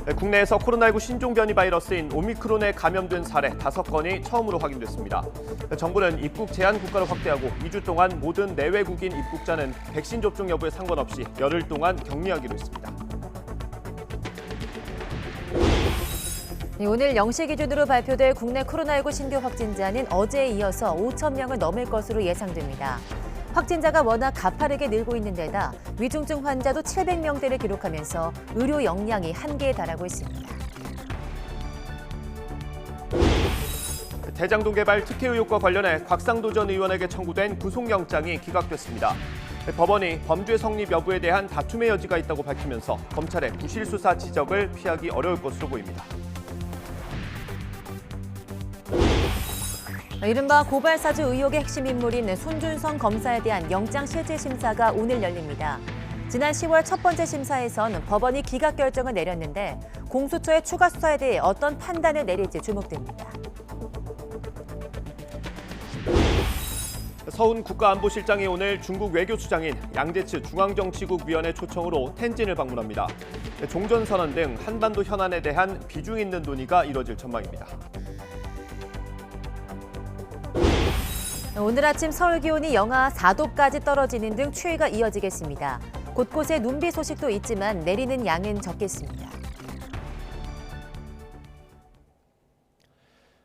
국내에서 코로나19 신종 변이 바이러스인 오미크론에 감염된 사례 5건이 처음으로 확인됐습니다. 정부는 입국 제한 국가를 확대하고 2주 동안 모든 내외국인 입국자는 백신 접종 여부에 상관없이 열흘 동안 격리하기로 했습니다. 오늘 0시 기준으로 발표될 국내 코로나19 신규 확진자는 어제에 이어서 5천 명을 넘을 것으로 예상됩니다. 확진자가 워낙 가파르게 늘고 있는 데다 위중증 환자도 700명대를 기록하면서 의료 역량이 한계에 달하고 있습니다. 대장동 개발 특혜 의혹과 관련해 곽상도 전 의원에게 청구된 구속영장이 기각됐습니다. 법원이 범죄 성립 여부에 대한 다툼의 여지가 있다고 밝히면서 검찰의 부실 수사 지적을 피하기 어려울 것으로 보입니다. 이른바 고발사주 의혹의 핵심 인물인 손준성 검사에 대한 영장실질심사가 오늘 열립니다. 지난 10월 첫 번째 심사에선 법원이 기각 결정을 내렸는데 공수처의 추가 수사에 대해 어떤 판단을 내릴지 주목됩니다. 서훈 국가안보실장이 오늘 중국 외교수장인 양재츠 중앙정치국위원회 초청으로 텐진을 방문합니다. 종전선언 등 한반도 현안에 대한 비중 있는 논의가 이뤄질 전망입니다. 오늘 아침 서울 기온이 영하 4도까지 떨어지는 등 추위가 이어지겠습니다. 곳곳에 눈비 소식도 있지만 내리는 양은 적겠습니다.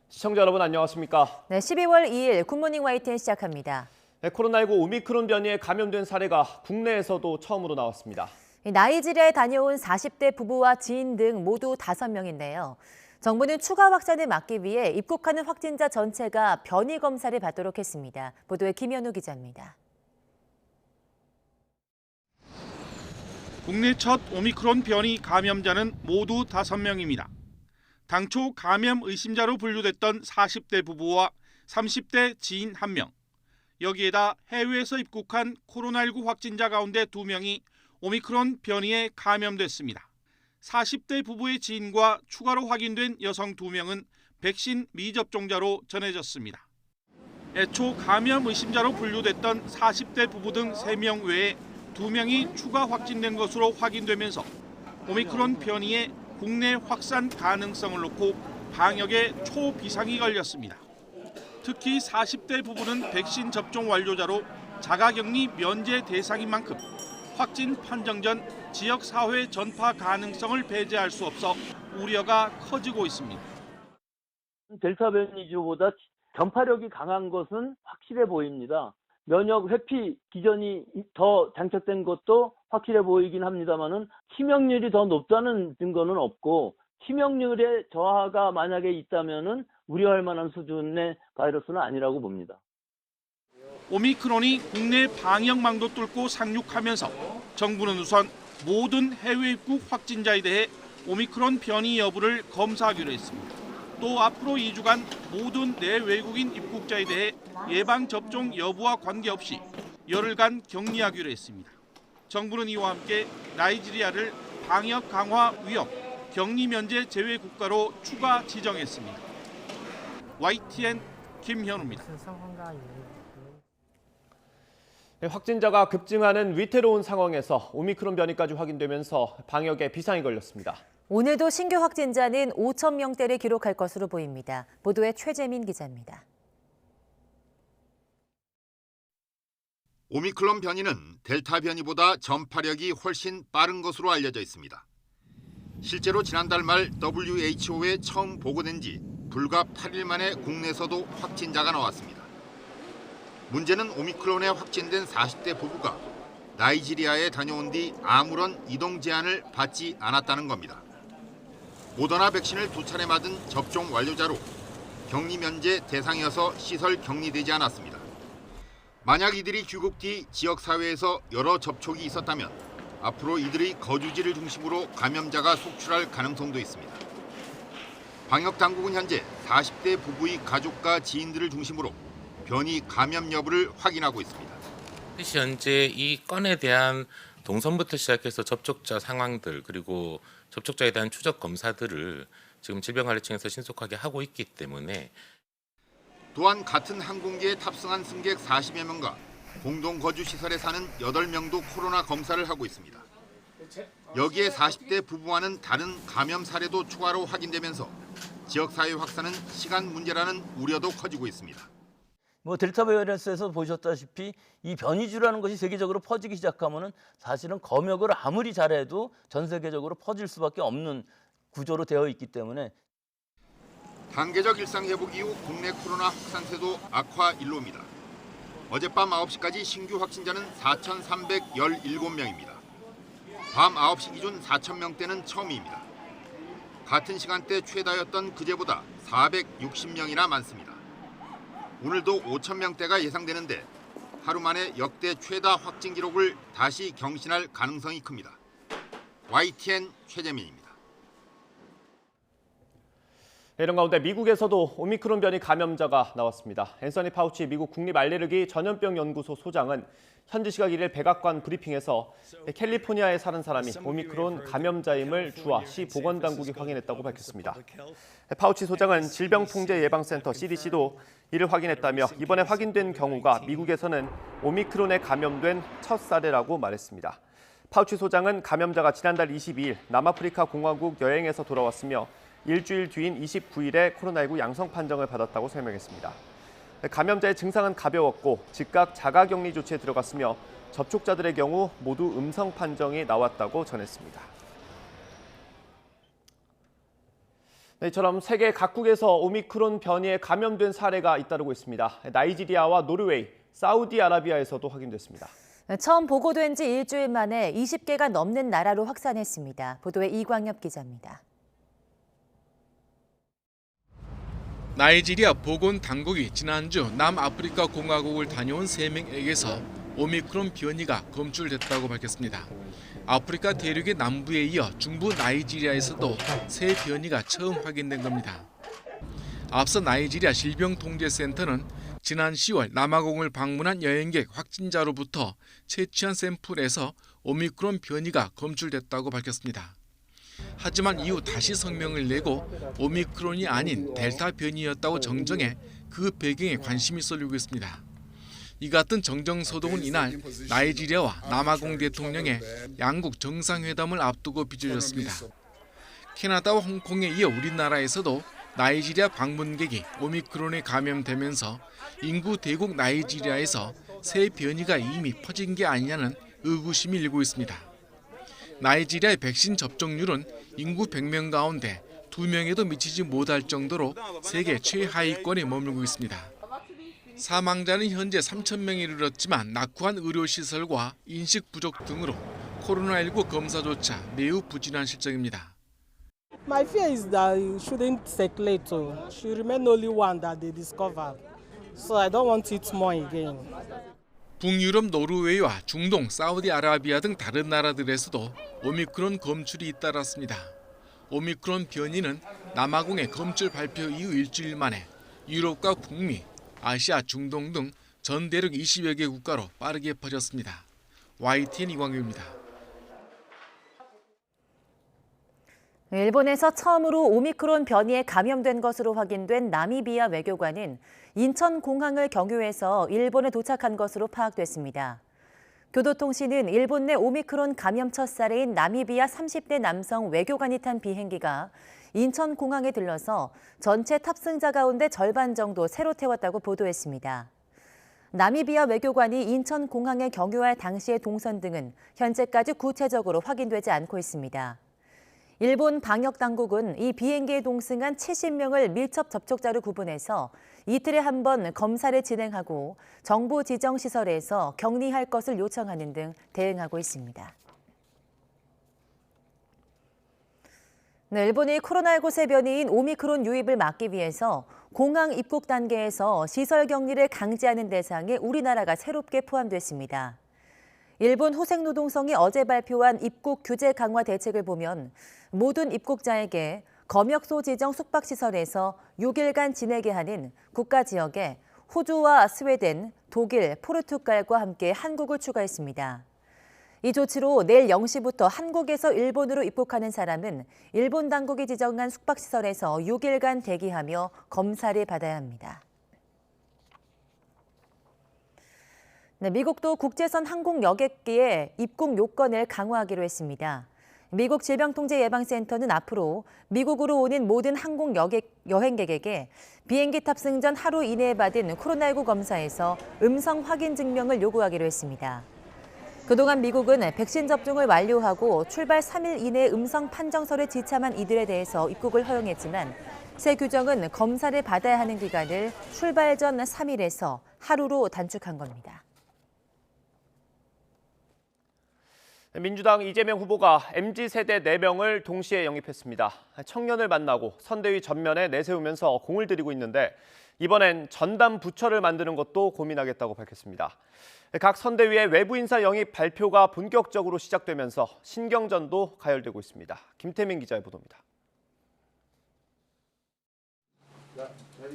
시청자 여러분 안녕하십니까? 네, 12월 2일 굿모닝 YTN 시작합니다. 코로나19 오미크론 변이에 감염된 사례가 국내에서도 처음으로 나왔습니다. 나이지리아에 다녀온 40대 부부와 지인 등 모두 5명인데요. 정부는 추가 확산을 막기 위해 입국하는 확진자 전체가 변이 검사를 받도록 했습니다. 보도에 김현우 기자입니다. 국내 첫 오미크론 변이 감염자는 모두 5명입니다. 당초 감염 의심자로 분류됐던 40대 부부와 30대 지인 1명, 여기에다 해외에서 입국한 코로나19 확진자 가운데 2명이 오미크론 변이에 감염됐습니다. 40대 부부의 지인과 추가로 확인된 여성 2명은 백신 미접종자로 전해졌습니다. 애초 감염 의심자로 분류됐던 40대 부부 등 3명 외에 2명이 추가 확진된 것으로 확인되면서 오미크론 변이의 국내 확산 가능성을 놓고 방역에 초비상이 걸렸습니다. 특히 40대 부부는 백신 접종 완료자로 자가격리 면제 대상인 만큼 확진 판정 전 지역사회 전파 가능성을 배제할 수 없어 우려가 커지고 있습니다. 델타 변이주보다 전파력이 강한 것은 확실해 보입니다. 면역 회피 기전이 더 장착된 것도 확실해 보이긴 합니다만은 치명률이 더 높다는 증거는 없고 치명률의 저하가 만약에 있다면은 우려할 만한 수준의 바이러스는 아니라고 봅니다. 오미크론이 국내 방역망도 뚫고 상륙하면서 정부는 우선 모든 해외 입국 확진자에 대해 오미크론 변이 여부를 검사하기로 했습니다. 또 앞으로 2주간 모든 내외국인 입국자에 대해 예방접종 여부와 관계없이 열흘간 격리하기로 했습니다. 정부는 이와 함께 나이지리아를 방역 강화 위험, 격리 면제 제외 국가로 추가 지정했습니다. YTN 김현우입니다. 확진자가 급증하는 위태로운 상황에서 오미크론 변이까지 확인되면서 방역에 비상이 걸렸습니다. 오늘도 신규 확진자는 5천 명대를 기록할 것으로 보입니다. 보도에 최재민 기자입니다. 오미크론 변이는 델타 변이보다 전파력이 훨씬 빠른 것으로 알려져 있습니다. 실제로 지난달 말 WHO에 처음 보고된 지 불과 8일 만에 국내에서도 확진자가 나왔습니다. 문제는 오미크론에 확진된 40대 부부가 나이지리아에 다녀온 뒤 아무런 이동 제한을 받지 않았다는 겁니다. 모더나 백신을 2차례 맞은 접종 완료자로 격리 면제 대상이어서 시설 격리되지 않았습니다. 만약 이들이 귀국 뒤 지역사회에서 여러 접촉이 있었다면 앞으로 이들의 거주지를 중심으로 감염자가 속출할 가능성도 있습니다. 방역당국은 현재 40대 부부의 가족과 지인들을 중심으로 변이 감염 여부를 확인하고 있습니다. 현재 이 건에 대한 동선부터 시작해서 접촉자 상황들 그리고 접촉자에 대한 추적 검사들을 지금 질병관리청에서 신속하게 하고 있기 때문에 또한 같은 항공기에 탑승한 승객 40여 명과 공동 거주 시설에 사는 8명도 코로나 검사를 하고 있습니다. 여기에 40대 부부와는 다른 감염 사례도 추가로 확인되면서 지역사회 확산은 시간 문제라는 우려도 커지고 있습니다. 델타 바이러스에서 보셨다시피 이 변이주라는 것이 세계적으로 퍼지기 시작하면은 사실은 검역을 아무리 잘해도 전 세계적으로 퍼질 수밖에 없는 구조로 되어 있기 때문에 단계적 일상 회복 이후 국내 코로나 확산세도 악화 일로입니다. 어젯밤 9시까지 신규 확진자는 4,317명입니다. 밤 9시 기준 4,000명대는 처음입니다. 같은 시간대 최다였던 그제보다 460명이나 많습니다. 오늘도 5,000명대가 예상되는데 하루 만에 역대 최다 확진 기록을 다시 경신할 가능성이 큽니다. YTN 최재민입니다. 이런 가운데 미국에서도 오미크론 변이 감염자가 나왔습니다. 앤서니 파우치 미국 국립알레르기 전염병 연구소 소장은 현지 시각 1일 백악관 브리핑에서 캘리포니아에 사는 사람이 오미크론 감염자임을 주와 시 보건당국이 확인했다고 밝혔습니다. 파우치 소장은 질병통제예방센터 CDC도 이를 확인했다며 이번에 확인된 경우가 미국에서는 오미크론에 감염된 첫 사례라고 말했습니다. 파우치 소장은 감염자가 지난달 22일 남아프리카 공화국 여행에서 돌아왔으며 일주일 뒤인 29일에 코로나19 양성 판정을 받았다고 설명했습니다. 감염자의 증상은 가벼웠고 즉각 자가격리 조치에 들어갔으며 접촉자들의 경우 모두 음성 판정이 나왔다고 전했습니다. 이처럼 세계 각국에서 오미크론 변이에 감염된 사례가 잇따르고 있습니다. 나이지리아와 노르웨이, 사우디아라비아에서도 확인됐습니다. 처음 보고된 지 일주일 만에 20개가 넘는 나라로 확산했습니다. 보도에 이광엽 기자입니다. 나이지리아 보건당국이 지난주 남아프리카 공화국을 다녀온 3명에게서 오미크론 변이가 검출됐다고 밝혔습니다. 아프리카 대륙의 남부에 이어 중부 나이지리아에서도 새 변이가 처음 확인된 겁니다. 앞서 나이지리아 질병통제센터는 지난 10월 남아공을 방문한 여행객 확진자로부터 채취한 샘플에서 오미크론 변이가 검출됐다고 밝혔습니다. 하지만 이후 다시 성명을 내고 오미크론이 아닌 델타 변이였다고 정정해 그 배경에 관심이 쏠리고 있습니다. 이 같은 정정소동은 이날 나이지리아와 남아공 대통령의 양국 정상회담을 앞두고 빚어졌습니다. 캐나다와 홍콩에 이어 우리나라에서도 나이지리아 방문객이 오미크론에 감염되면서 인구 대국 나이지리아에서 새 변이가 이미 퍼진 게 아니냐는 의구심이 일고 있습니다. 나이지리아의 백신 접종률은 인구 100명 가운데 2명에도 미치지 못할 정도로 세계 최하위권에 머물고 있습니다. 사망자는 현재 3,000명에 이르렀지만 낙후한 의료시설과 인식 부족 등으로 코로나19 검사조차 매우 부진한 실정입니다. My fear is that it shouldn't circulate. Should remain only one that they discovered. So I don't want it more again. 북유럽 노르웨이와 중동, 사우디아라비아 등 다른 나라들에서도 오미크론 검출이 잇따랐습니다. 오미크론 변이는 남아공의 검출 발표 이후 일주일 만에 유럽과 북미, 아시아, 중동 등 전 대륙 20여 개 국가로 빠르게 퍼졌습니다. YTN 이광규입니다. 일본에서 처음으로 오미크론 변이에 감염된 것으로 확인된 나미비아 외교관은 인천공항을 경유해서 일본에 도착한 것으로 파악됐습니다. 교도통신은 일본 내 오미크론 감염 첫 사례인 나미비아 30대 남성 외교관이 탄 비행기가 인천공항에 들러서 전체 탑승자 가운데 절반 정도 새로 태웠다고 보도했습니다. 나미비아 외교관이 인천공항에 경유할 당시의 동선 등은 현재까지 구체적으로 확인되지 않고 있습니다. 일본 방역당국은 이 비행기에 동승한 70명을 밀접 접촉자로 구분해서 이틀에 한 번 검사를 진행하고 정부 지정 시설에서 격리할 것을 요청하는 등 대응하고 있습니다. 일본이 코로나19 새 변이인 오미크론 유입을 막기 위해서 공항 입국 단계에서 시설 격리를 강제하는 대상에 우리나라가 새롭게 포함됐습니다. 일본 호생노동성이 어제 발표한 입국 규제 강화 대책을 보면 모든 입국자에게 검역소 지정 숙박시설에서 6일간 지내게 하는 국가 지역에 호주와 스웨덴, 독일, 포르투갈과 함께 한국을 추가했습니다. 이 조치로 내일 0시부터 한국에서 일본으로 입국하는 사람은 일본 당국이 지정한 숙박시설에서 6일간 대기하며 검사를 받아야 합니다. 네, 미국도 국제선 항공 여객기의 입국 요건을 강화하기로 했습니다. 미국 질병통제예방센터는 앞으로 미국으로 오는 모든 항공 여행객에게 비행기 탑승 전 하루 이내에 받은 코로나19 검사에서 음성 확인 증명을 요구하기로 했습니다. 그동안 미국은 백신 접종을 완료하고 출발 3일 이내 음성 판정서를 지참한 이들에 대해서 입국을 허용했지만 새 규정은 검사를 받아야 하는 기간을 출발 전 3일에서 하루로 단축한 겁니다. 민주당 이재명 후보가 MZ세대 4명을 동시에 영입했습니다. 청년을 만나고 선대위 전면에 내세우면서 공을 들이고 있는데 이번엔 전담 부처를 만드는 것도 고민하겠다고 밝혔습니다. 각 선대위의 외부 인사 영입 발표가 본격적으로 시작되면서 신경전도 가열되고 있습니다. 김태민 기자의 보도입니다.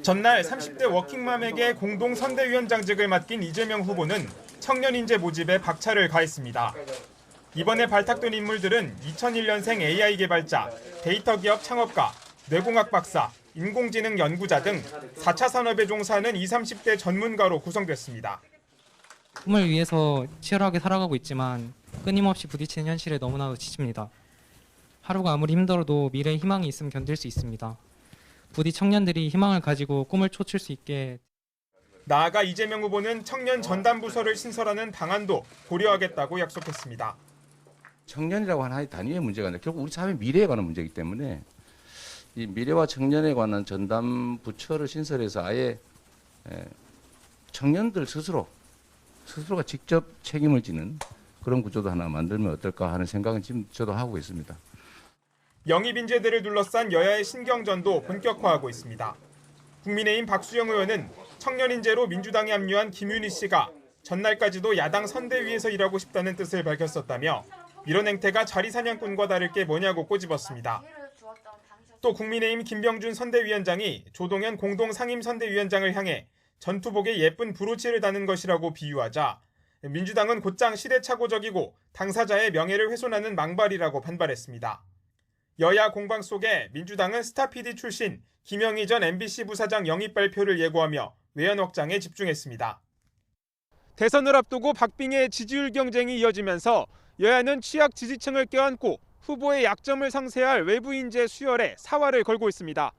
전날 30대 워킹맘에게 공동 선대위원장직을 맡긴 이재명 후보는 청년 인재 모집에 박차를 가했습니다. 이번에 발탁된 인물들은 2001년생 AI 개발자, 데이터 기업 창업가, 뇌공학 박사, 인공지능 연구자 등 4차 산업에 종사하는 20, 30대 전문가로 구성됐습니다. 꿈을 위해서 치열하게 살아가고 있지만 끊임없이 부딪히는 현실에 너무나 지칩니다. 하루가 아무리 힘들어도 미래에 희망이 있으면 견딜 수 있습니다. 부디 청년들이 희망을 가지고 꿈을 쫓을 수 있게. 나아가 이재명 후보는 청년 전담 부서를 신설하는 방안도 고려하겠다고 약속했습니다. 청년이라고 하는 단위의 문제가 아니라 결국 우리 사회 미래에 관한 문제이기 때문에 이 미래와 청년에 관한 전담 부처를 신설해서 아예 청년들 스스로가 직접 책임을 지는 그런 구조도 하나 만들면 어떨까 하는 생각은 지금 저도 하고 있습니다. 영입 인재들을 둘러싼 여야의 신경전도 본격화하고 있습니다. 국민의힘 박수영 의원은 청년 인재로 민주당에 합류한 김윤희 씨가 전날까지도 야당 선대위에서 일하고 싶다는 뜻을 밝혔었다며 이런 행태가 자리사냥꾼과 다를 게 뭐냐고 꼬집었습니다. 또 국민의힘 김병준 선대위원장이 조동현 공동상임선대위원장을 향해 전투복에 예쁜 브로치를 다는 것이라고 비유하자 민주당은 곧장 시대착오적이고 당사자의 명예를 훼손하는 망발이라고 반발했습니다. 여야 공방 속에 민주당은 스타 PD 출신 김영희 전 MBC 부사장 영입 발표를 예고하며 외연 확장에 집중했습니다. 대선을 앞두고 박빙의 지지율 경쟁이 이어지면서 여야는 취약 지지층을 껴안고 후보의 약점을 상쇄할 외부 인재 수혈에 사활을 걸고 있습니다.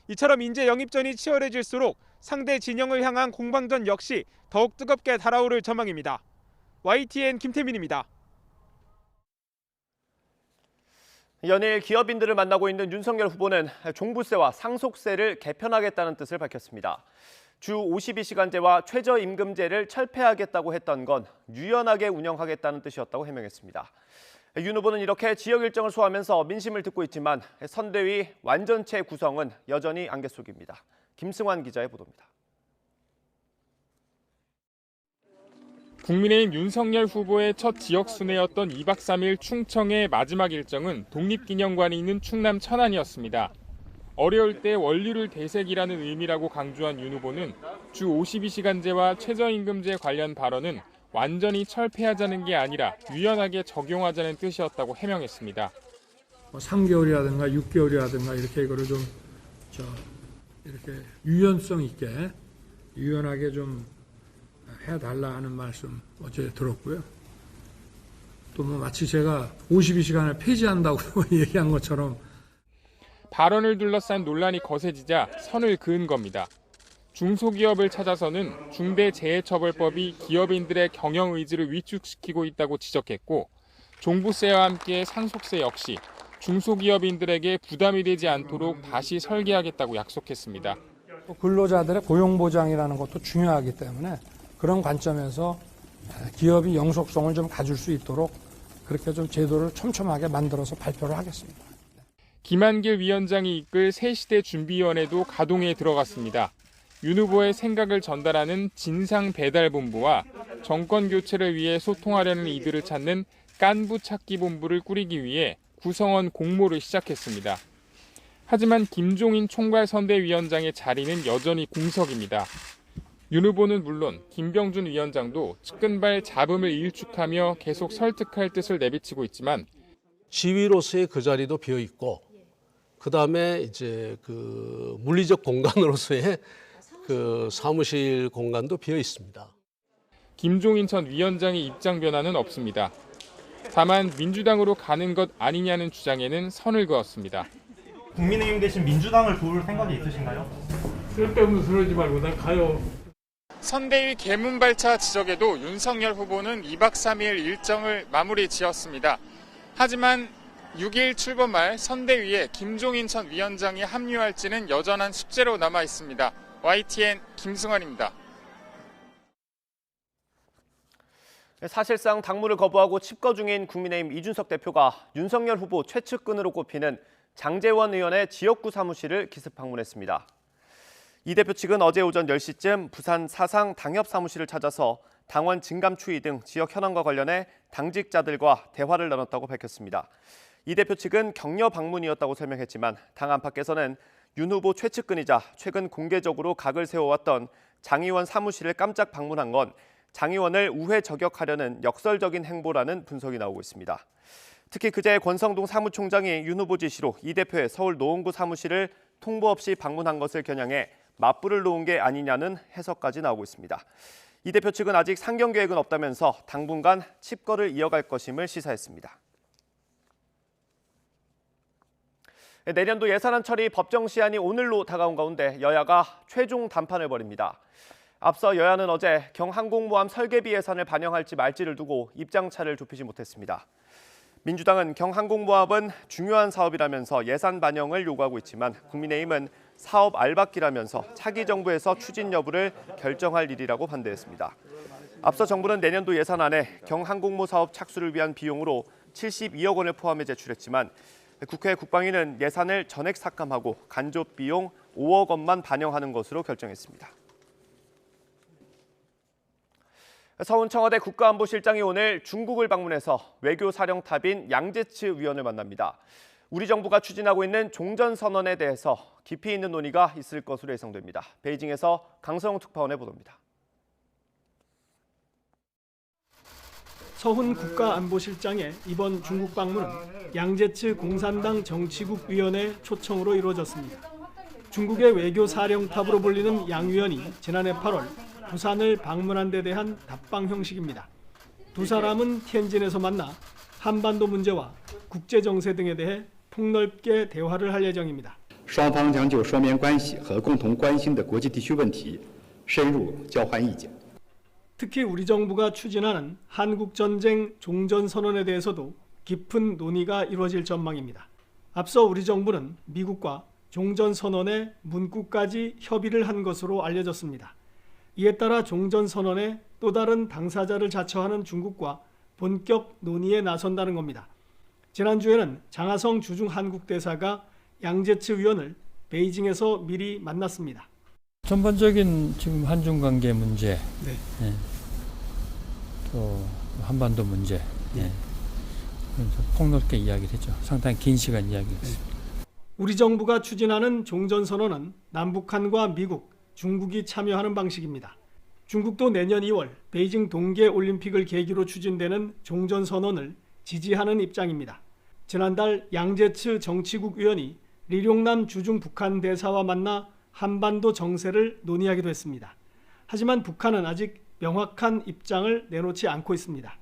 이처럼 인재 영입전이 치열해질수록 상대 진영을 향한 공방전 역시 더욱 뜨겁게 달아오를 전망입니다. YTN 김태민입니다. 연일 기업인들을 만나고 있는 윤석열 후보는 종부세와 상속세를 개편하겠다는 뜻을 밝혔습니다. 주 52시간제와 최저임금제를 철폐하겠다고 했던 건 유연하게 운영하겠다는 뜻이었다고 해명했습니다. 윤 후보는 이렇게 지역 일정을 소화하면서 민심을 듣고 있지만 선대위 완전체 구성은 여전히 안개 속입니다. 김승환 기자의 보도입니다. 국민의힘 윤석열 후보의 첫 지역 순회였던 2박 3일 충청의 마지막 일정은 독립기념관이 있는 충남 천안이었습니다. 어려울 때 원리를 되새기라는 의미라고 강조한 윤 후보는 주 52시간제와 최저임금제 관련 발언은 완전히 철폐하자는 게 아니라 유연하게 적용하자는 뜻이었다고 해명했습니다. 3개월이라든가 6개월이라든가 이렇게 이거를 좀 이렇게 유연성 있게 유연하게 좀 해달라 하는 말씀 어제 들었고요. 또 뭐 마치 제가 52시간을 폐지한다고 얘기한 것처럼 발언을 둘러싼 논란이 거세지자 선을 그은 겁니다. 중소기업을 찾아서는 중대재해처벌법이 기업인들의 경영 의지를 위축시키고 있다고 지적했고 종부세와 함께 상속세 역시 중소기업인들에게 부담이 되지 않도록 다시 설계하겠다고 약속했습니다. 근로자들의 고용보장이라는 것도 중요하기 때문에 그런 관점에서 기업이 영속성을 좀 가질 수 있도록 그렇게 좀 제도를 촘촘하게 만들어서 발표를 하겠습니다. 김한길 위원장이 이끌 새시대 준비위원회도 가동에 들어갔습니다. 윤 후보의 생각을 전달하는 진상배달본부와 정권 교체를 위해 소통하려는 이들을 찾는 깐부찾기본부를 꾸리기 위해 구성원 공모를 시작했습니다. 하지만 김종인 총괄선대위원장의 자리는 여전히 공석입니다. 윤 후보는 물론 김병준 위원장도 측근발 잡음을 일축하며 계속 설득할 뜻을 내비치고 있지만 지위로서의 그 자리도 비어 있고 그다음에 이제 그 물리적 공간으로서의 그 사무실 공간도 비어 있습니다. 김종인 전 위원장의 입장 변화는 없습니다. 다만 민주당으로 가는 것 아니냐는 주장에는 선을 그었습니다. 국민의힘 대신 민주당을 도울 생각이 있으신가요? 쓸데없는 소리 하지 말고 난 가요. 선대위 개문발차 지적에도 윤석열 후보는 2박 3일 일정을 마무리 지었습니다. 하지만 6일 출범 말 선대위에 김종인 전 위원장이 합류할지는 여전한 숙제로 남아 있습니다. YTN 김승환입니다. 사실상 당무를 거부하고 칩거 중인 국민의힘 이준석 대표가 윤석열 후보 최측근으로 꼽히는 장제원 의원의 지역구 사무실을 기습 방문했습니다. 이 대표 측은 어제 오전 10시쯤 부산 사상 당협 사무실을 찾아서 당원 증감 추이 등 지역 현안과 관련해 당직자들과 대화를 나눴다고 밝혔습니다. 이 대표 측은 격려 방문이었다고 설명했지만 당 안팎에서는 윤 후보 최측근이자 최근 공개적으로 각을 세워왔던 장 의원 사무실을 깜짝 방문한 건 장 의원을 우회 저격하려는 역설적인 행보라는 분석이 나오고 있습니다. 특히 그제 권성동 사무총장이 윤 후보 지시로 이 대표의 서울 노원구 사무실을 통보 없이 방문한 것을 겨냥해 맞불을 놓은 게 아니냐는 해석까지 나오고 있습니다. 이 대표 측은 아직 상경 계획은 없다면서 당분간 칩거를 이어갈 것임을 시사했습니다. 내년도 예산안 처리 법정 시한이 오늘로 다가온 가운데 여야가 최종 단판을 벌입니다. 앞서 여야는 어제 경항공모함 설계비 예산을 반영할지 말지를 두고 입장차를 좁히지 못했습니다. 민주당은 경항공모함은 중요한 사업이라면서 예산 반영을 요구하고 있지만 국민의힘은 사업 알박기라면서 차기 정부에서 추진 여부를 결정할 일이라고 반대했습니다. 앞서 정부는 내년도 예산안에 경항공모 사업 착수를 위한 비용으로 72억 원을 포함해 제출했지만 국회 국방위는 예산을 전액 삭감하고 간접 비용 5억 원만 반영하는 것으로 결정했습니다. 서훈 청와대 국가안보실장이 오늘 중국을 방문해서 외교사령탑인 양제츠 위원을 만납니다. 우리 정부가 추진하고 있는 종전선언에 대해서 깊이 있는 논의가 있을 것으로 예상됩니다. 베이징에서 강성용 특파원의 보도입니다. 서훈 국가안보실장의 이번 중국 방문은 양제츠 공산당 정치국 위원회 초청으로 이루어졌습니다. 중국의 외교사령탑으로 불리는 양 위원이 지난해 8월 부산을 방문한 데 대한 답방 형식입니다. 두 사람은 티안진에서 만나 한반도 문제와 국제 정세 등에 대해 폭넓게 대화를 할 예정입니다. 双方将就双边关系和共同关心的国际地区问题深入交换意见。 특히 우리 정부가 추진하는 한국전쟁 종전선언에 대해서도 깊은 논의가 이루어질 전망입니다. 앞서 우리 정부는 미국과 종전선언의 문구까지 협의를 한 것으로 알려졌습니다. 이에 따라 종전선언에 또 다른 당사자를 자처하는 중국과 본격 논의에 나선다는 겁니다. 지난주에는 장하성 주중 한국 대사가 양제츠 위원을 베이징에서 미리 만났습니다. 전반적인 지금 한중 관계 문제, 네. 예. 또 한반도 문제, 예. 폭넓게 이야기를 했죠. 상당히 긴 시간 이야기를 했습니다. 우리 정부가 추진하는 종전선언은 남북한과 미국, 중국이 참여하는 방식입니다. 중국도 내년 2월 베이징 동계올림픽을 계기로 추진되는 종전선언을 지지하는 입장입니다. 지난달 양제츠 정치국 위원이 리룡남 주중 북한 대사와 만나 한반도 정세를 논의하기도 했습니다. 하지만 북한은 아직 명확한 입장을 내놓지 않고 있습니다.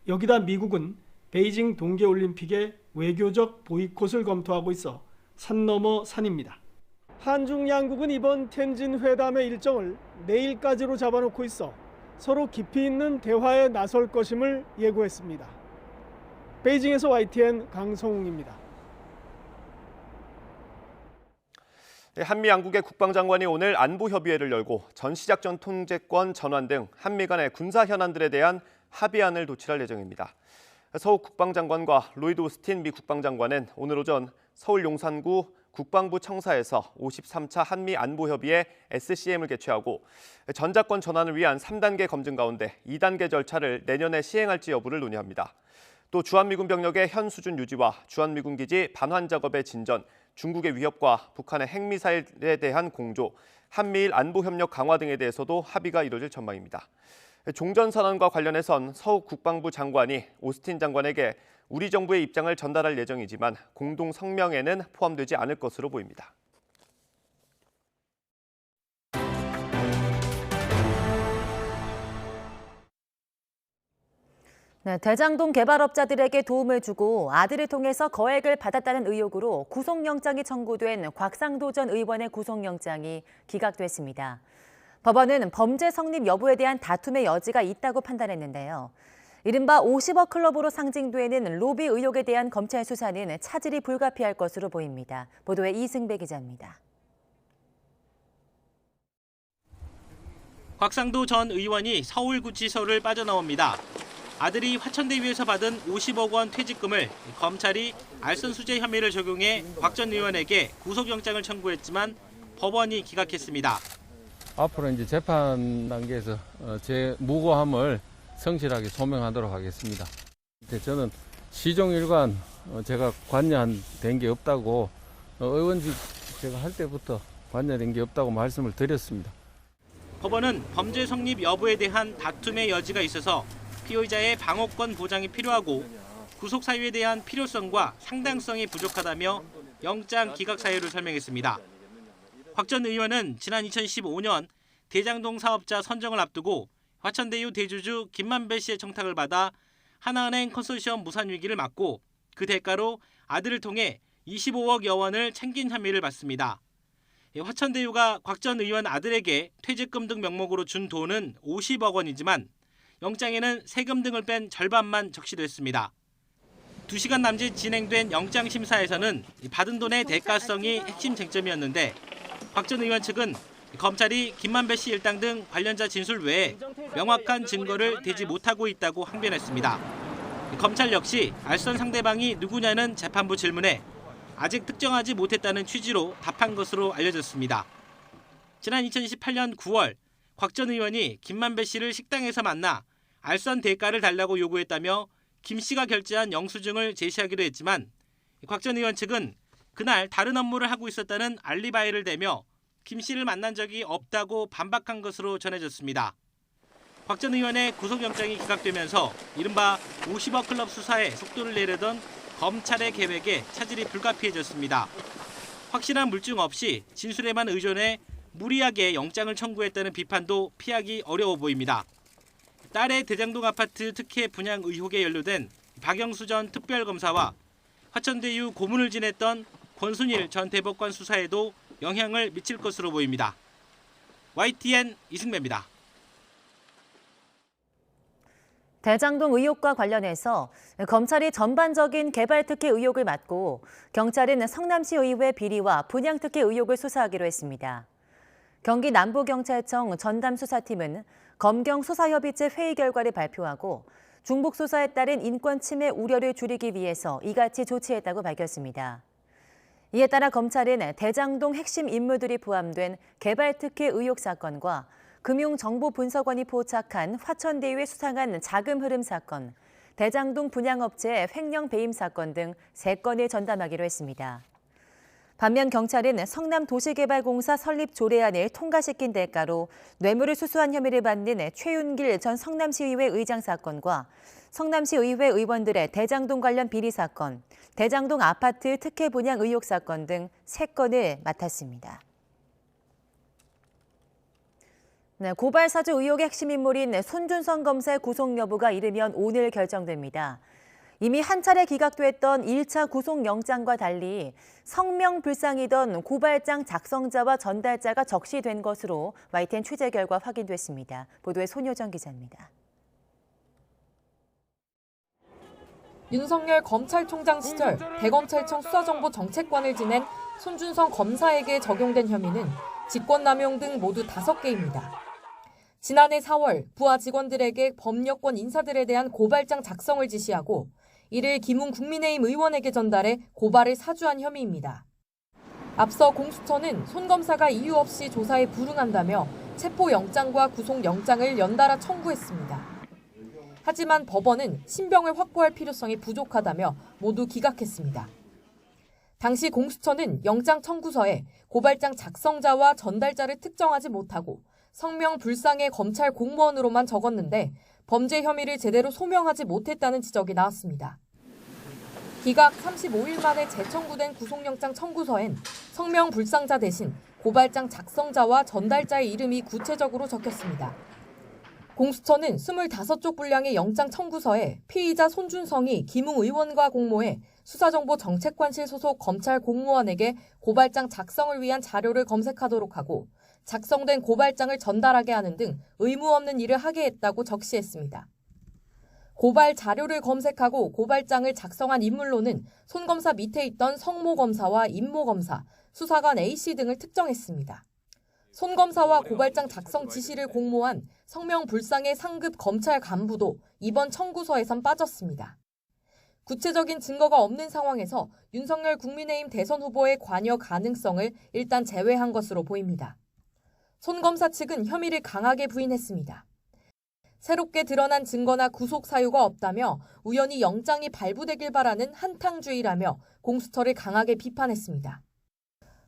여기다 미국은 베이징 동계올림픽의 외교적 보이콧을 검토하고 있어 산 넘어 산입니다. 한중 양국은 이번 텐진 회담의 일정을 내일까지로 잡아놓고 있어 서로 깊이 있는 대화에 나설 것임을 예고했습니다. 베이징에서 YTN 강성웅입니다. 한미 양국의 국방장관이 오늘 안보협의회를 열고 전시작전 통제권 전환 등 한미 간의 군사 현안들에 대한 합의안을 도출할 예정입니다. 서욱 국방장관과 로이드 오스틴 미 국방장관은 오늘 오전 서울 용산구 국방부 청사에서 53차 한미 안보협의회 SCM을 개최하고 전자권 전환을 위한 3단계 검증 가운데 2단계 절차를 내년에 시행할지 여부를 논의합니다. 또 주한미군 병력의 현 수준 유지와 주한미군 기지 반환 작업의 진전, 중국의 위협과 북한의 핵미사일에 대한 공조, 한미일 안보협력 강화 등에 대해서도 합의가 이뤄질 전망입니다. 종전선언과 관련해선 서욱 국방부 장관이 오스틴 장관에게 우리 정부의 입장을 전달할 예정이지만 공동 성명에는 포함되지 않을 것으로 보입니다. 네, 대장동 개발업자들에게 도움을 주고 아들을 통해서 거액을 받았다는 의혹으로 구속영장이 청구된 곽상도 전 의원의 구속영장이 기각됐습니다. 법원은 범죄 성립 여부에 대한 다툼의 여지가 있다고 판단했는데요. 이른바 50억 클럽으로 상징되는 로비 의혹에 대한 검찰 수사는 차질이 불가피할 것으로 보입니다. 보도에 이승배 기자입니다. 곽상도 전 의원이 서울구치소를 빠져나옵니다. 아들이 화천대유에서 받은 50억 원 퇴직금을 검찰이 알선수재 혐의를 적용해 곽 전 의원에게 구속영장을 청구했지만 법원이 기각했습니다. 앞으로 이제 재판 단계에서 제 무고함을 성실하게 소명하도록 하겠습니다. 저는 시종일관 제가 관여된 게 없다고 의원직 제가 할 때부터 관여된 게 없다고 말씀을 드렸습니다. 법원은 범죄 성립 여부에 대한 다툼의 여지가 있어서 피의자의 방어권 보장이 필요하고 구속 사유에 대한 필요성과 상당성이 부족하다며 영장 기각 사유를 설명했습니다. 곽 전 의원은 지난 2015년 대장동 사업자 선정을 앞두고 화천대유 대주주 김만배 씨의 청탁을 받아 하나은행 컨소시엄 무산 위기를 막고 그 대가로 아들을 통해 25억여 원을 챙긴 혐의를 받습니다. 화천대유가 곽 전 의원 아들에게 퇴직금 등 명목으로 준 돈은 50억 원이지만 영장에는 세금 등을 뺀 절반만 적시됐습니다. 2시간 남짓 진행된 영장심사에서는 받은 돈의 대가성이 핵심 쟁점이었는데 곽 전 의원 측은 검찰이 김만배 씨 일당 등 관련자 진술 외에 명확한 증거를 대지 못하고 있다고 항변했습니다. 검찰 역시 알선 상대방이 누구냐는 재판부 질문에 아직 특정하지 못했다는 취지로 답한 것으로 알려졌습니다. 지난 2018년 9월 곽 전 의원이 김만배 씨를 식당에서 만나 알선 대가를 달라고 요구했다며 김 씨가 결제한 영수증을 제시하기로 했지만 곽 전 의원 측은 그날 다른 업무를 하고 있었다는 알리바이를 대며 김 씨를 만난 적이 없다고 반박한 것으로 전해졌습니다. 곽 전 의원의 구속영장이 기각되면서 이른바 50억 클럽 수사에 속도를 내려던 검찰의 계획에 차질이 불가피해졌습니다. 확실한 물증 없이 진술에만 의존해 무리하게 영장을 청구했다는 비판도 피하기 어려워 보입니다. 딸의 대장동 아파트 특혜 분양 의혹에 연루된 박영수 전 특별검사와 화천대유 고문을 지냈던 권순일 전 대법관 수사에도 영향을 미칠 것으로 보입니다. YTN 이승배입니다. 대장동 의혹과 관련해서 검찰이 전반적인 개발 특혜 의혹을 맡고 경찰은 성남시 의회 비리와 분양 특혜 의혹을 수사하기로 했습니다. 경기 남부경찰청 전담수사팀은 검경 수사협의체 회의 결과를 발표하고 중복 수사에 따른 인권 침해 우려를 줄이기 위해서 이같이 조치했다고 밝혔습니다. 이에 따라 검찰은 대장동 핵심 인물들이 포함된 개발 특혜 의혹 사건과 금융정보분석원이 포착한 화천대유에 수상한 자금 흐름 사건, 대장동 분양업체 횡령 배임 사건 등 3건을 전담하기로 했습니다. 반면 경찰은 성남도시개발공사 설립 조례안을 통과시킨 대가로 뇌물을 수수한 혐의를 받는 최윤길 전 성남시의회 의장 사건과 성남시의회 의원들의 대장동 관련 비리 사건, 대장동 아파트 특혜 분양 의혹 사건 등 3건을 맡았습니다. 네, 고발 사주 의혹의 핵심 인물인 손준성 검사의 구속 여부가 이르면 오늘 결정됩니다. 이미 한 차례 기각됐던 1차 구속영장과 달리 성명불상이던 고발장 작성자와 전달자가 적시된 것으로 YTN 취재 결과 확인됐습니다. 보도에 손효정 기자입니다. 윤석열 검찰총장 시절 대검찰청 수사정보정책관을 지낸 손준성 검사에게 적용된 혐의는 직권남용 등 모두 5개입니다. 지난해 4월 부하 직원들에게 법여권 인사들에 대한 고발장 작성을 지시하고 이를 김웅 국민의힘 의원에게 전달해 고발을 사주한 혐의입니다. 앞서 공수처는 손 검사가 이유 없이 조사에 불응한다며 체포영장과 구속영장을 연달아 청구했습니다. 하지만 법원은 신병을 확보할 필요성이 부족하다며 모두 기각했습니다. 당시 공수처는 영장 청구서에 고발장 작성자와 전달자를 특정하지 못하고 성명 불상의 검찰 공무원으로만 적었는데 범죄 혐의를 제대로 소명하지 못했다는 지적이 나왔습니다. 기각 35일 만에 재청구된 구속영장 청구서엔 성명 불상자 대신 고발장 작성자와 전달자의 이름이 구체적으로 적혔습니다. 공수처는 25쪽 분량의 영장 청구서에 피의자 손준성이 김웅 의원과 공모해 수사정보정책관실 소속 검찰 공무원에게 고발장 작성을 위한 자료를 검색하도록 하고 작성된 고발장을 전달하게 하는 등 의무 없는 일을 하게 했다고 적시했습니다. 고발 자료를 검색하고 고발장을 작성한 인물로는 손 검사 밑에 있던 성모 검사와 임모 검사, 수사관 A씨 등을 특정했습니다. 손 검사와 고발장 작성 지시를 공모한 성명불상의 상급 검찰 간부도 이번 청구서에선 빠졌습니다. 구체적인 증거가 없는 상황에서 윤석열 국민의힘 대선 후보의 관여 가능성을 일단 제외한 것으로 보입니다. 손 검사 측은 혐의를 강하게 부인했습니다. 새롭게 드러난 증거나 구속 사유가 없다며 우연히 영장이 발부되길 바라는 한탕주의라며 공수처를 강하게 비판했습니다.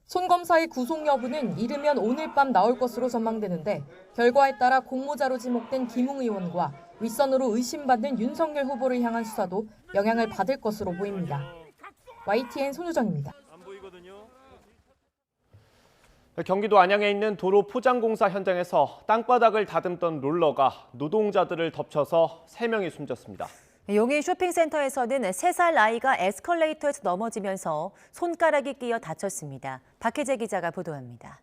손 검사의 구속 여부는 이르면 오늘 밤 나올 것으로 전망되는데 결과에 따라 공모자로 지목된 김웅 의원과 윗선으로 의심받는 윤석열 후보를 향한 수사도 영향을 받을 것으로 보입니다. YTN 손유정입니다. 경기도 안양에 있는 도로 포장공사 현장에서 땅바닥을 다듬던 롤러가 노동자들을 덮쳐서 3명이 숨졌습니다. 용인 쇼핑센터에서는 3살 아이가 에스컬레이터에서 넘어지면서 손가락이 끼어 다쳤습니다. 박혜재 기자가 보도합니다.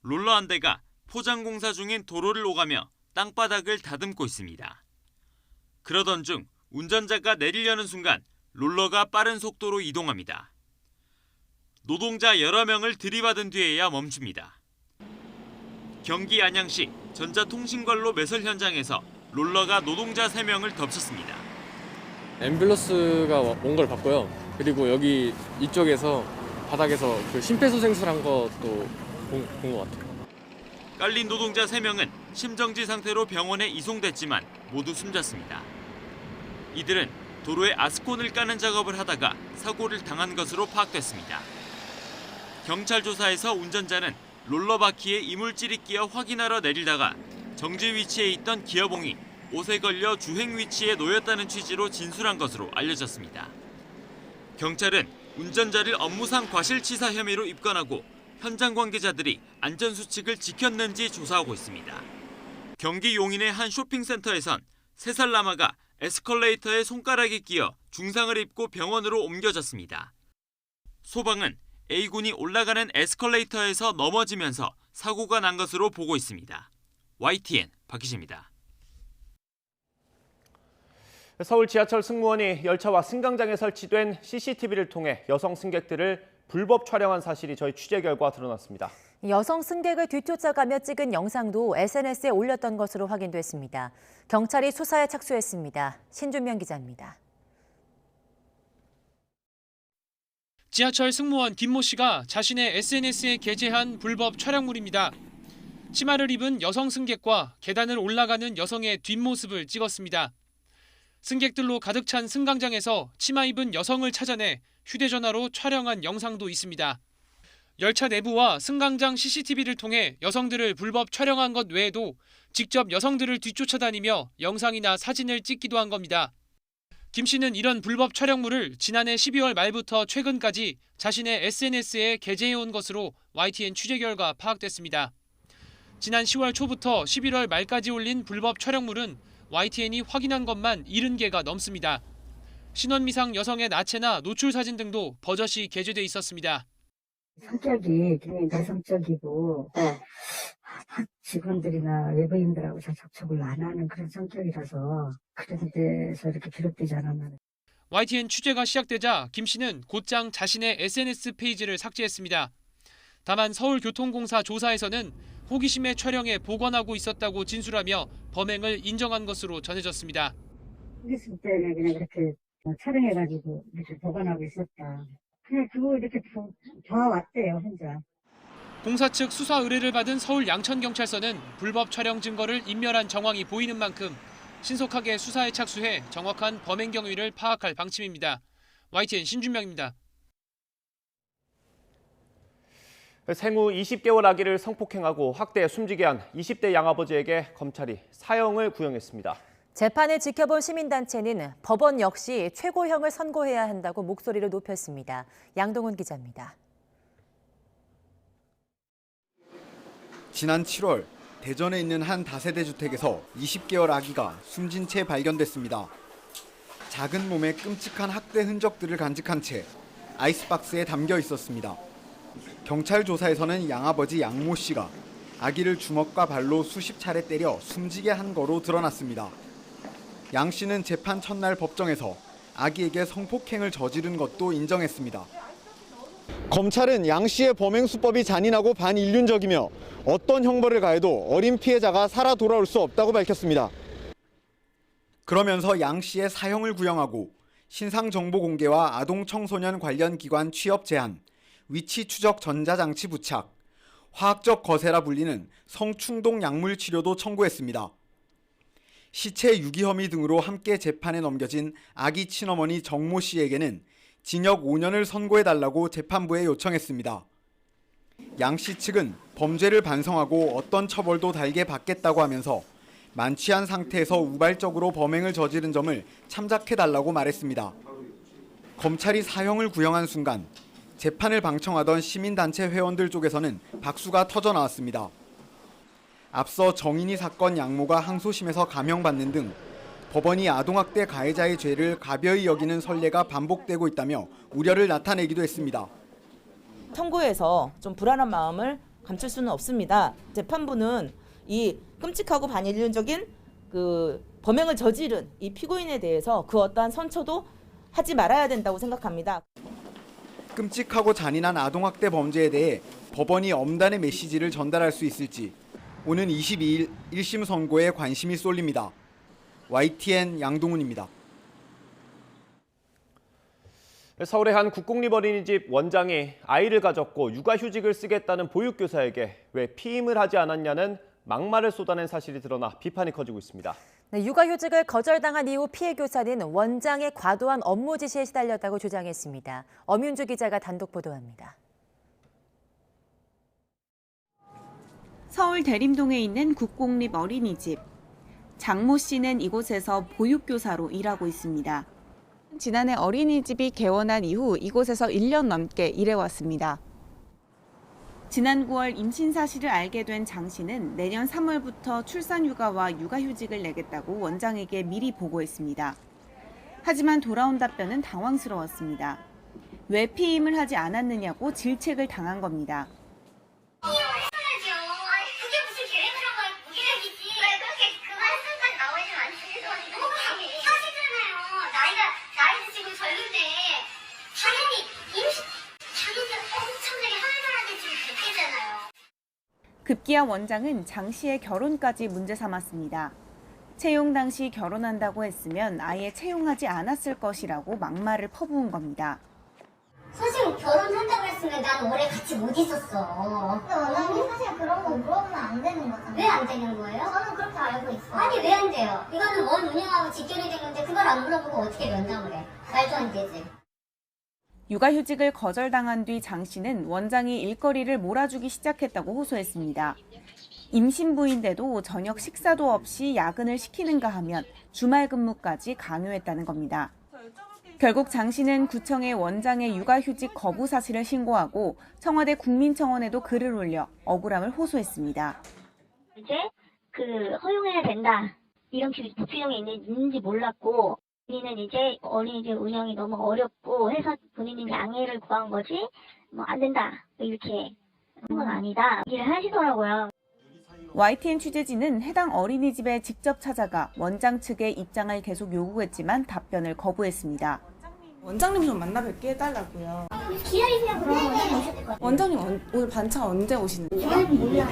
롤러 한 대가 포장공사 중인 도로를 오가며 땅바닥을 다듬고 있습니다. 그러던 중 운전자가 내리려는 순간 롤러가 빠른 속도로 이동합니다. 노동자 여러 명을 들이받은 뒤에야 멈춥니다. 경기 안양시 전자통신관로 매설 현장에서 롤러가 노동자 3명을 덮쳤습니다. 앰뷸런스가 온 걸 봤고요. 그리고 여기 이쪽에서 바닥에서 그 심폐소생술한 것도 본 것 같아요. 깔린 노동자 3명은 심정지 상태로 병원에 이송됐지만 모두 숨졌습니다. 이들은 도로에 아스콘을 까는 작업을 하다가 사고를 당한 것으로 파악됐습니다. 경찰 조사에서 운전자는 롤러 바퀴에 이물질이 끼어 확인하러 내리다가 정지 위치에 있던 기어봉이 옷에 걸려 주행 위치에 놓였다는 취지로 진술한 것으로 알려졌습니다. 경찰은 운전자를 업무상 과실치사 혐의로 입건하고 현장 관계자들이 안전수칙을 지켰는지 조사하고 있습니다. 경기 용인의 한 쇼핑센터에선 3살 남아가 에스컬레이터에 손가락이 끼어 중상을 입고 병원으로 옮겨졌습니다. 소방은 A군이 올라가는 에스컬레이터에서 넘어지면서 사고가 난 것으로 보고 있습니다. YTN 박희재입니다. 서울 지하철 승무원이 열차와 승강장에 설치된 CCTV를 통해 여성 승객들을 불법 촬영한 사실이 저희 취재 결과 드러났습니다. 여성 승객을 뒤쫓아가며 찍은 영상도 SNS에 올렸던 것으로 확인됐습니다. 경찰이 수사에 착수했습니다. 신준명 기자입니다. 지하철 승무원 김모 씨가 자신의 SNS에 게재한 불법 촬영물입니다. 치마를 입은 여성 승객과 계단을 올라가는 여성의 뒷모습을 찍었습니다. 승객들로 가득 찬 승강장에서 치마 입은 여성을 찾아내 휴대전화로 촬영한 영상도 있습니다. 열차 내부와 승강장 CCTV를 통해 여성들을 불법 촬영한 것 외에도 직접 여성들을 뒤쫓아다니며 영상이나 사진을 찍기도 한 겁니다. 김 씨는 이런 불법 촬영물을 지난해 12월 말부터 최근까지 자신의 SNS에 게재해온 것으로 YTN 취재 결과 파악됐습니다. 지난 10월 초부터 11월 말까지 올린 불법 촬영물은 YTN이 확인한 것만 70개가 넘습니다. 신원미상 여성의 나체나 노출 사진 등도 버젓이 게재돼 있었습니다. 성격이 굉장히 내성적이고 직원들이나 외부인들하고 잘 접촉을 안 하는 그런 성격이라서 그런 데서 이렇게 기록되지 않았나. YTN 취재가 시작되자 김 씨는 곧장 자신의 SNS 페이지를 삭제했습니다. 다만 서울교통공사 조사에서는 호기심의 촬영에 보관하고 있었다고 진술하며 범행을 인정한 것으로 전해졌습니다. 있을 때는 그냥 이렇게 촬영해가지고 이렇게 보관하고 있었다. 그냥 그거 이렇게 봐왔대요, 혼자. 공사 측 수사 의뢰를 받은 서울 양천경찰서는 불법 촬영 증거를 인멸한 정황이 보이는 만큼 신속하게 수사에 착수해 정확한 범행 경위를 파악할 방침입니다. YTN 신준명입니다. 생후 20개월 아기를 성폭행하고 학대해 숨지게 한 20대 양아버지에게 검찰이 사형을 구형했습니다. 재판을 지켜본 시민단체는 법원 역시 최고형을 선고해야 한다고 목소리를 높였습니다. 양동훈 기자입니다. 지난 7월 대전에 있는 한 다세대 주택에서 20개월 아기가 숨진 채 발견됐습니다. 작은 몸에 끔찍한 학대 흔적들을 간직한 채 아이스박스에 담겨 있었습니다. 경찰 조사에서는 양아버지 양모 씨가 아기를 주먹과 발로 수십 차례 때려 숨지게 한 거로 드러났습니다. 양 씨는 재판 첫날 법정에서 아기에게 성폭행을 저지른 것도 인정했습니다. 검찰은 양 씨의 범행 수법이 잔인하고 반인륜적이며 어떤 형벌을 가해도 어린 피해자가 살아 돌아올 수 없다고 밝혔습니다. 그러면서 양 씨의 사형을 구형하고 신상 정보 공개와 아동 청소년 관련 기관 취업 제한, 위치 추적 전자장치 부착, 화학적 거세라 불리는 성충동 약물 치료도 청구했습니다. 시체 유기 혐의 등으로 함께 재판에 넘겨진 아기 친어머니 정모 씨에게는 징역 5년을 선고해달라고 재판부에 요청했습니다. 양 씨 측은 범죄를 반성하고 어떤 처벌도 달게 받겠다고 하면서 만취한 상태에서 우발적으로 범행을 저지른 점을 참작해달라고 말했습니다. 검찰이 사형을 구형한 순간 재판을 방청하던 시민단체 회원들 쪽에서는 박수가 터져 나왔습니다. 앞서 정인이 사건 양모가 항소심에서 감형받는 등 법원이 아동학대 가해자의 죄를 가벼이 여기는 선례가 반복되고 있다며 우려를 나타내기도 했습니다. 선고에서 좀 불안한 마음을 감출 수는 없습니다. 재판부는 이 끔찍하고 반인륜적인 그 범행을 저지른 이 피고인에 대해서 그 어떠한 선처도 하지 말아야 된다고 생각합니다. 끔찍하고 잔인한 아동학대 범죄에 대해 법원이 엄단의 메시지를 전달할 수 있을지 오는 22일 1심 선고에 관심이 쏠립니다. YTN 양동훈입니다. 서울의 한 국공립 어린이집 원장이 아이를 가졌고 육아휴직을 쓰겠다는 보육교사에게 왜 피임을 하지 않았냐는 막말을 쏟아낸 사실이 드러나 비판이 커지고 있습니다. 네, 육아휴직을 거절당한 이후 피해 교사는 원장의 과도한 업무 지시에 시달렸다고 주장했습니다. 엄윤주 기자가 단독 보도합니다. 서울 대림동에 있는 국공립 어린이집. 장모 씨는 이곳에서 보육교사로 일하고 있습니다. 지난해 어린이집이 개원한 이후 이곳에서 1년 넘게 일해왔습니다. 지난 9월 임신 사실을 알게 된 장 씨는 내년 3월부터 출산휴가와 육아휴직을 내겠다고 원장에게 미리 보고했습니다. 하지만 돌아온 답변은 당황스러웠습니다. 왜 피임을 하지 않았느냐고 질책을 당한 겁니다. 급기야 원장은 장 씨의 결혼까지 문제 삼았습니다. 채용 당시 결혼한다고 했으면 아예 채용하지 않았을 것이라고 막말을 퍼부은 겁니다. 사실 결혼한다고 했으면 난 오래 같이 못 있었어. 근데 원장님 사실 그런 거 물어보면 안 되는 거잖아요. 왜 안 되는 거예요? 저는 그렇게 알고 있어요. 아니 왜 안 돼요? 이거는 원 운영하고 직결이 된 건데 그걸 안 물어보고 어떻게 면담을 해? 말도 안 되지. 육아휴직을 거절당한 뒤 장 씨는 원장이 일거리를 몰아주기 시작했다고 호소했습니다. 임신부인데도 저녁 식사도 없이 야근을 시키는가 하면 주말 근무까지 강요했다는 겁니다. 결국 장 씨는 구청에 원장의 육아휴직 거부 사실을 신고하고 청와대 국민청원에도 글을 올려 억울함을 호소했습니다. 이제 허용해야 된다. 이런 부추경이 있는지 몰랐고 본인은 이제 어린이집 운영이 너무 어렵고 해서 본인이 양해를 구한 거지 뭐 안 된다 이렇게 한 건 아니다 얘기를 하시더라고요. YTN 취재진은 해당 어린이집에 직접 찾아가 원장 측의 입장을 계속 요구했지만 답변을 거부했습니다. 원장님 좀 만나 뵙게 해달라고요. 기다리세요. 그러면 원장님 오늘 반차 언제 오시는데요? 몰라요.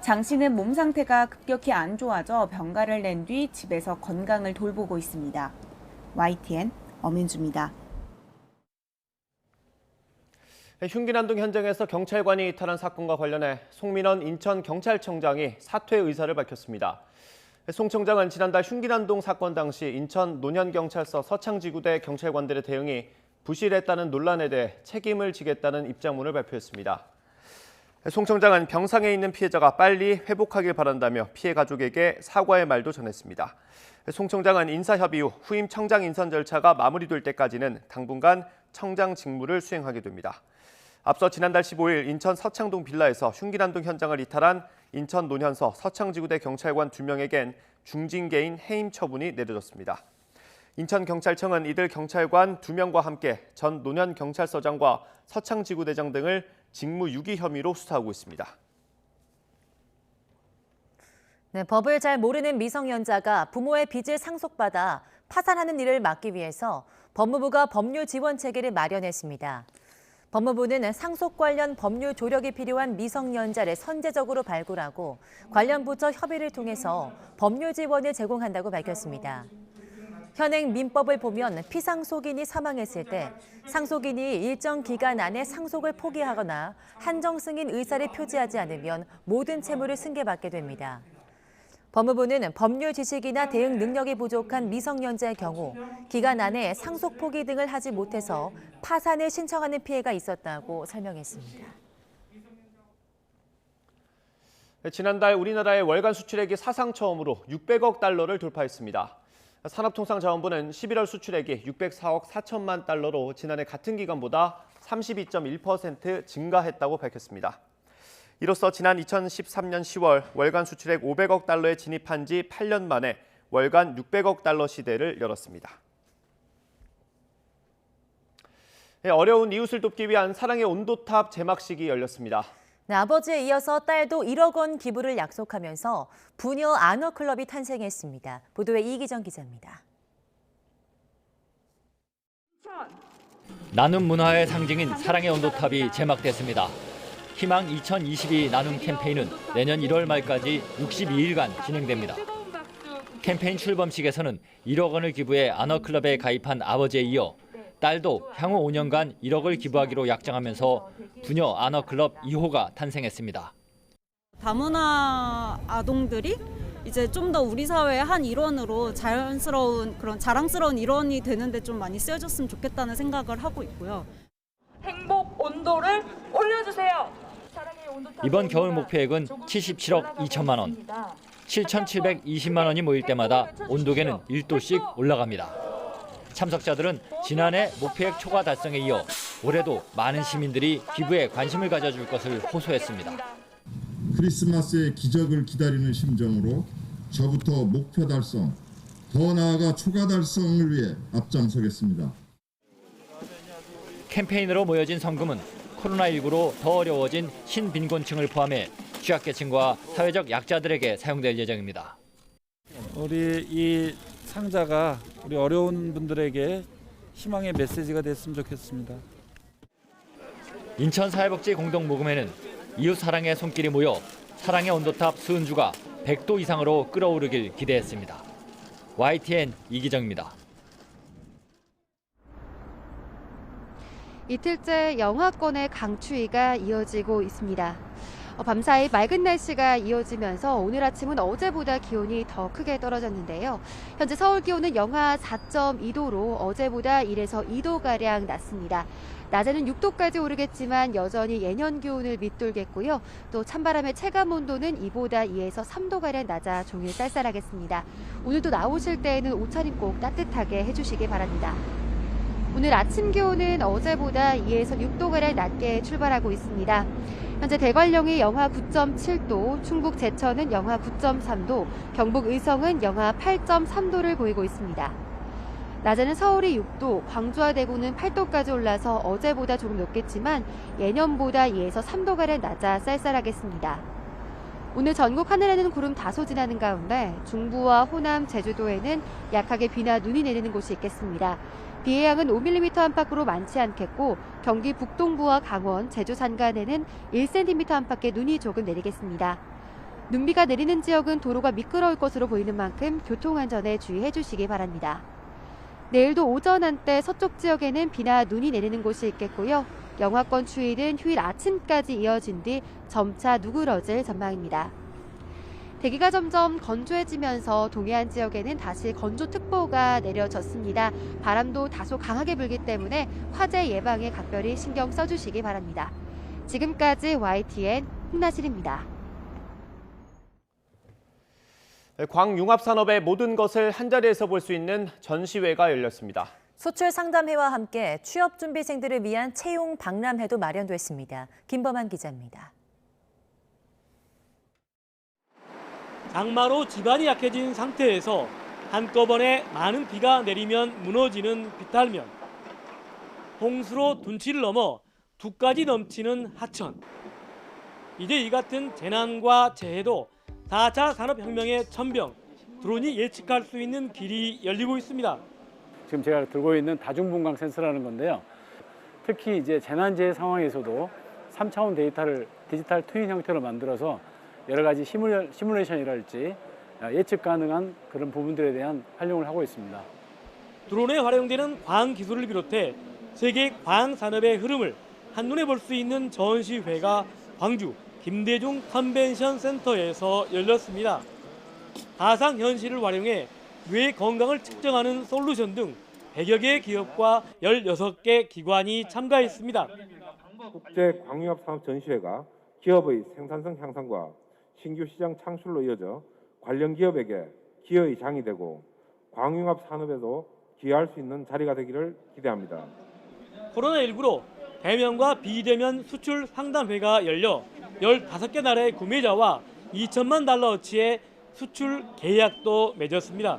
장 씨는 몸 상태가 급격히 안 좋아져 병가를 낸 뒤 집에서 건강을 돌보고 있습니다. YTN 엄윤주입니다. 흉기난동 현장에서 경찰관이 이탈한 사건과 관련해 송민원 인천경찰청장이 사퇴 의사를 밝혔습니다. 송 청장은 지난달 흉기난동 사건 당시 인천 논현경찰서 서창지구대 경찰관들의 대응이 부실했다는 논란에 대해 책임을 지겠다는 입장문을 발표했습니다. 송 청장은 병상에 있는 피해자가 빨리 회복하길 바란다며 피해 가족에게 사과의 말도 전했습니다. 송 청장은 인사협의 후 후임 청장 인선 절차가 마무리될 때까지는 당분간 청장 직무를 수행하게 됩니다. 앞서 지난달 15일 인천 서창동 빌라에서 흉기난 등 현장을 이탈한 인천 논현서 서창지구대 경찰관 2명에겐 중징계인 해임 처분이 내려졌습니다. 인천경찰청은 이들 경찰관 2명과 함께 전 논현경찰서장과 서창지구대장 등을 직무유기 혐의로 수사하고 있습니다. 네, 법을 잘 모르는 미성년자가 부모의 빚을 상속받아 파산하는 일을 막기 위해서 법무부가 법률 지원 체계를 마련했습니다. 법무부는 상속 관련 법률 조력이 필요한 미성년자를 선제적으로 발굴하고 관련 부처 협의를 통해서 법률 지원을 제공한다고 밝혔습니다. 현행 민법을 보면 피상속인이 사망했을 때 상속인이 일정 기간 안에 상속을 포기하거나 한정 승인 의사를 표지하지 않으면 모든 채무를 승계받게 됩니다. 법무부는 법률 지식이나 대응 능력이 부족한 미성년자의 경우 기간 안에 상속 포기 등을 하지 못해서 파산을 신청하는 피해가 있었다고 설명했습니다. 지난달 우리나라의 월간 수출액이 사상 처음으로 600억 달러를 돌파했습니다. 산업통상자원부는 11월 수출액이 604억 4천만 달러로 지난해 같은 기간보다 32.1% 증가했다고 밝혔습니다. 이로써 지난 2013년 10월 월간 수출액 500억 달러에 진입한 지 8년 만에 월간 600억 달러 시대를 열었습니다. 어려운 이웃을 돕기 위한 사랑의 온도탑 제막식이 열렸습니다. 네, 아버지에 이어서 딸도 1억 원 기부를 약속하면서 부녀 아너클럽이 탄생했습니다. 보도에 이기정 기자입니다. 나눔 문화의 상징인 사랑의 온도탑이 제막됐습니다. 희망 2022 나눔 캠페인은 내년 1월 말까지 62일간 진행됩니다. 캠페인 출범식에서는 1억 원을 기부해 아너클럽에 가입한 아버지에 이어 딸도 향후 5년간 1억을 기부하기로 약정하면서 부녀 아너클럽 2호가 탄생했습니다. 다문화 아동들이 이제 좀 더 우리 사회의 한 일원으로 자연스러운 그런 자랑스러운 일원이 되는데 좀 많이 쓰여졌으면 좋겠다는 생각을 하고 있고요. 행복 온도를 올려주세요. 이번 겨울 목표액은 77억 2천만 원. 7,720만 원이 모일 때마다 온도계는 1도씩 올라갑니다. 참석자들은 지난해 목표액 초과 달성에 이어 올해도 많은 시민들이 기부에 관심을 가져줄 것을 호소했습니다. 크리스마스의 기적을 기다리는 심정으로 저부터 목표 달성, 더 나아가 초과 달성을 위해 앞장서겠습니다. 캠페인으로 모여진 성금은 코로나19로 더 어려워진 신빈곤층을 포함해 취약계층과 사회적 약자들에게 사용될 예정입니다. 우리 이 상자가 우리 어려운 분들에게 희망의 메시지가 됐으면 좋겠습니다. 인천사회복지 공동모금회는 이웃 사랑의 손길이 모여 사랑의 온도탑 수은주가 100도 이상으로 끓어오르길 기대했습니다. YTN 이기정입니다. 이틀째 영하권의 강추위가 이어지고 있습니다. 밤사이 맑은 날씨가 이어지면서 오늘 아침은 어제보다 기온이 더 크게 떨어졌는데요. 현재 서울 기온은 영하 4.2도로 어제보다 1에서 2도가량 낮습니다. 낮에는 6도까지 오르겠지만 여전히 예년 기온을 밑돌겠고요. 또 찬바람의 체감 온도는 이보다 2에서 3도가량 낮아 종일 쌀쌀하겠습니다. 오늘도 나오실 때에는 옷차림 꼭 따뜻하게 해주시기 바랍니다. 오늘 아침 기온은 어제보다 2에서 6도가량 낮게 출발하고 있습니다. 현재 대관령이 영하 9.7도, 충북 제천은 영하 9.3도, 경북 의성은 영하 8.3도를 보이고 있습니다. 낮에는 서울이 6도, 광주와 대구는 8도까지 올라서 어제보다 조금 높겠지만 예년보다 2에서 3도가량 낮아 쌀쌀하겠습니다. 오늘 전국 하늘에는 구름 다소 지나는 가운데 중부와 호남, 제주도에는 약하게 비나 눈이 내리는 곳이 있겠습니다. 비의 양은 5mm 안팎으로 많지 않겠고 경기 북동부와 강원, 제주 산간에는 1cm 안팎의 눈이 조금 내리겠습니다. 눈비가 내리는 지역은 도로가 미끄러울 것으로 보이는 만큼 교통안전에 주의해 주시기 바랍니다. 내일도 오전 한때 서쪽 지역에는 비나 눈이 내리는 곳이 있겠고요. 영하권 추위는 휴일 아침까지 이어진 뒤 점차 누그러질 전망입니다. 대기가 점점 건조해지면서 동해안 지역에는 다시 건조특보가 내려졌습니다. 바람도 다소 강하게 불기 때문에 화재 예방에 각별히 신경 써주시기 바랍니다. 지금까지 YTN 홍나실입니다. 광융합산업의 모든 것을 한자리에서 볼 수 있는 전시회가 열렸습니다. 소출 상담회와 함께 취업준비생들을 위한 채용 박람회도 마련됐습니다. 김범한 기자입니다. 장마로 지반이 약해진 상태에서 한꺼번에 많은 비가 내리면 무너지는 비탈면, 홍수로 둔치를 넘어 두까지 넘치는 하천. 이제 이 같은 재난과 재해도 4차 산업혁명의 천병, 드론이 예측할 수 있는 길이 열리고 있습니다. 지금 제가 들고 있는 다중분광 센서라는 건데요. 특히 이제 재난재해 상황에서도 3차원 데이터를 디지털 트윈 형태로 만들어서 여러 가지 시뮬레이션이랄지 예측 가능한 그런 부분들에 대한 활용을 하고 있습니다. 드론에 활용되는 과학 기술을 비롯해 세계 과학 산업의 흐름을 한눈에 볼 수 있는 전시회가 광주 김대중 컨벤션 센터에서 열렸습니다. 가상현실을 활용해 뇌 건강을 측정하는 솔루션 등 100여 개의 기업과 16개 기관이 참가했습니다. 국제 광융합 산업 전시회가 기업의 생산성 향상과 신규 시장 창출로 이어져 관련 기업에게 기여의 장이 되고 광융합 산업에도 기여할 수 있는 자리가 되기를 기대합니다. 코로나19로 대면과 비대면 수출 상담회가 열려 15개 나라의 구매자와 2천만 달러어치의 수출 계약도 맺었습니다.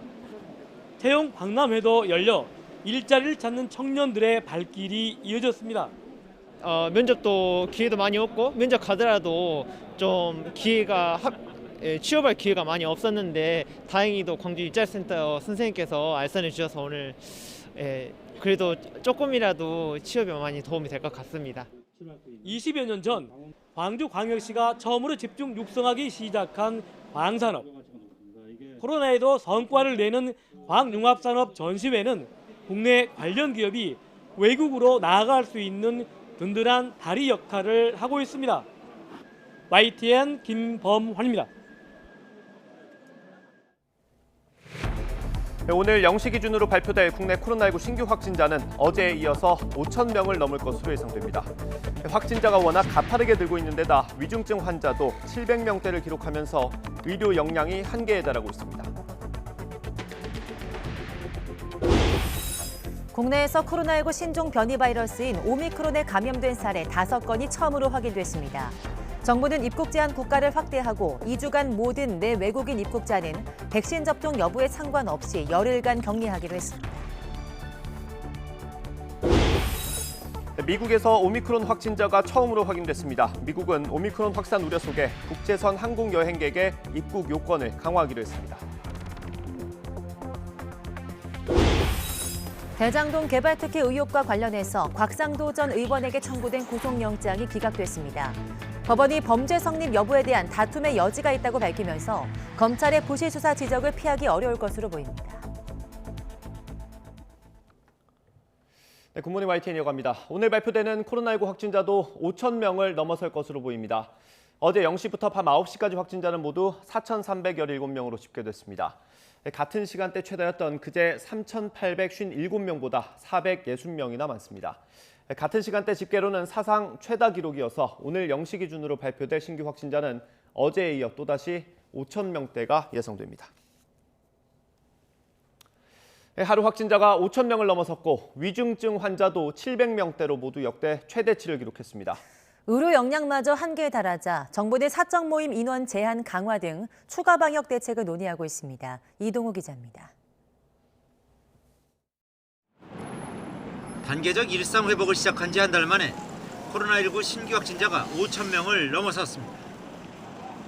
채용 박람회도 열려 일자리를 찾는 청년들의 발길이 이어졌습니다. 면접도 기회도 많이 없고 면접 가더라도 좀 취업할 기회가 많이 없었는데 다행히도 광주 일자리센터 선생님께서 알선해 주셔서 오늘 그래도 조금이라도 취업에 많이 도움이 될 것 같습니다. 20여 년 전 광주광역시가 처음으로 집중 육성하기 시작한 광산업. 코로나에도 성과를 내는 광융합산업 전시회는 국내 관련 기업이 외국으로 나아갈 수 있는 든든한 다리 역할을 하고 있습니다. YTN 김범환입니다. 오늘 0시 기준으로 발표될 국내 코로나19 신규 확진자는 어제에 이어서 5천 명을 넘을 것으로 예상됩니다. 확진자가 워낙 가파르게 늘고 있는 데다 위중증 환자도 700명대를 기록하면서 의료 역량이 한계에 달하고 있습니다. 국내에서 코로나19 신종 변이 바이러스인 오미크론에 감염된 사례 5건이 처음으로 확인됐습니다. 정부는 입국 제한 국가를 확대하고 2주간 모든 내 외국인 입국자는 백신 접종 여부에 상관없이 열흘간 격리하기로 했습니다. 미국에서 오미크론 확진자가 처음으로 확인됐습니다. 미국은 오미크론 확산 우려 속에 국제선 항공 여행객의 입국 요건을 강화하기로 했습니다. 대장동 개발 특혜 의혹과 관련해서 곽상도 전 의원에게 청구된 구속영장이 기각됐습니다. 법원이 범죄 성립 여부에 대한 다툼의 여지가 있다고 밝히면서 검찰의 부실 수사 지적을 피하기 어려울 것으로 보입니다. 네, 굿모닝 YTN 이어갑니다. 오늘 발표되는 코로나19 확진자도 5천 명을 넘어설 것으로 보입니다. 어제 0시부터 밤 9시까지 확진자는 모두 4,317명으로 집계됐습니다. 같은 시간대 최다였던 그제 3,857명보다 460명이나 많습니다. 같은 시간대 집계로는 사상 최다 기록이어서 오늘 0시 기준으로 발표될 신규 확진자는 어제에 이어 또다시 5천 명대가 예상됩니다. 하루 확진자가 5천 명을 넘어섰고 위중증 환자도 700명대로 모두 역대 최대치를 기록했습니다. 의료 역량마저 한계에 달하자 정부는 사적 모임 인원 제한 강화 등 추가 방역 대책을 논의하고 있습니다. 이동호 기자입니다. 단계적 일상 회복을 시작한 지 한 달 만에 코로나19 신규 확진자가 5천 명을 넘어섰습니다.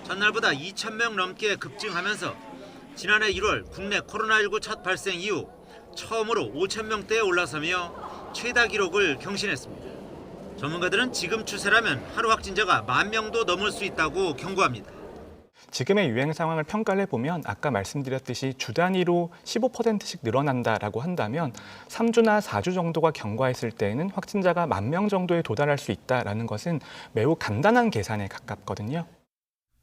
전날보다 2천 명 넘게 급증하면서 지난해 1월 국내 코로나19 첫 발생 이후 처음으로 5천 명대에 올라서며 최다 기록을 경신했습니다. 전문가들은 지금 추세라면 하루 확진자가 10,000명도 넘을 수 있다고 경고합니다. 지금의 유행 상황을 평가를 해보면 아까 말씀드렸듯이 주 단위로 15%씩 늘어난다라고 한다면 3주나 4주 정도가 경과했을 때에는 확진자가 10,000명 정도에 도달할 수 있다는 것은 매우 간단한 계산에 가깝거든요.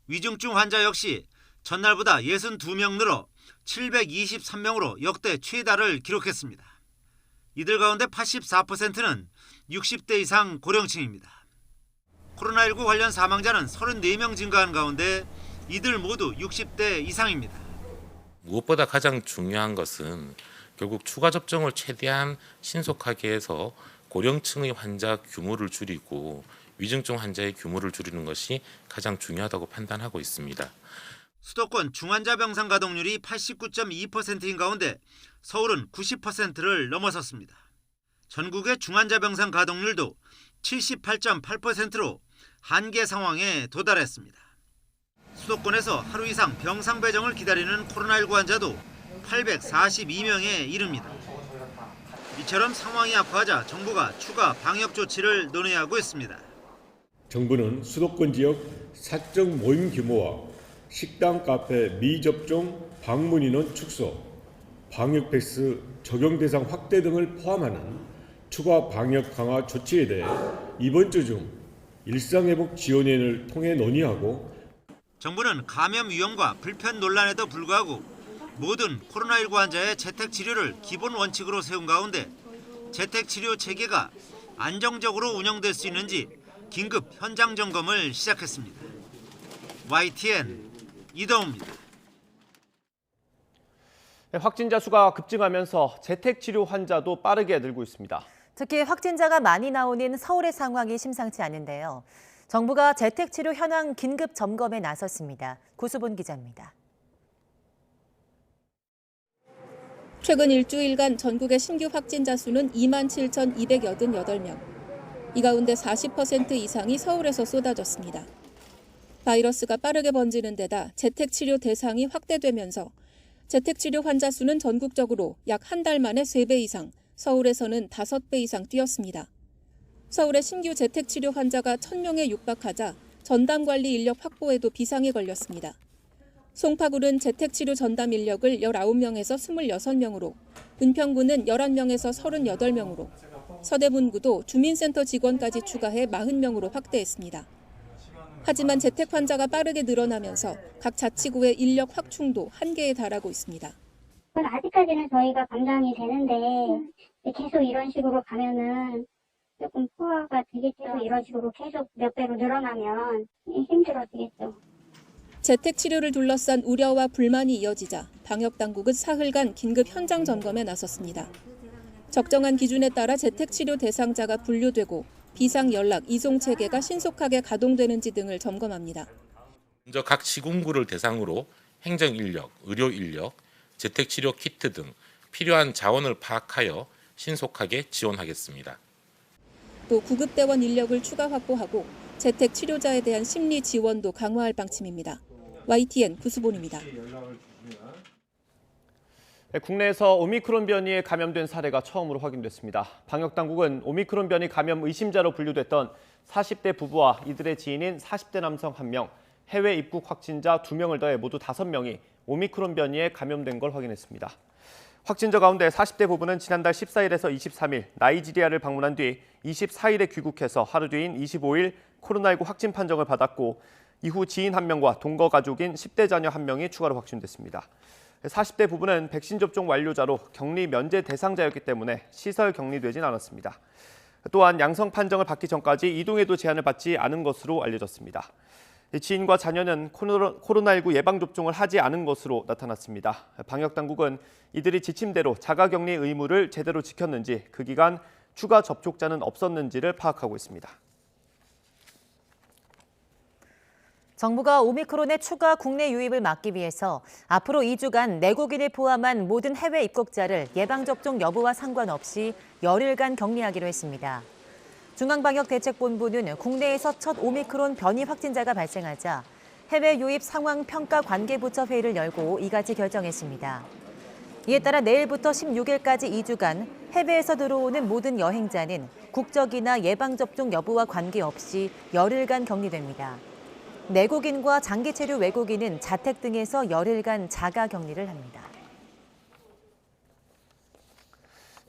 위중증 환자 역시 전날보다 62명 늘어 723명으로 역대 최다를 기록했습니다. 이들 가운데 84%는 60대 이상 고령층입니다. 코로나19 관련 사망자는 34명 증가한 가운데 이들 모두 60대 이상입니다. 무엇보다 가장 중요한 것은 결국 추가 접종을 최대한 신속하게 해서 고령층의 환자 규모를 줄이고 위중증 환자의 규모를 줄이는 것이 가장 중요하다고 판단하고 있습니다. 수도권 중환자 병상 가동률이 89.2%인 가운데 서울은 90%를 넘어섰습니다. 전국의 중환자 병상 가동률도 78.8%로 한계 상황에 도달했습니다. 수도권에서 하루 이상 병상 배정을 기다리는 코로나19 환자도 842명에 이릅니다. 이처럼 상황이 악화하자 정부가 추가 방역 조치를 논의하고 있습니다. 정부는 수도권 지역 사적 모임 규모와 식당, 카페, 미접종, 방문 인원 축소, 방역 패스 적용 대상 확대 등을 포함하는 추가 방역 강화 조치에 대해 이번 주 중 일상회복 지원위원회를 통해 논의하고 정부는 감염 위험과 불편 논란에도 불구하고 모든 코로나19 환자의 재택 치료를 기본 원칙으로 세운 가운데 재택 치료 체계가 안정적으로 운영될 수 있는지 긴급 현장 점검을 시작했습니다. YTN 이동우입니다. 확진자 수가 급증하면서 재택 치료 환자도 빠르게 늘고 있습니다. 특히 확진자가 많이 나오는 서울의 상황이 심상치 않은데요. 정부가 재택치료 현황 긴급 점검에 나섰습니다. 구수본 기자입니다. 최근 일주일간 전국의 신규 확진자 수는 27,288명. 이 가운데 40% 이상이 서울에서 쏟아졌습니다. 바이러스가 빠르게 번지는 데다 재택치료 대상이 확대되면서 재택치료 환자 수는 전국적으로 약 한 달 만에 3배 이상, 서울에서는 5배 이상 뛰었습니다. 서울의 신규 재택치료 환자가 1,000명에 육박하자 전담관리 인력 확보에도 비상이 걸렸습니다. 송파구는 재택치료 전담 인력을 19명에서 26명으로, 은평구는 11명에서 38명으로, 서대문구도 주민센터 직원까지 추가해 40명으로 확대했습니다. 하지만 재택 환자가 빠르게 늘어나면서 각 자치구의 인력 확충도 한계에 달하고 있습니다. 아직까지는 저희가 감당이 되는데 계속 이런 식으로 가면은 조금 포화가 되겠죠. 이런 식으로 계속 몇 배로 늘어나면 힘들어지겠죠. 재택 치료를 둘러싼 우려와 불만이 이어지자 방역당국은 사흘간 긴급 현장 점검에 나섰습니다. 적정한 기준에 따라 재택 치료 대상자가 분류되고 비상 연락 이송 체계가 신속하게 가동되는지 등을 점검합니다. 먼저 각 시군구를 대상으로 행정 인력, 의료 인력, 재택 치료 키트 등 필요한 자원을 파악하여 신속하게 지원하겠습니다. 또 구급대원 인력을 추가 확보하고 재택 치료자에 대한 심리 지원도 강화할 방침입니다. YTN 구수본입니다. 국내에서 오미크론 변이에 감염된 사례가 처음으로 확인됐습니다. 방역당국은 오미크론 변이 감염 의심자로 분류됐던 40대 부부와 이들의 지인인 40대 남성 1명, 해외 입국 확진자 2명을 더해 모두 5명이 오미크론 변이에 감염된 걸 확인했습니다. 확진자 가운데 40대 부부는 지난달 14일에서 23일 나이지리아를 방문한 뒤 24일에 귀국해서 하루 뒤인 25일 코로나19 확진 판정을 받았고 이후 지인 1명과 동거 가족인 10대 자녀 1명이 추가로 확진됐습니다. 40대 부부는 백신 접종 완료자로 격리 면제 대상자였기 때문에 시설 격리되진 않았습니다. 또한 양성 판정을 받기 전까지 이동에도 제한을 받지 않은 것으로 알려졌습니다. 지인과 자녀는 코로나19 예방접종을 하지 않은 것으로 나타났습니다. 방역당국은 이들이 지침대로 자가격리 의무를 제대로 지켰는지 그 기간 추가 접촉자는 없었는지를 파악하고 있습니다. 정부가 오미크론의 추가 국내 유입을 막기 위해서 앞으로 2주간 내국인을 포함한 모든 해외 입국자를 예방접종 여부와 상관없이 열흘간 격리하기로 했습니다. 중앙방역대책본부는 국내에서 첫 오미크론 변이 확진자가 발생하자 해외 유입 상황 평가 관계부처 회의를 열고 이같이 결정했습니다. 이에 따라 내일부터 16일까지 2주간 해외에서 들어오는 모든 여행자는 국적이나 예방접종 여부와 관계없이 열흘간 격리됩니다. 내국인과 장기 체류 외국인은 자택 등에서 열흘간 자가 격리를 합니다.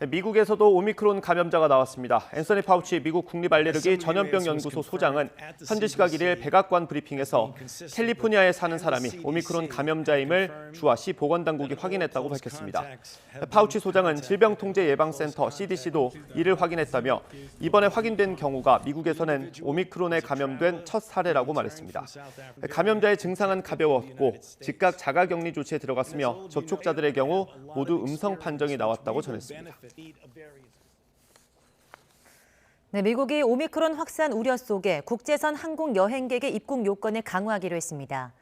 미국에서도 오미크론 감염자가 나왔습니다. 앤서니 파우치 미국 국립알레르기 전염병 연구소 소장은 현지 시각 1일 백악관 브리핑에서 캘리포니아에 사는 사람이 오미크론 감염자임을 주와 시 보건당국이 확인했다고 밝혔습니다. 파우치 소장은 질병통제예방센터 CDC도 이를 확인했다며 이번에 확인된 경우가 미국에서는 오미크론에 감염된 첫 사례라고 말했습니다. 감염자의 증상은 가벼웠고 즉각 자가격리 조치에 들어갔으며 접촉자들의 경우 모두 음성 판정이 나왔다고 전했습니다. 네, 미국이 오미크론 확산 우려 속에 국제선 항공 여행객의 입국 요건을 강화하기로 했습니다.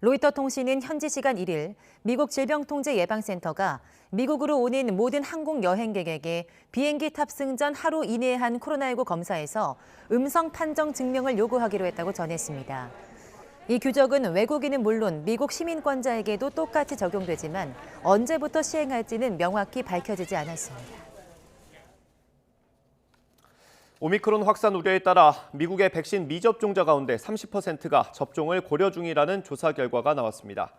로이터 통신은 현지 시간 1일 미국 질병통제예방센터가 미국으로 오는 모든 항공 여행객에게 비행기 탑승 전 하루 이내에 한 코로나19 검사에서 음성 판정 증명을 요구하기로 했다고 전했습니다. 이 규정은 외국인은 물론 미국 시민권자에게도 똑같이 적용되지만 언제부터 시행할지는 명확히 밝혀지지 않았습니다. 오미크론 확산 우려에 따라 미국의 백신 미접종자 가운데 30%가 접종을 고려 중이라는 조사 결과가 나왔습니다.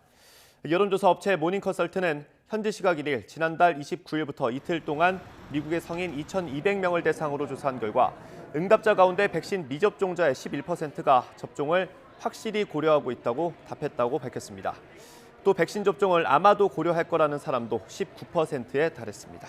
여론조사 업체 모닝컨설트는 현지 시각 1일 지난달 29일부터 이틀 동안 미국의 성인 2,200명을 대상으로 조사한 결과 응답자 가운데 백신 미접종자의 11%가 접종을 확실히 고려하고 있다고 답했다고 밝혔습니다. 또 백신 접종을 아마도 고려할 거라는 사람도 19%에 달했습니다.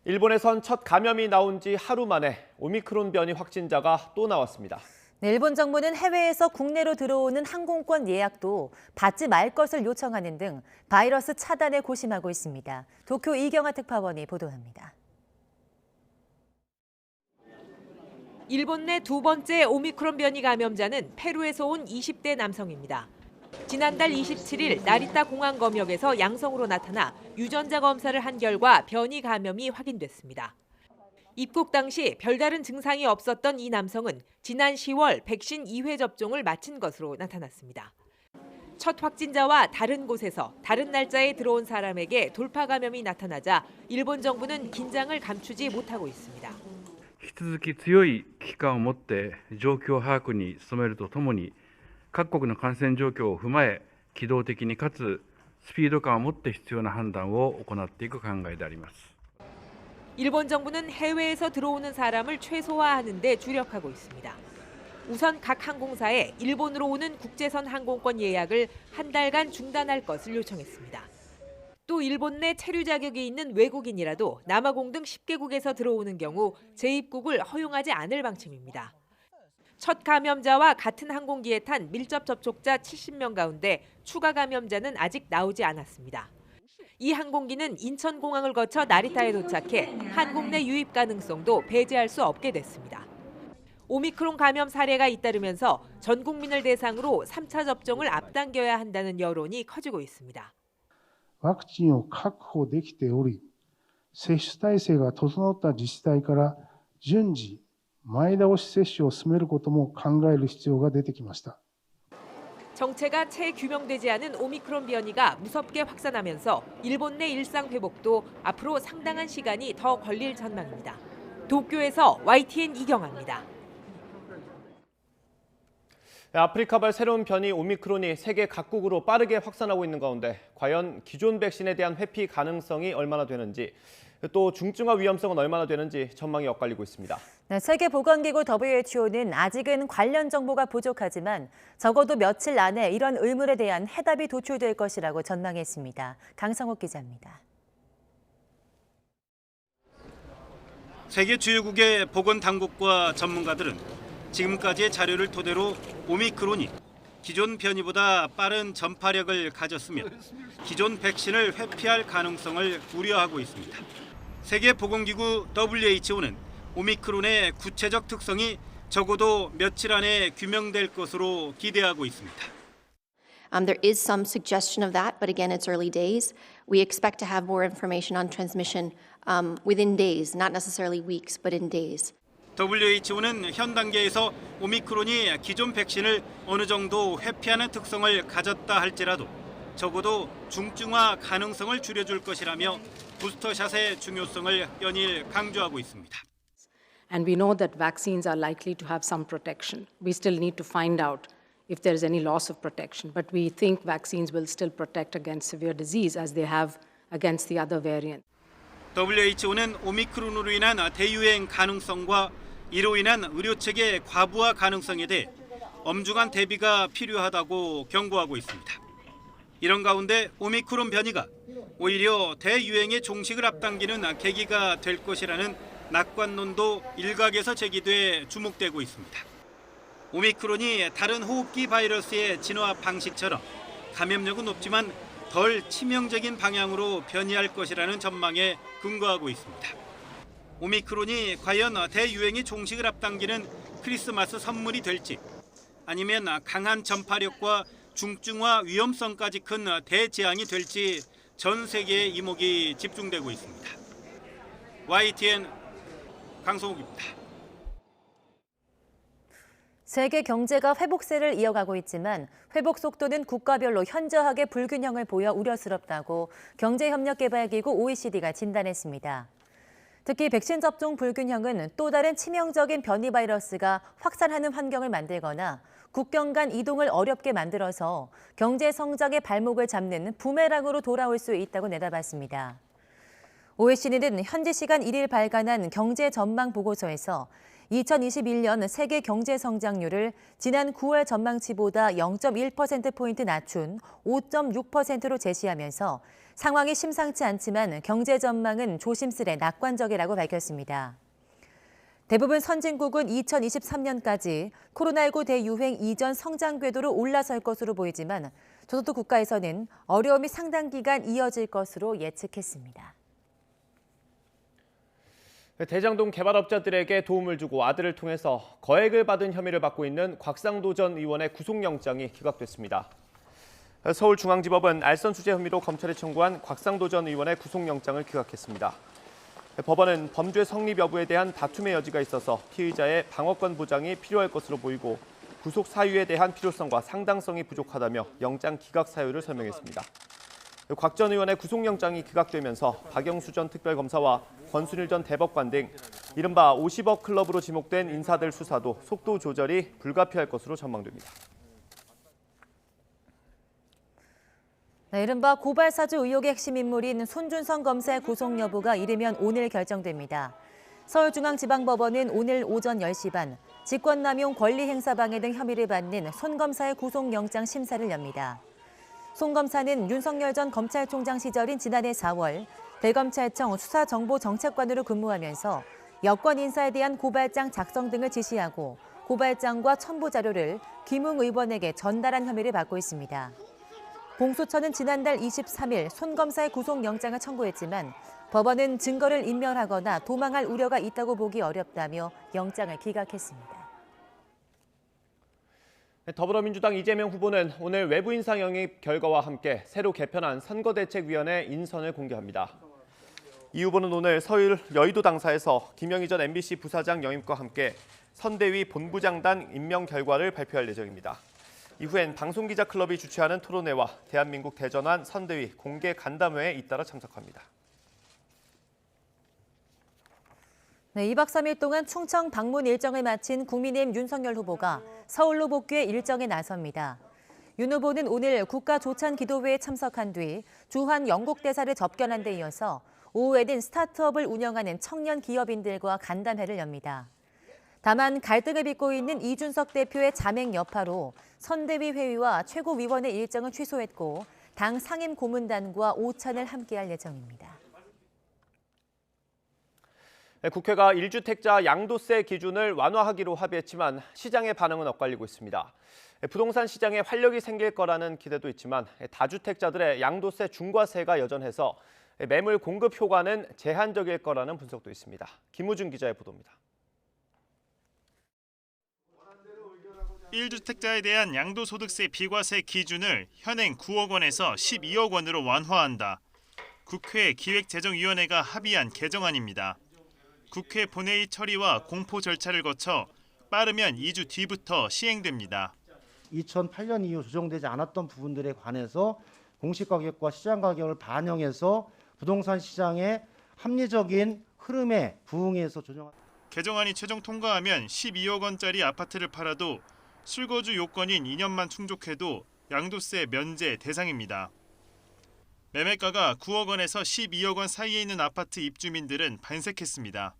일본에선 첫 감염이 나온 지 하루 만에 오미크론 변이 확진자가 또 나왔습니다. 네, 일본 정부는 해외에서 국내로 들어오는 항공권 예약도 받지 말 것을 요청하는 등 바이러스 차단에 고심하고 있습니다. 도쿄 이경아 특파원이 보도합니다. 일본 내 두 번째 오미크론 변이 감염자는 페루에서 온 20대 남성입니다. 지난달 27일 나리타 공항 검역에서 양성으로 나타나 유전자 검사를 한 결과 변이 감염이 확인됐습니다. 입국 당시 별다른 증상이 없었던 이 남성은 지난 10월 백신 2회 접종을 마친 것으로 나타났습니다. 첫 확진자와 다른 곳에서 다른 날짜에 들어온 사람에게 돌파 감염이 나타나자 일본 정부는 긴장을 감추지 못하고 있습니다. 引き続き強い危機感を持って状況把握に努めるとともに各国の感染状況を踏まえ機動的にかつスピード感を持って必要な判断を行っていく考えであります。 일본 정부는 해외에서 들어오는 사람을 최소화하는 데 주력하고 있습니다. 우선 각 항공사에 일본으로 오는 국제선 항공권 예약을 한 달간 중단할 것을 요청했습니다. 또 일본 내 체류 자격이 있는 외국인이라도 남아공 등 10개국에서 들어오는 경우 재입국을 허용하지 않을 방침입니다. 첫 감염자와 같은 항공기에 탄 밀접 접촉자 70명 가운데 추가 감염자는 아직 나오지 않았습니다. 이 항공기는 인천공항을 거쳐 나리타에 도착해 한국 내 유입 가능성도 배제할 수 없게 됐습니다. 오미크론 감염 사례가 잇따르면서 전 국민을 대상으로 3차 접종을 앞당겨야 한다는 여론이 커지고 있습니다. ワクチンを確保できており、接種体制が整った自治体から順次前倒し接種を進めることも考える必要が出てきました。 정체가 채 규명되지 않은 오미크론 변이가 무섭게 확산하면서 일본 내 일상 회복도 앞으로 상당한 시간이 더 걸릴 전망입니다. 도쿄에서 YTN 이경아입니다. 아프리카발 새로운 변이 오미크론이 세계 각국으로 빠르게 확산하고 있는 가운데 과연 기존 백신에 대한 회피 가능성이 얼마나 되는지 또 중증화 위험성은 얼마나 되는지 전망이 엇갈리고 있습니다. 네, 세계보건기구 WHO는 아직은 관련 정보가 부족하지만 적어도 며칠 안에 이런 의문에 대한 해답이 도출될 것이라고 전망했습니다. 강성욱 기자입니다. 세계 주요국의 보건당국과 전문가들은 지금까지의 자료를 토대로 오미크론이 기존 변이보다 빠른 전파력을 가졌으며 기존 백신을 회피할 가능성을 우려하고 있습니다. 세계보건기구 WHO는 오미크론의 구체적 특성이 적어도 며칠 안에 규명될 것으로 기대하고 있습니다. There is some suggestion of that, but again, it's early days. We expect to have more information on transmission within days, not necessarily weeks, but in days. WHO는 현 단계에서 오미크론이 기존 백신을 어느 정도 회피하는 특성을 가졌다 할지라도 적어도 중증화 가능성을 줄여줄 것이라며 부스터샷의 중요성을 연일 강조하고 있습니다. And we know that vaccines are likely to have some protection. We still need to find out if there is any loss of protection, but we think vaccines will still protect against severe disease as they have against the other variant. WHO는 오미크론으로 인한 대유행 가능성과 이로 인한 의료체계 과부하 가능성에 대해 엄중한 대비가 필요하다고 경고하고 있습니다. 이런 가운데 오미크론 변이가 오히려 대유행의 종식을 앞당기는 계기가 될 것이라는 낙관론도 일각에서 제기돼 주목되고 있습니다. 오미크론이 다른 호흡기 바이러스의 진화 방식처럼 감염력은 높지만 덜 치명적인 방향으로 변이할 것이라는 전망에 근거하고 있습니다. 오미크론이 과연 대유행의 종식을 앞당기는 크리스마스 선물이 될지 아니면 강한 전파력과 중증화 위험성까지 큰 대재앙이 될지 전 세계의 이목이 집중되고 있습니다. YTN 강성욱입니다. 세계 경제가 회복세를 이어가고 있지만 회복 속도는 국가별로 현저하게 불균형을 보여 우려스럽다고 경제협력개발기구 OECD가 진단했습니다. 특히 백신 접종 불균형은 또 다른 치명적인 변이 바이러스가 확산하는 환경을 만들거나 국경 간 이동을 어렵게 만들어서 경제 성장의 발목을 잡는 부메랑으로 돌아올 수 있다고 내다봤습니다. OECD는 현지 시간 1일 발간한 경제 전망 보고서에서 2021년 세계 경제 성장률을 지난 9월 전망치보다 0.1%포인트 낮춘 5.6%로 제시하면서 상황이 심상치 않지만 경제 전망은 조심스레 낙관적이라고 밝혔습니다. 대부분 선진국은 2023년까지 코로나19 대유행 이전 성장 궤도로 올라설 것으로 보이지만 저소득 국가에서는 어려움이 상당 기간 이어질 것으로 예측했습니다. 대장동 개발업자들에게 도움을 주고 아들을 통해서 거액을 받은 혐의를 받고 있는 곽상도 전 의원의 구속영장이 기각됐습니다. 서울중앙지법은 알선수재 혐의로 검찰에 청구한 곽상도 전 의원의 구속영장을 기각했습니다. 법원은 범죄 성립 여부에 대한 다툼의 여지가 있어서 피의자의 방어권 보장이 필요할 것으로 보이고 구속 사유에 대한 필요성과 상당성이 부족하다며 영장 기각 사유를 설명했습니다. 곽 전 의원의 구속영장이 기각되면서 박영수 전 특별검사와 권순일 전 대법관 등 이른바 50억 클럽으로 지목된 인사들 수사도 속도 조절이 불가피할 것으로 전망됩니다. 이른바 고발사주 의혹의 핵심 인물인 손준성 검사의 구속 여부가 이르면 오늘 결정됩니다. 서울중앙지방법원은 오늘 오전 10시 반 직권남용 권리행사방해 등 혐의를 받는 손 검사의 구속영장 심사를 엽니다. 손 검사는 윤석열 전 검찰총장 시절인 지난해 4월 대검찰청 수사정보정책관으로 근무하면서 여권 인사에 대한 고발장 작성 등을 지시하고 고발장과 첨부 자료를 김웅 의원에게 전달한 혐의를 받고 있습니다. 공수처는 지난달 23일 손 검사의 구속영장을 청구했지만 법원은 증거를 인멸하거나 도망할 우려가 있다고 보기 어렵다며 영장을 기각했습니다. 더불어민주당 이재명 후보는 오늘 외부 인사 영입 결과와 함께 새로 개편한 선거대책위원회 인선을 공개합니다. 이 후보는 오늘 서울 여의도 당사에서 김영희 전 MBC 부사장 영입과 함께 선대위 본부장단 임명 결과를 발표할 예정입니다. 이후엔 방송기자클럽이 주최하는 토론회와 대한민국 대전환 선대위 공개 간담회에 잇따라 참석합니다. 2박 3일 동안 충청 방문 일정을 마친 국민의힘 윤석열 후보가 서울로 복귀해 일정에 나섭니다. 윤 후보는 오늘 국가조찬기도회에 참석한 뒤 주한 영국 대사를 접견한 데 이어서 오후에는 스타트업을 운영하는 청년 기업인들과 간담회를 엽니다. 다만 갈등을 빚고 있는 이준석 대표의 자맹 여파로 선대위 회의와 최고위원회 일정을 취소했고 당 상임고문단과 오찬을 함께할 예정입니다. 국회가 1주택자 양도세 기준을 완화하기로 합의했지만 시장의 반응은 엇갈리고 있습니다. 부동산 시장에 활력이 생길 거라는 기대도 있지만 다주택자들의 양도세 중과세가 여전해서 매물 공급 효과는 제한적일 거라는 분석도 있습니다. 김우준 기자의 보도입니다. 1주택자에 대한 양도소득세 비과세 기준을 현행 9억 원에서 12억 원으로 완화한다. 국회 기획재정위원회가 합의한 개정안입니다. 국회 본회의 처리와 공포 절차를 거쳐 빠르면 2주 뒤부터 시행됩니다. 2008년 이후 조정되지 않았던 부분들에 관해서 공시가격과 시장가격을 반영해서 부동산 시장의 합리적인 흐름에 부응해서 조정한. 개정안이 최종 통과하면 12억 원짜리 아파트를 팔아도 실거주 요건인 2년만 충족해도 양도세 면제 대상입니다. 매매가가 9억 원에서 12억 원 사이에 있는 아파트 입주민들은 반색했습니다.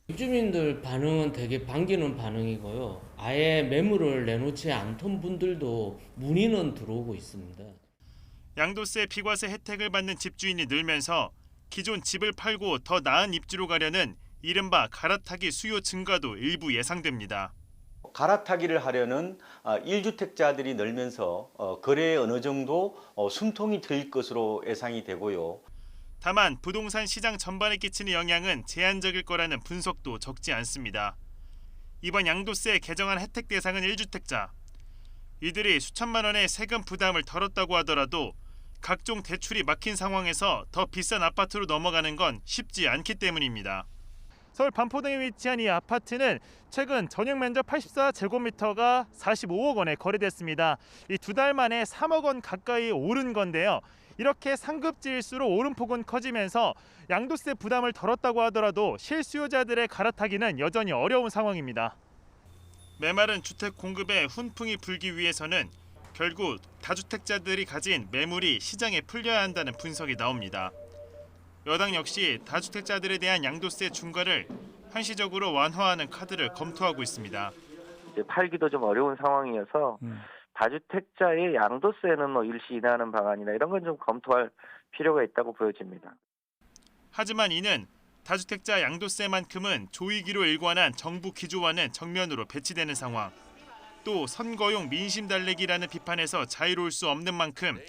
입주민들 반응은 되게 반기는 반응이고요. 아예 매물을 내놓지 않던 분들도 문의는 들어오고 있습니다. 양도세 비과세 혜택을 받는 집주인이 늘면서 기존 집을 팔고 더 나은 입지로 가려는 이른바 갈아타기 수요 증가도 일부 예상됩니다. 갈아타기를 하려는 1주택자들이 늘면서 거래에 어느 정도 숨통이 트일 것으로 예상이 되고요. 다만 부동산 시장 전반에 끼치는 영향은 제한적일 거라는 분석도 적지 않습니다. 이번 양도세 개정안 혜택 대상은 1주택자. 이들이 수천만 원의 세금 부담을 덜었다고 하더라도 각종 대출이 막힌 상황에서 더 비싼 아파트로 넘어가는 건 쉽지 않기 때문입니다. 서울 반포동에 위치한 이 아파트는 최근 전용 면적 84제곱미터가 45억 원에 거래됐습니다. 이 2달 만에 3억 원 가까이 오른 건데요. 이렇게 상급지일수록 오름폭은 커지면서 양도세 부담을 덜었다고 하더라도 실수요자들의 갈아타기는 여전히 어려운 상황입니다. 메마른 주택 공급에 훈풍이 불기 위해서는 결국 다주택자들이 가진 매물이 시장에 풀려야 한다는 분석이 나옵니다. 여당 역시 다주택자들에 대한 양도세 중과를 한시적으로 완화하는 카드를 검토하고 있습니다. 이제 팔기도 좀 어려운 상황이어서 다주택자의 양도세는 일시 인하하는 방안이나 이런 건 좀 검토할 필요가 있다고 보여집니다. 하지만 이는 다주택자 양도세만큼은 조이기로 일관한 정부 기조와는 정면으로 배치되는 상황. 또 선거용 민심 달래기라는 비판에서 자유로울 수 없는 만큼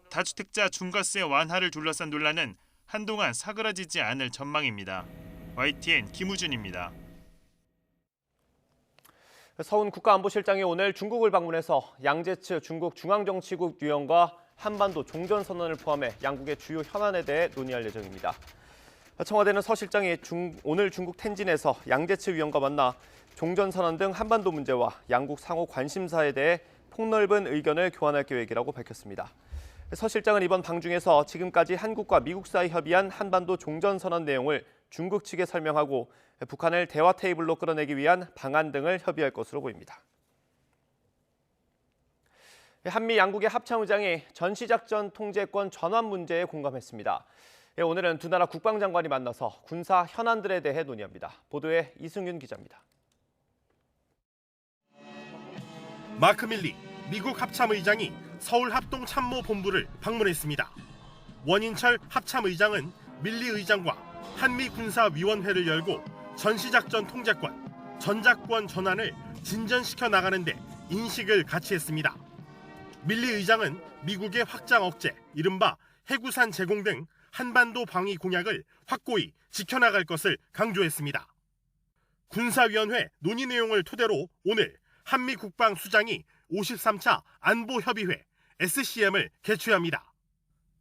다주택자 중과세 완화를 둘러싼 논란은 한동안 사그라지지 않을 전망입니다. YTN 김우준입니다. 서훈 국가안보실장이 오늘 중국을 방문해서 양제츠 중국 중앙정치국 유연과 한반도 종전선언을 포함해 양국의 주요 현안에 대해 논의할 예정입니다. 청와대는 서 실장이 오늘 중국 텐진에서 양제츠 위원과 만나 종전선언 등 한반도 문제와 양국 상호 관심사에 대해 폭넓은 의견을 교환할 계획이라고 밝혔습니다. 서 실장은 이번 방중에서 지금까지 한국과 미국 사이 협의한 한반도 종전선언 내용을 중국 측에 설명하고 북한을 대화 테이블로 끌어내기 위한 방안 등을 협의할 것으로 보입니다. 한미 양국의 합참의장이 전시작전 통제권 전환 문제에 공감했습니다. 오늘은 두 나라 국방장관이 만나서 군사 현안들에 대해 논의합니다. 보도에 이승윤 기자입니다. 마크 밀리 미국 합참의장이 서울합동참모본부를 방문했습니다. 원인철 합참의장은 밀리 의장과 한미군사위원회를 열고 전시작전 통제권, 전작권 전환을 진전시켜 나가는 데 인식을 같이 했습니다. 밀리 의장은 미국의 확장 억제, 이른바 해구산 제공 등 한반도 방위 공약을 확고히 지켜나갈 것을 강조했습니다. 군사위원회 논의 내용을 토대로 오늘 한미 국방수장이 53차 안보협의회 SCM을 개최합니다.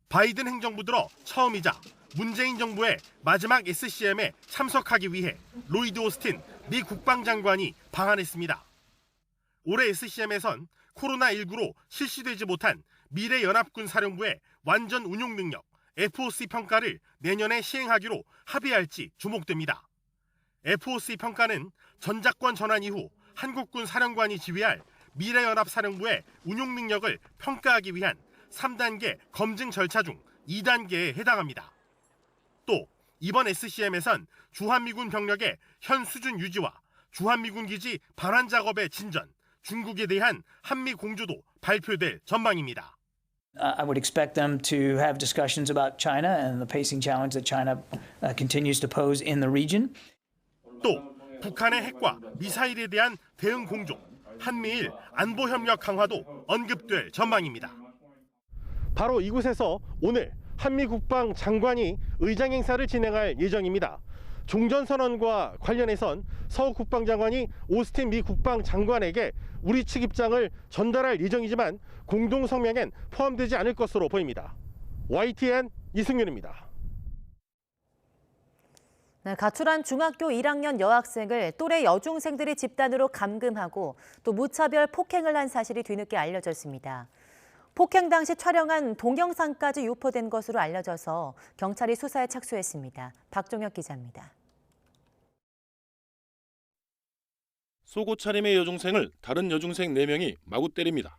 바이든 행정부 들어 처음이자 문재인 정부의 마지막 SCM에 참석하기 위해 로이드 오스틴 미 국방장관이 방한했습니다. 올해 SCM에선 코로나19로 실시되지 못한 미래연합군 사령부의 완전 운용 능력 FOC 평가를 내년에 시행하기로 합의할지 주목됩니다. FOC 평가는 전작권 전환 이후 한국군 사령관이 지휘할 미래연합 사령부의 운용 능력을 평가하기 위한 3단계 검증 절차 중 2단계에 해당합니다. 또 이번 SCM에선 주한미군 병력의 현 수준 유지와 주한미군 기지 반환 작업의 진전, 중국에 대한 한미 공조도 발표될 전망입니다. I would expect them to have discussions about China and the pacing challenge that China continues to pose in the region. 또 북한의 핵과 미사일에 대한 대응 공조, 한미일 안보 협력 강화도 언급될 전망입니다. 바로 이곳에서 오늘 한미 국방 장관이 의장 행사를 진행할 예정입니다. 종전선언과 관련해선 서 국방장관이 오스틴 미 국방장관에게 우리 측 입장을 전달할 예정이지만 공동성명엔 포함되지 않을 것으로 보입니다. YTN 이승윤입니다. 네, 가출한 중학교 1학년 여학생을 또래 여중생들이 집단으로 감금하고 또 무차별 폭행을 한 사실이 뒤늦게 알려졌습니다. 폭행 당시 촬영한 동영상까지 유포된 것으로 알려져서 경찰이 수사에 착수했습니다. 박종혁 기자입니다. 속옷 차림의 여중생을 다른 여중생 4명이 마구 때립니다.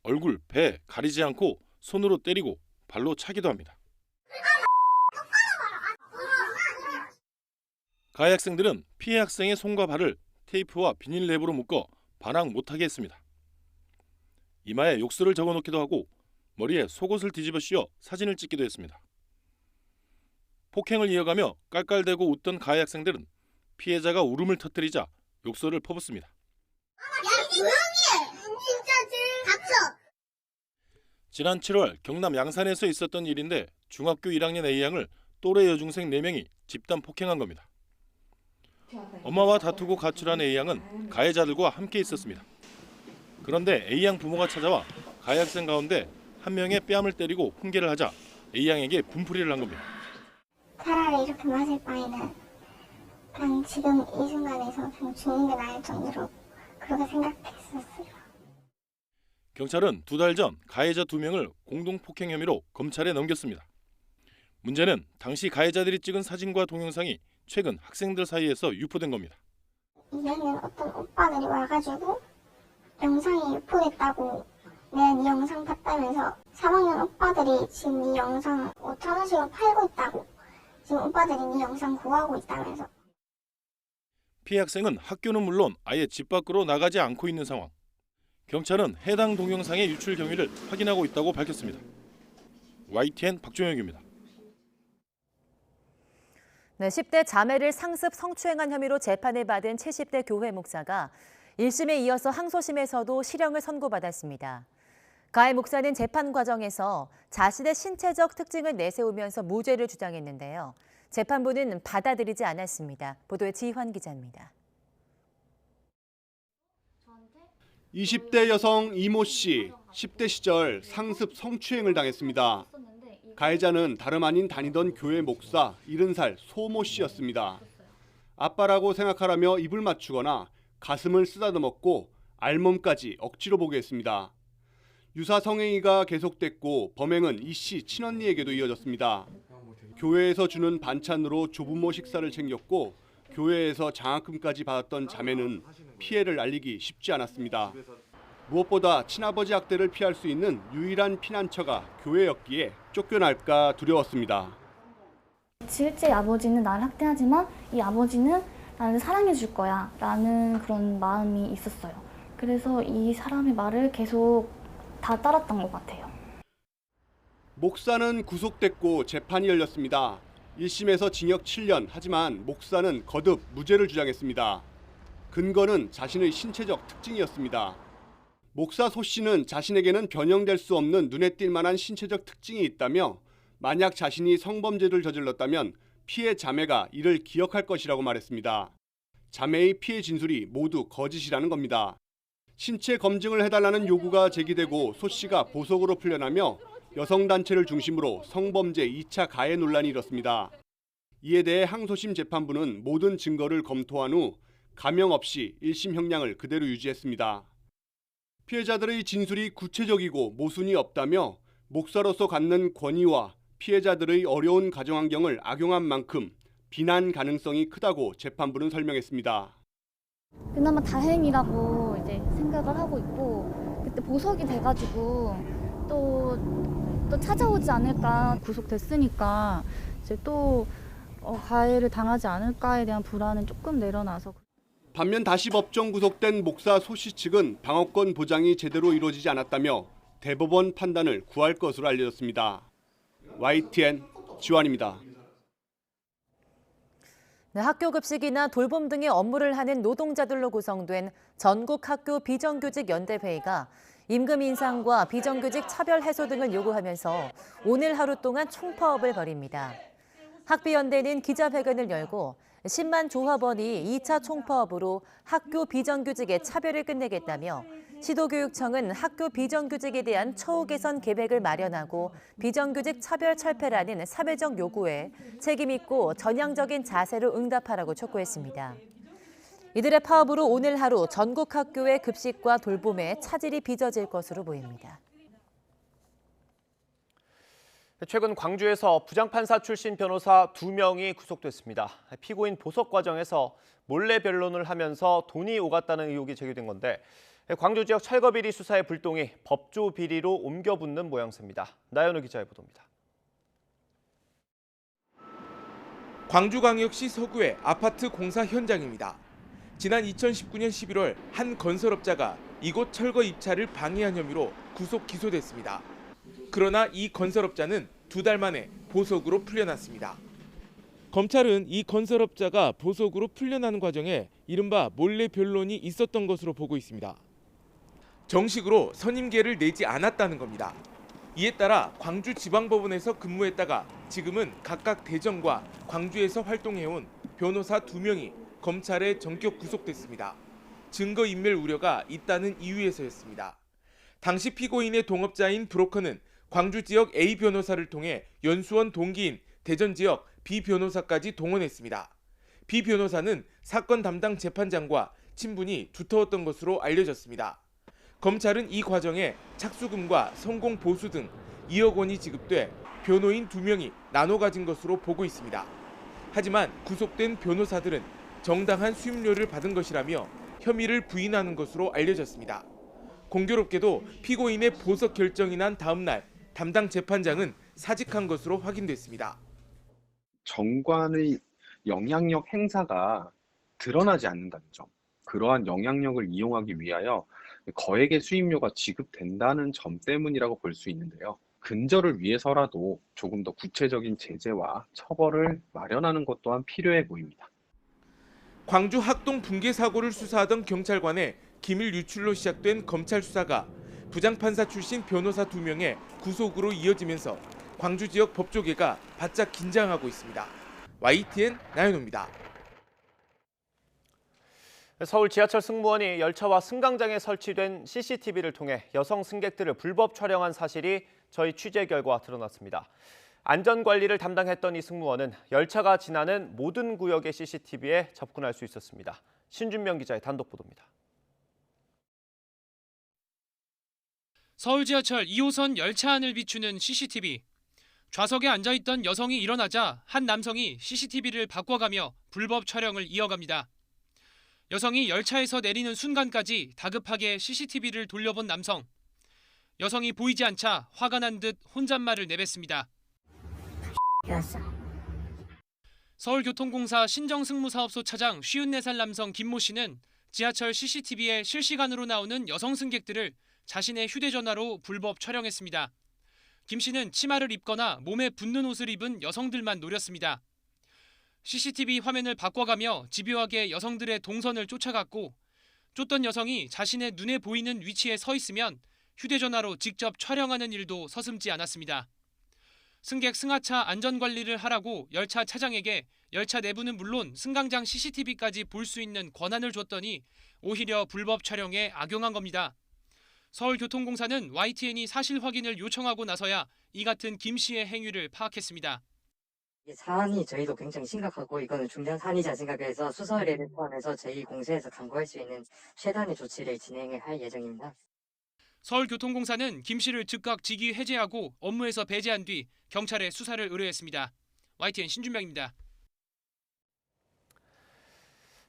얼굴, 배 가리지 않고 손으로 때리고 발로 차기도 합니다. 가해 학생들은 피해 학생의 손과 발을 테이프와 비닐랩으로 묶어 반항 못하게 했습니다. 이마에 욕설을 적어놓기도 하고 머리에 속옷을 뒤집어 씌워 사진을 찍기도 했습니다. 폭행을 이어가며 깔깔대고 웃던 가해 학생들은 피해자가 울음을 터뜨리자 욕설을 퍼붓습니다. 야, 조용히 해! 진짜 닥쳐! 지난 7월 경남 양산에서 있었던 일인데 중학교 1학년 A양을 또래 여중생 4명이 집단 폭행한 겁니다. 엄마와 다투고 가출한 A양은 가해자들과 함께 있었습니다. 그런데 A양 부모가 찾아와 가해 학생 가운데 한 명의 뺨을 때리고 훈계를 하자 A양에게 분풀이를 한 겁니다. 차라리 이렇게 맞을 바에는 그냥 지금 이 순간에서 그냥 죽는 게 나을 정도로 그렇게 생각했었어요. 경찰은 2달 전 가해자 2명을 공동폭행 혐의로 검찰에 넘겼습니다. 문제는 당시 가해자들이 찍은 사진과 동영상이 최근 학생들 사이에서 유포된 겁니다. 이제는 어떤 오빠들이 와가지고 영상이 유포됐다고 낸 이 영상 봤다면서 3학년 오빠들이 지금 이 영상 5,000원씩으로 팔고 있다고 지금 오빠들이 이 영상 구하고 있다면서. 피해 학생은 학교는 물론 아예 집 밖으로 나가지 않고 있는 상황. 경찰은 해당 동영상의 유출 경위를 확인하고 있다고 밝혔습니다. YTN 박종혁입니다. 네, 10대 자매를 상습 성추행한 혐의로 재판을 받은 70대 교회 목사가 1심에 이어서 항소심에서도 실형을 선고받았습니다. 가해 목사는 재판 과정에서 자신의 신체적 특징을 내세우면서 무죄를 주장했는데요. 재판부는 받아들이지 않았습니다. 보도에 지환 기자입니다. 20대 여성 이모 씨, 10대 시절 상습 성추행을 당했습니다. 가해자는 다름 아닌 다니던 교회 목사 70살 소모 씨였습니다. 아빠라고 생각하라며 입을 맞추거나 가슴을 쓰다듬었고 알몸까지 억지로 보게 했습니다. 유사 성행위가 계속됐고 범행은 이 씨 친언니에게도 이어졌습니다. 교회에서 주는 반찬으로 조부모 식사를 챙겼고 교회에서 장학금까지 받았던 자매는 피해를 알리기 쉽지 않았습니다. 무엇보다 친아버지 학대를 피할 수 있는 유일한 피난처가 교회였기에 쫓겨날까 두려웠습니다. 실제 아버지는 나를 학대하지만 이 아버지는 나를 사랑해 줄 거야 라는 그런 마음이 있었어요. 그래서 이 사람의 말을 계속 다 따랐던 것 같아요. 목사는 구속됐고 재판이 열렸습니다. 1심에서 징역 7년, 하지만 목사는 거듭 무죄를 주장했습니다. 근거는 자신의 신체적 특징이었습니다. 목사 소 씨는 자신에게는 변형될 수 없는 눈에 띌 만한 신체적 특징이 있다며 만약 자신이 성범죄를 저질렀다면 피해 자매가 이를 기억할 것이라고 말했습니다. 자매의 피해 진술이 모두 거짓이라는 겁니다. 신체 검증을 해달라는 요구가 제기되고 소 씨가 보석으로 풀려나며 여성단체를 중심으로 성범죄 2차 가해 논란이 일었습니다. 이에 대해 항소심 재판부는 모든 증거를 검토한 후 감형 없이 1심 형량을 그대로 유지했습니다. 피해자들의 진술이 구체적이고 모순이 없다며 목사로서 갖는 권위와 피해자들의 어려운 가정환경을 악용한 만큼 비난 가능성이 크다고 재판부는 설명했습니다. 그나마 다행이라고 이제 생각을 하고 있고 그때 보석이 돼가지고 또 찾아오지 않을까. 구속됐으니까 이제 또 가해를 당하지 않을까에 대한 불안은 조금 내려놔서. 반면 다시 법정 구속된 목사 소 씨 측은 방어권 보장이 제대로 이루어지지 않았다며 대법원 판단을 구할 것으로 알려졌습니다. YTN 지환입니다. 네, 학교 급식이나 돌봄 등의 업무를 하는 노동자들로 구성된 전국학교 비정규직연대회의가 임금 인상과 비정규직 차별 해소 등을 요구하면서 오늘 하루 동안 총파업을 벌입니다. 학비연대는 기자회견을 열고 10만 조합원이 2차 총파업으로 학교 비정규직의 차별을 끝내겠다며 시도교육청은 학교 비정규직에 대한 처우 개선 계획을 마련하고 비정규직 차별 철폐라는 사회적 요구에 책임 있고 전향적인 자세로 응답하라고 촉구했습니다. 이들의 파업으로 오늘 하루 전국 학교의 급식과 돌봄에 차질이 빚어질 것으로 보입니다. 최근 광주에서 부장판사 출신 변호사 2명이 구속됐습니다. 피고인 보석 과정에서 몰래 변론을 하면서 돈이 오갔다는 의혹이 제기된 건데 광주 지역 철거비리 수사의 불똥이 법조 비리로 옮겨붙는 모양새입니다. 나연우 기자의 보도입니다. 광주광역시 서구의 아파트 공사 현장입니다. 지난 2019년 11월 한 건설업자가 이곳 철거 입찰을 방해한 혐의로 구속 기소됐습니다. 그러나 이 건설업자는 2달 만에 보석으로 풀려났습니다. 검찰은 이 건설업자가 보석으로 풀려나는 과정에 이른바 몰래 변론이 있었던 것으로 보고 있습니다. 정식으로 선임계를 내지 않았다는 겁니다. 이에 따라 광주지방법원에서 근무했다가 지금은 각각 대전과 광주에서 활동해온 변호사 2명이 검찰에 전격 구속됐습니다. 증거인멸 우려가 있다는 이유에서였습니다. 당시 피고인의 동업자인 브로커는 광주 지역 A 변호사를 통해 연수원 동기인 대전 지역 B 변호사까지 동원했습니다. B 변호사는 사건 담당 재판장과 친분이 두터웠던 것으로 알려졌습니다. 검찰은 이 과정에 착수금과 성공 보수 등 2억 원이 지급돼 변호인 2명이 나눠 가진 것으로 보고 있습니다. 하지만 구속된 변호사들은 정당한 수임료를 받은 것이라며 혐의를 부인하는 것으로 알려졌습니다. 공교롭게도 피고인의 보석 결정이 난 다음 날 담당 재판장은 사직한 것으로 확인됐습니다. 정관의 영향력 행사가 드러나지 않는다는 점, 그러한 영향력을 이용하기 위하여 거액의 수임료가 지급된다는 점 때문이라고 볼 수 있는데요. 근절을 위해서라도 조금 더 구체적인 제재와 처벌을 마련하는 것 또한 필요해 보입니다. 광주 학동 붕괴 사고를 수사하던 경찰관의 기밀 유출로 시작된 검찰 수사가 부장판사 출신 변호사 2명의 구속으로 이어지면서 광주 지역 법조계가 바짝 긴장하고 있습니다. YTN 나연호입니다. 서울 지하철 승무원이 열차와 승강장에 설치된 CCTV를 통해 여성 승객들을 불법 촬영한 사실이 저희 취재 결과 드러났습니다. 안전관리를 담당했던 이 승무원은 열차가 지나는 모든 구역의 CCTV에 접근할 수 있었습니다. 신준명 기자의 단독 보도입니다. 서울 지하철 2호선 열차 안을 비추는 CCTV. 좌석에 앉아있던 여성이 일어나자 한 남성이 CCTV를 바꿔가며 불법 촬영을 이어갑니다. 여성이 열차에서 내리는 순간까지 다급하게 CCTV를 돌려본 남성. 여성이 보이지 않자 화가 난 듯 혼잣말을 내뱉습니다. 서울교통공사 신정승무사업소 차장 54살 남성 김모 씨는 지하철 CCTV에 실시간으로 나오는 여성 승객들을 자신의 휴대전화로 불법 촬영했습니다. 김 씨는 치마를 입거나 몸에 붙는 옷을 입은 여성들만 노렸습니다. CCTV 화면을 바꿔가며 집요하게 여성들의 동선을 쫓아갔고 쫓던 여성이 자신의 눈에 보이는 위치에 서 있으면 휴대전화로 직접 촬영하는 일도 서슴지 않았습니다. 승객 승하차 안전관리를 하라고 열차 차장에게 열차 내부는 물론 승강장 CCTV까지 볼 수 있는 권한을 줬더니 오히려 불법 촬영에 악용한 겁니다. 서울교통공사는 YTN이 사실 확인을 요청하고 나서야 이 같은 김 씨의 행위를 파악했습니다. 이 사안이 저희도 굉장히 심각하고 이거는 중대한 사안이지 생각해서 수사 의뢰를 포함해서 저희 공사에서 강구할 수 있는 최단의 조치를 진행할 예정입니다. 서울교통공사는 김 씨를 즉각 직위 해제하고 업무에서 배제한 뒤 경찰에 수사를 의뢰했습니다. YTN 신준명입니다.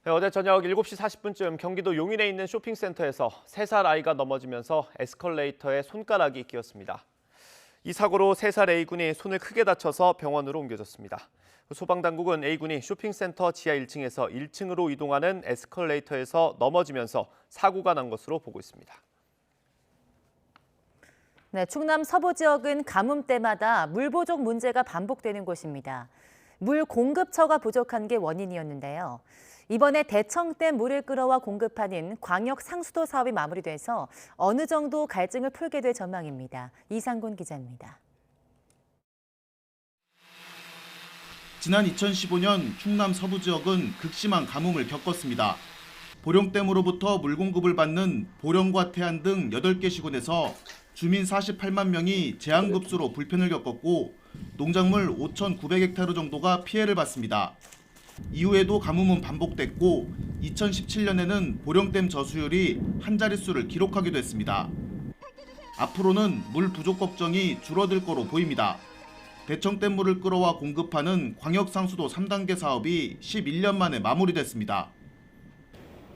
어제 저녁 7시 40분쯤 경기도 용인에 있는 쇼핑센터에서 3살 아이가 넘어지면서 에스컬레이터에 손가락이 끼었습니다. 이 사고로 3살 A군이 손을 크게 다쳐서 병원으로 옮겨졌습니다. 소방당국은 A군이 쇼핑센터 지하 1층에서 1층으로 이동하는 에스컬레이터에서 넘어지면서 사고가 난 것으로 보고 있습니다. 네, 충남 서부 지역은 가뭄 때마다 물 부족 문제가 반복되는 곳입니다. 물 공급처가 부족한 게 원인이었는데요. 이번에 대청댐 물을 끌어와 공급하는 광역 상수도 사업이 마무리돼서 어느 정도 갈증을 풀게 될 전망입니다. 이상곤 기자입니다. 지난 2015년 충남 서부 지역은 극심한 가뭄을 겪었습니다. 보령댐으로부터 물 공급을 받는 보령과 태안 등 8개 시군에서 주민 48만 명이 제한급수로 불편을 겪었고 농작물 5,900헥타르 정도가 피해를 봤습니다. 이후에도 가뭄은 반복됐고 2017년에는 보령댐 저수율이 한 자릿수를 기록하기도 했습니다. 앞으로는 물 부족 걱정이 줄어들 거로 보입니다. 대청댐 물을 끌어와 공급하는 광역상수도 3단계 사업이 11년 만에 마무리됐습니다.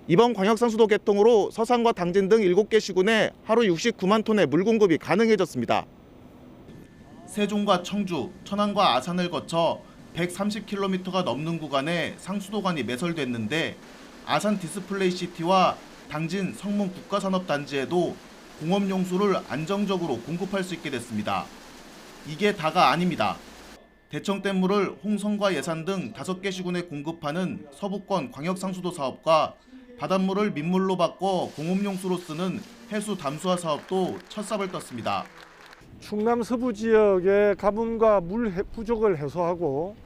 이번 광역상수도 개통으로 서산과 당진 등 7개 시군에 하루 69만 톤의 물 공급이 가능해졌습니다. 세종과 청주, 천안과 아산을 거쳐 130km가 넘는 구간에 상수도관이 매설됐는데 아산 디스플레이 시티와 당진 성문 국가산업단지에도 공업용수를 안정적으로 공급할 수 있게 됐습니다. 이게 다가 아닙니다. 대청댐물을 홍성과 예산 등 5개 시군에 공급하는 서부권 광역상수도 사업과 바닷물을 민물로 바꿔 공업용수로 쓰는 해수 담수화 사업도 첫 삽을 떴습니다. 충남 서부 지역의 가뭄과 물 부족을 해소하고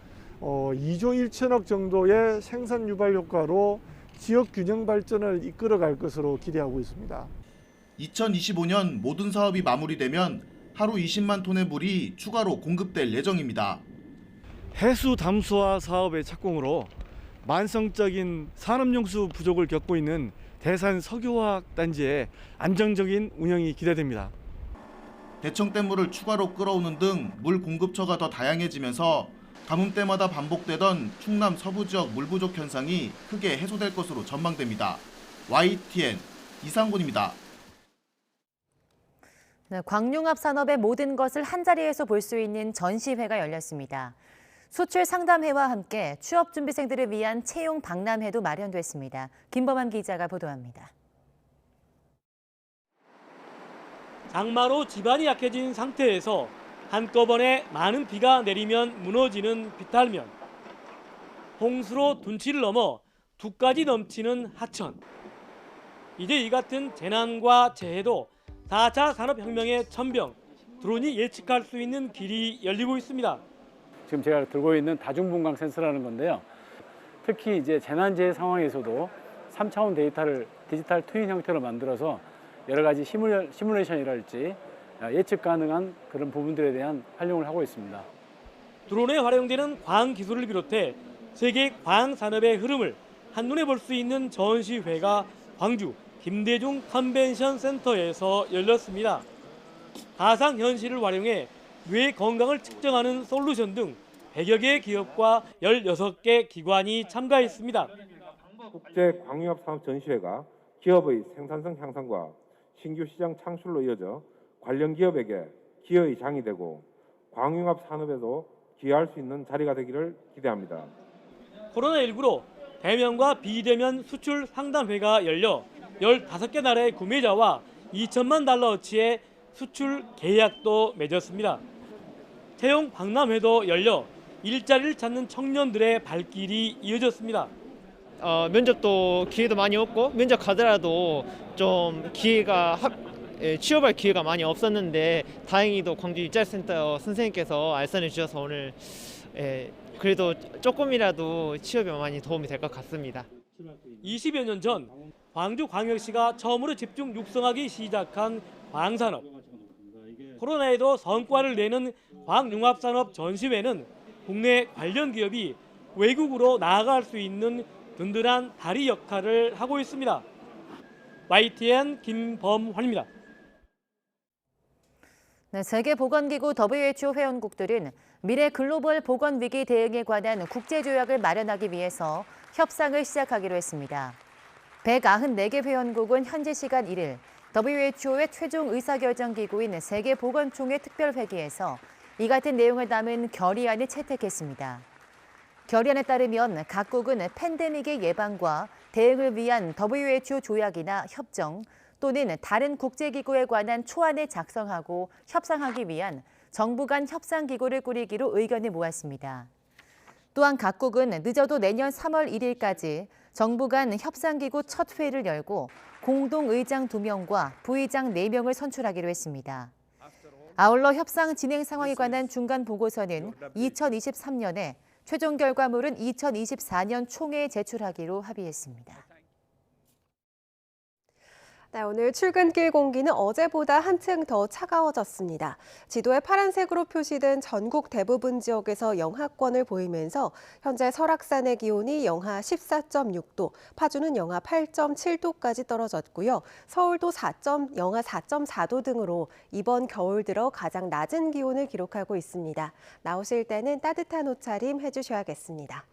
2조 1천억 정도의 생산 유발 효과로 지역 균형 발전을 이끌어갈 것으로 기대하고 있습니다. 2025년 모든 사업이 마무리되면 하루 20만 톤의 물이 추가로 공급될 예정입니다. 해수 담수화 사업의 착공으로 만성적인 산업용수 부족을 겪고 있는 대산 석유화학 단지의 안정적인 운영이 기대됩니다. 대청댐물을 추가로 끌어오는 등 물 공급처가 더 다양해지면서 가뭄 때마다 반복되던 충남 서부 지역 물 부족 현상이 크게 해소될 것으로 전망됩니다. YTN 이상군입니다. 네, 광융합 산업의 모든 것을 한자리에서 볼 수 있는 전시회가 열렸습니다. 수출 상담회와 함께 취업 준비생들을 위한 채용 박람회도 마련됐습니다. 김범한 기자가 보도합니다. 장마로 지반이 약해진 상태에서 한꺼번에 많은 비가 내리면 무너지는 비탈면, 홍수로 둔치를 넘어 두까지 넘치는 하천. 이제 이 같은 재난과 재해도 4차 산업혁명의 천병, 드론이 예측할 수 있는 길이 열리고 있습니다. 지금 제가 들고 있는 다중분광 센서라는 건데요. 특히 이제 재난재해 상황에서도 3차원 데이터를 디지털 트윈 형태로 만들어서 여러 가지 시뮬레이션이랄지 예측 가능한 그런 부분들에 대한 활용을 하고 있습니다. 드론에 활용되는 과학 기술을 비롯해 세계 과학 산업의 흐름을 한눈에 볼 수 있는 전시회가 광주 김대중 컨벤션 센터에서 열렸습니다. 가상현실을 활용해 뇌 건강을 측정하는 솔루션 등 100여 개의 기업과 16개 기관이 참가했습니다. 국제 광융합 산업 전시회가 기업의 생산성 향상과 신규 시장 창출로 이어져 관련 기업에게 기여의 장이 되고 광융합 산업에도 기여할 수 있는 자리가 되기를 기대합니다. 코로나19로 대면과 비대면 수출 상담회가 열려 15개 나라의 구매자와 2천만 달러어치의 수출 계약도 맺었습니다. 채용 박람회도 열려 일자리를 찾는 청년들의 발길이 이어졌습니다. 면접도 기회도 많이 없고 면접 가더라도 좀 취업할 기회가 많이 없었는데 다행히도 광주 일자리센터 선생님께서 알선해 주셔서 오늘 그래도 조금이라도 취업에 많이 도움이 될 것 같습니다. 20여 년 전 광주광역시가 처음으로 집중 육성하기 시작한 광산업. 코로나에도 성과를 내는 광융합산업 전시회는 국내 관련 기업이 외국으로 나아갈 수 있는 든든한 다리 역할을 하고 있습니다. YTN 김범환입니다. 네, 세계보건기구 WHO 회원국들은 미래 글로벌 보건 위기 대응에 관한 국제조약을 마련하기 위해서 협상을 시작하기로 했습니다. 194개 회원국은 현지 시간 1일 WHO의 최종 의사결정기구인 세계보건총회 특별회기에서 이 같은 내용을 담은 결의안을 채택했습니다. 결의안에 따르면 각국은 팬데믹의 예방과 대응을 위한 WHO 조약이나 협정 또는 다른 국제기구에 관한 초안을 작성하고 협상하기 위한 정부 간 협상기구를 꾸리기로 의견을 모았습니다. 또한 각국은 늦어도 내년 3월 1일까지 정부 간 협상기구 첫 회의를 열고 공동의장 2명과 부의장 4명을 선출하기로 했습니다. 아울러 협상 진행 상황에 관한 중간 보고서는 2023년에 최종 결과물은 2024년 총회에 제출하기로 합의했습니다. 네, 오늘 출근길 공기는 어제보다 한층 더 차가워졌습니다. 지도에 파란색으로 표시된 전국 대부분 지역에서 영하권을 보이면서 현재 설악산의 기온이 영하 14.6도, 파주는 영하 8.7도까지 떨어졌고요. 서울도 영하 4.4도 등으로 이번 겨울 들어 가장 낮은 기온을 기록하고 있습니다. 나오실 때는 따뜻한 옷차림 해주셔야겠습니다.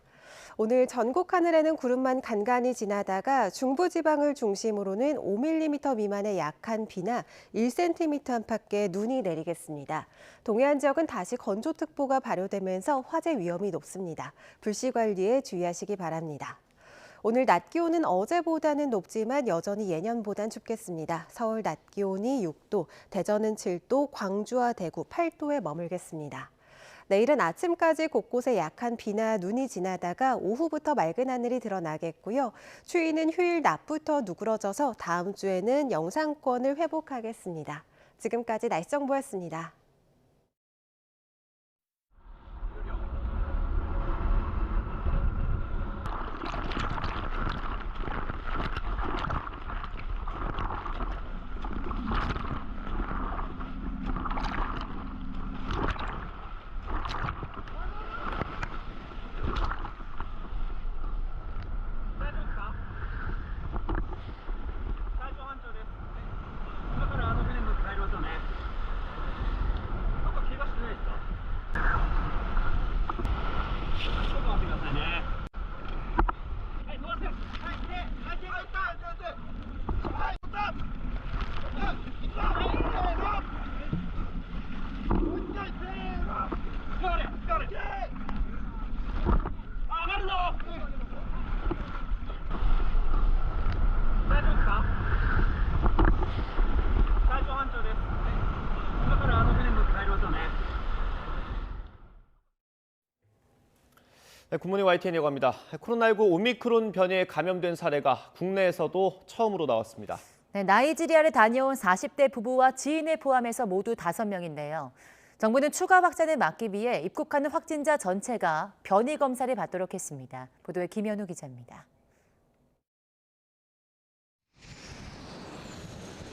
오늘 전국 하늘에는 구름만 간간히 지나다가 중부지방을 중심으로는 5mm 미만의 약한 비나 1cm 안팎의 눈이 내리겠습니다. 동해안 지역은 다시 건조특보가 발효되면서 화재 위험이 높습니다. 불씨 관리에 주의하시기 바랍니다. 오늘 낮 기온은 어제보다는 높지만 여전히 예년보단 춥겠습니다. 서울 낮 기온이 6도, 대전은 7도, 광주와 대구 8도에 머물겠습니다. 내일은 아침까지 곳곳에 약한 비나 눈이 지나다가 오후부터 맑은 하늘이 드러나겠고요. 추위는 휴일 낮부터 누그러져서 다음 주에는 영상권을 회복하겠습니다. 지금까지 날씨 정보였습니다. 네, 굿모닝 YTN이라고 합니다. 코로나19 오미크론 변이에 감염된 사례가 국내에서도 처음으로 나왔습니다. 네, 나이지리아를 다녀온 40대 부부와 지인을 포함해서 모두 5명인데요. 정부는 추가 확산을 막기 위해 입국하는 확진자 전체가 변이 검사를 받도록 했습니다. 보도에 김현우 기자입니다.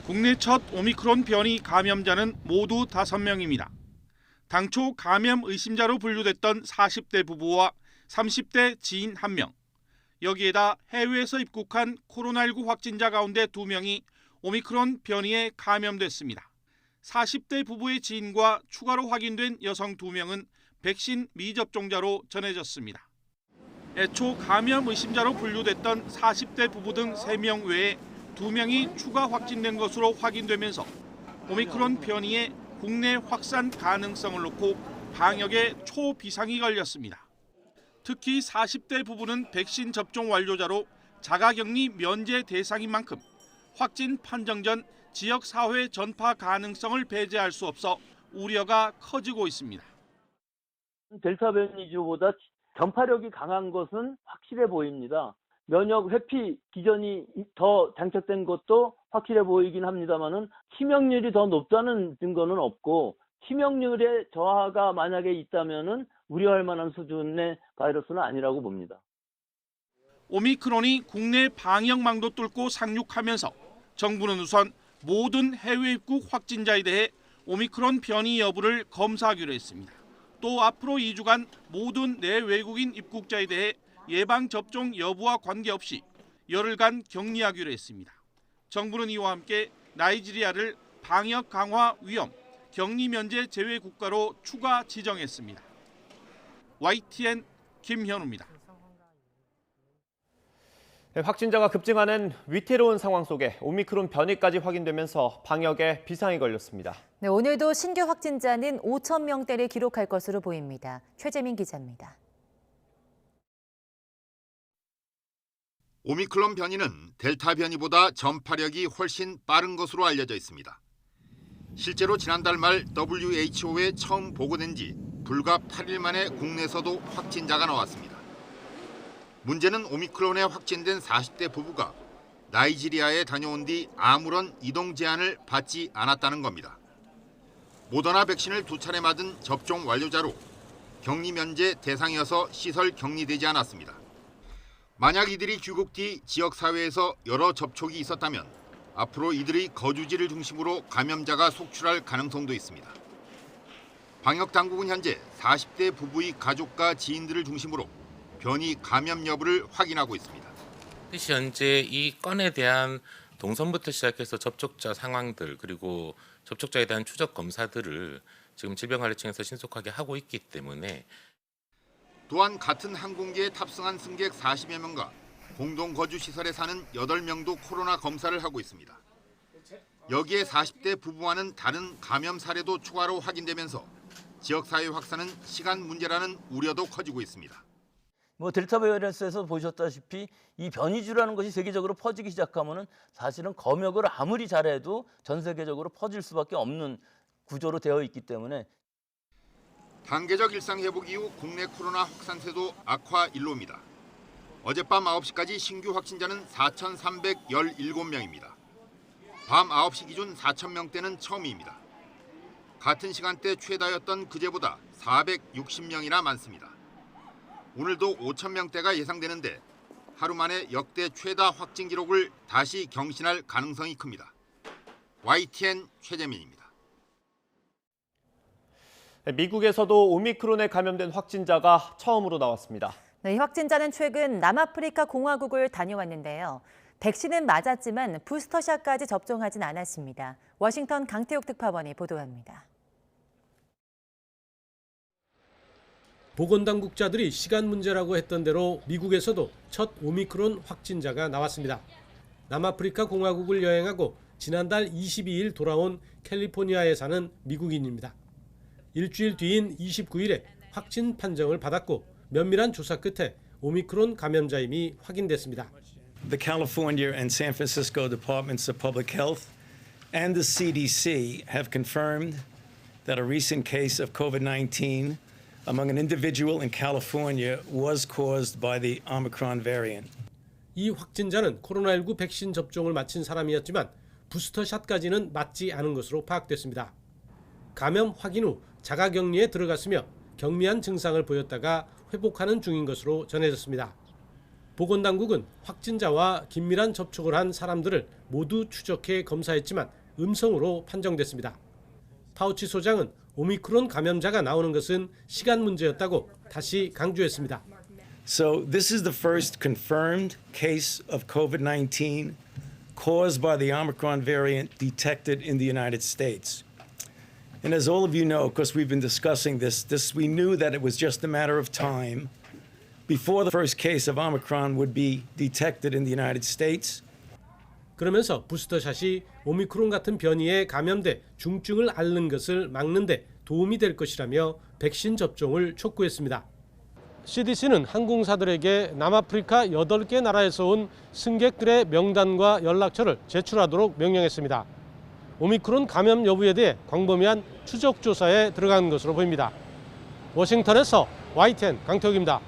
국내 첫 오미크론 변이 감염자는 모두 5명입니다. 당초 감염 의심자로 분류됐던 40대 부부와 30대 지인 1명, 여기에다 해외에서 입국한 코로나19 확진자 가운데 2명이 오미크론 변이에 감염됐습니다. 40대 부부의 지인과 추가로 확인된 여성 2명은 백신 미접종자로 전해졌습니다. 애초 감염 의심자로 분류됐던 40대 부부 등 3명 외에 2명이 추가 확진된 것으로 확인되면서 오미크론 변이의 국내 확산 가능성을 놓고 방역에 초비상이 걸렸습니다. 특히 40대 부부는 백신 접종 완료자로 자가격리 면제 대상인 만큼 확진 판정 전 지역사회 전파 가능성을 배제할 수 없어 우려가 커지고 있습니다. 델타 변이주보다 전파력이 강한 것은 확실해 보입니다. 면역 회피 기전이 더 장착된 것도 확실해 보이긴 합니다만은 치명률이 더 높다는 증거는 없고 치명률의 저하가 만약에 있다면은 우려할 만한 수준의 바이러스는 아니라고 봅니다. 오미크론이 국내 방역망도 뚫고 상륙하면서 정부는 우선 모든 해외 입국 확진자에 대해 오미크론 변이 여부를 검사하기로 했습니다. 또 앞으로 2주간 모든 내외국인 입국자에 대해 예방접종 여부와 관계없이 열흘간 격리하기로 했습니다. 정부는 이와 함께 나이지리아를 방역 강화 위험, 격리 면제 제외 국가로 추가 지정했습니다. YTN 김현우입니다. 네, 확진자가 급증하는 위태로운 상황 속에 오미크론 변이까지 확인되면서 방역에 비상이 걸렸습니다. 네, 오늘도 신규 확진자는 5천 명대를 기록할 것으로 보입니다. 최재민 기자입니다. 오미크론 변이는 델타 변이보다 전파력이 훨씬 빠른 것으로 알려져 있습니다. 실제로 지난달 말 WHO에 처음 보고된 지 불과 8일 만에 국내에서도 확진자가 나왔습니다. 문제는 오미크론에 확진된 40대 부부가 나이지리아에 다녀온 뒤 아무런 이동 제한을 받지 않았다는 겁니다. 모더나 백신을 2차례 맞은 접종 완료자로 격리 면제 대상이어서 시설 격리되지 않았습니다. 만약 이들이 귀국 뒤 지역사회에서 여러 접촉이 있었다면 앞으로 이들의 거주지를 중심으로 감염자가 속출할 가능성도 있습니다. 방역당국은 현재 40대 부부의 가족과 지인들을 중심으로 변이 감염 여부를 확인하고 있습니다. 현재 이 건에 대한 동선부터 시작해서 접촉자 상황들 그리고 접촉자에 대한 추적 검사들을 지금 질병관리청에서 신속하게 하고 있기 때문에 또한 같은 항공기에 탑승한 승객 40여 명과 공동 거주 시설에 사는 8명도 코로나 검사를 하고 있습니다. 여기에 40대 부부와는 다른 감염 사례도 추가로 확인되면서 지역사회 확산은 시간 문제라는 우려도 커지고 있습니다. 델타 바이러스에서 보셨다시피 이 변이주라는 것이 세계적으로 퍼지기 시작하면은 사실은 검역을 아무리 잘해도 전 세계적으로 퍼질 수밖에 없는 구조로 되어 있기 때문에 단계적 일상 회복 이후 국내 코로나 확산세도 악화 일로입니다. 어젯밤 9시까지 신규 확진자는 4,317명입니다. 밤 9시 기준 4,000명대는 처음입니다. 같은 시간대 최다였던 그제보다 460명이나 많습니다. 오늘도 5,000명대가 예상되는데 하루 만에 역대 최다 확진 기록을 다시 경신할 가능성이 큽니다. YTN 최재민입니다. 미국에서도 오미크론에 감염된 확진자가 처음으로 나왔습니다. 이 확진자는 최근 남아프리카 공화국을 다녀왔는데요. 백신은 맞았지만 부스터샷까지 접종하진 않았습니다. 워싱턴 강태욱 특파원이 보도합니다. 보건당국자들이 시간 문제라고 했던 대로 미국에서도 첫 오미크론 확진자가 나왔습니다. 남아프리카 공화국을 여행하고 지난달 22일 돌아온 캘리포니아에 사는 미국인입니다. 일주일 뒤인 29일에 확진 판정을 받았고 면밀한 조사 끝에 오미크론 감염자임이 확인됐습니다. The California and San Francisco Departments of Public Health and the CDC have confirmed that a recent case of COVID-19 among an individual in California was caused by the Omicron variant. 이 확진자는 코로나19 백신 접종을 마친 사람이었지만 부스터샷까지는 맞지 않은 것으로 파악됐습니다. 감염 확인 후 자가격리에 들어갔으며 경미한 증상을 보였다가 회복하는 중인 것으로 전해졌습니다. 보건당국은 확진자와 긴밀한 접촉을 한 사람들을 모두 추적해 검사했지만 음성으로 판정됐습니다. 파우치 소장은 오미크론 감염자가 나오는 것은 시간 문제였다고 다시 강조했습니다. So this is the first confirmed case of COVID-19 caused by the Omicron variant detected in the United States. And as all of you know, because we've been discussing this, we knew that it was just a matter of time before the first case of Omicron would be detected in the United States. 그러면서 부스터샷이 오미크론 같은 변이에 감염돼 중증을 앓는 것을 막는 데 도움이 될 것이라며 백신 접종을 촉구했습니다. CDC는 항공사들에게 남아프리카 8개 나라에서 온 승객들의 명단과 연락처를 제출하도록 명령했습니다. 오미크론 감염 여부에 대해 광범위한 추적 조사에 들어간 것으로 보입니다. 워싱턴에서 YTN 강태욱입니다.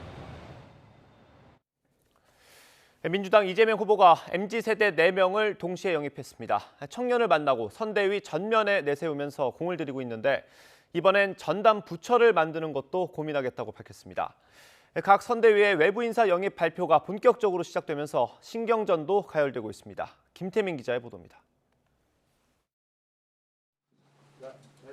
민주당 이재명 후보가 MZ세대 4명을 동시에 영입했습니다. 청년을 만나고 선대위 전면에 내세우면서 공을 들이고 있는데 이번엔 전담 부처를 만드는 것도 고민하겠다고 밝혔습니다. 각 선대위의 외부 인사 영입 발표가 본격적으로 시작되면서 신경전도 가열되고 있습니다. 김태민 기자의 보도입니다.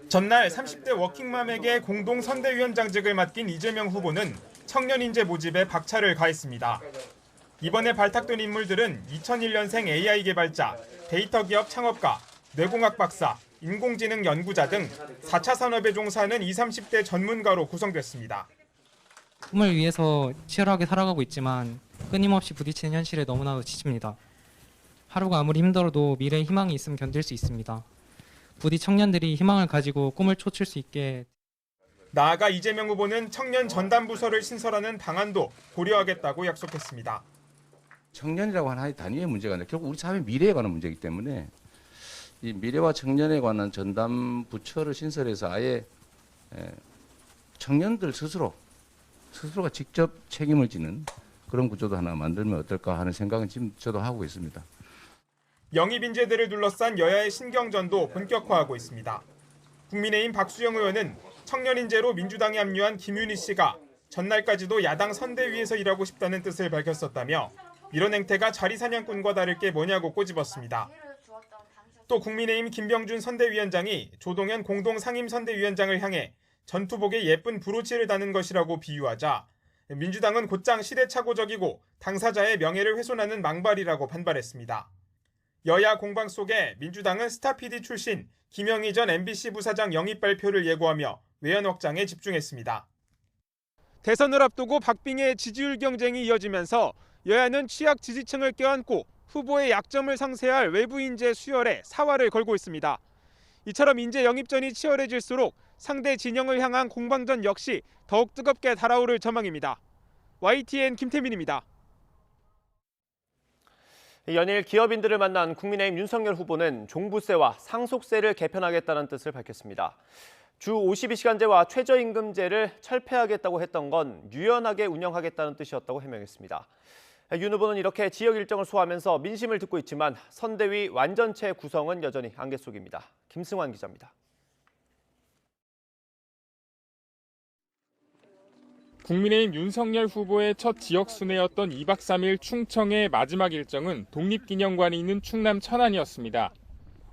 전날 30대 워킹맘에게 공동 선대위원장직을 맡긴 이재명 후보는 청년 인재 모집에 박차를 가했습니다. 이번에 발탁된 인물들은 2001년생 AI 개발자, 데이터 기업 창업가, 뇌공학 박사, 인공지능 연구자 등 4차 산업에 종사하는 20, 30대 전문가로 구성됐습니다. 꿈을 위해서 치열하게 살아가고 있지만 끊임없이 부딪히는 현실에 너무나도 지칩니다. 하루가 아무리 힘들어도 미래에 희망이 있으면 견딜 수 있습니다. 부디 청년들이 희망을 가지고 꿈을 쫓을 수 있게. 나아가 이재명 후보는 청년 전담 부서를 신설하는 방안도 고려하겠다고 약속했습니다. 청년이라고 하는 하나의 단위의 문제가 아니라 결국 우리 사회 미래에 관한 문제이기 때문에 이 미래와 청년에 관한 전담 부처를 신설해서 아예 청년들 스스로가 직접 책임을 지는 그런 구조도 하나 만들면 어떨까 하는 생각은 지금 저도 하고 있습니다. 영입 인재들을 둘러싼 여야의 신경전도 본격화하고 있습니다. 국민의힘 박수영 의원은 청년 인재로 민주당에 합류한 김윤희 씨가 전날까지도 야당 선대위에서 일하고 싶다는 뜻을 밝혔었다며 이런 행태가 자리 사냥꾼과 다를 게 뭐냐고 꼬집었습니다. 또 국민의힘 김병준 선대위원장이 조동현 공동 상임 선대위원장을 향해 전투복에 예쁜 브로치를 다는 것이라고 비유하자 민주당은 곧장 시대착오적이고 당사자의 명예를 훼손하는 망발이라고 반발했습니다. 여야 공방 속에 민주당은 스타 PD 출신 김영희 전 MBC 부사장 영입 발표를 예고하며 외연 확장에 집중했습니다. 대선을 앞두고 박빙의 지지율 경쟁이 이어지면서 여야는 취약 지지층을 껴안고 후보의 약점을 상쇄할 외부 인재 수혈에 사활을 걸고 있습니다. 이처럼 인재 영입전이 치열해질수록 상대 진영을 향한 공방전 역시 더욱 뜨겁게 달아오를 전망입니다. YTN 김태민입니다. 연일 기업인들을 만난 국민의힘 윤석열 후보는 종부세와 상속세를 개편하겠다는 뜻을 밝혔습니다. 주 52시간제와 최저임금제를 철폐하겠다고 했던 건 유연하게 운영하겠다는 뜻이었다고 해명했습니다. 윤 후보는 이렇게 지역 일정을 소화하면서 민심을 듣고 있지만 선대위 완전체 구성은 여전히 안개 속입니다. 김승환 기자입니다. 국민의힘 윤석열 후보의 첫 지역 순회였던 2박 3일 충청의 마지막 일정은 독립기념관이 있는 충남 천안이었습니다.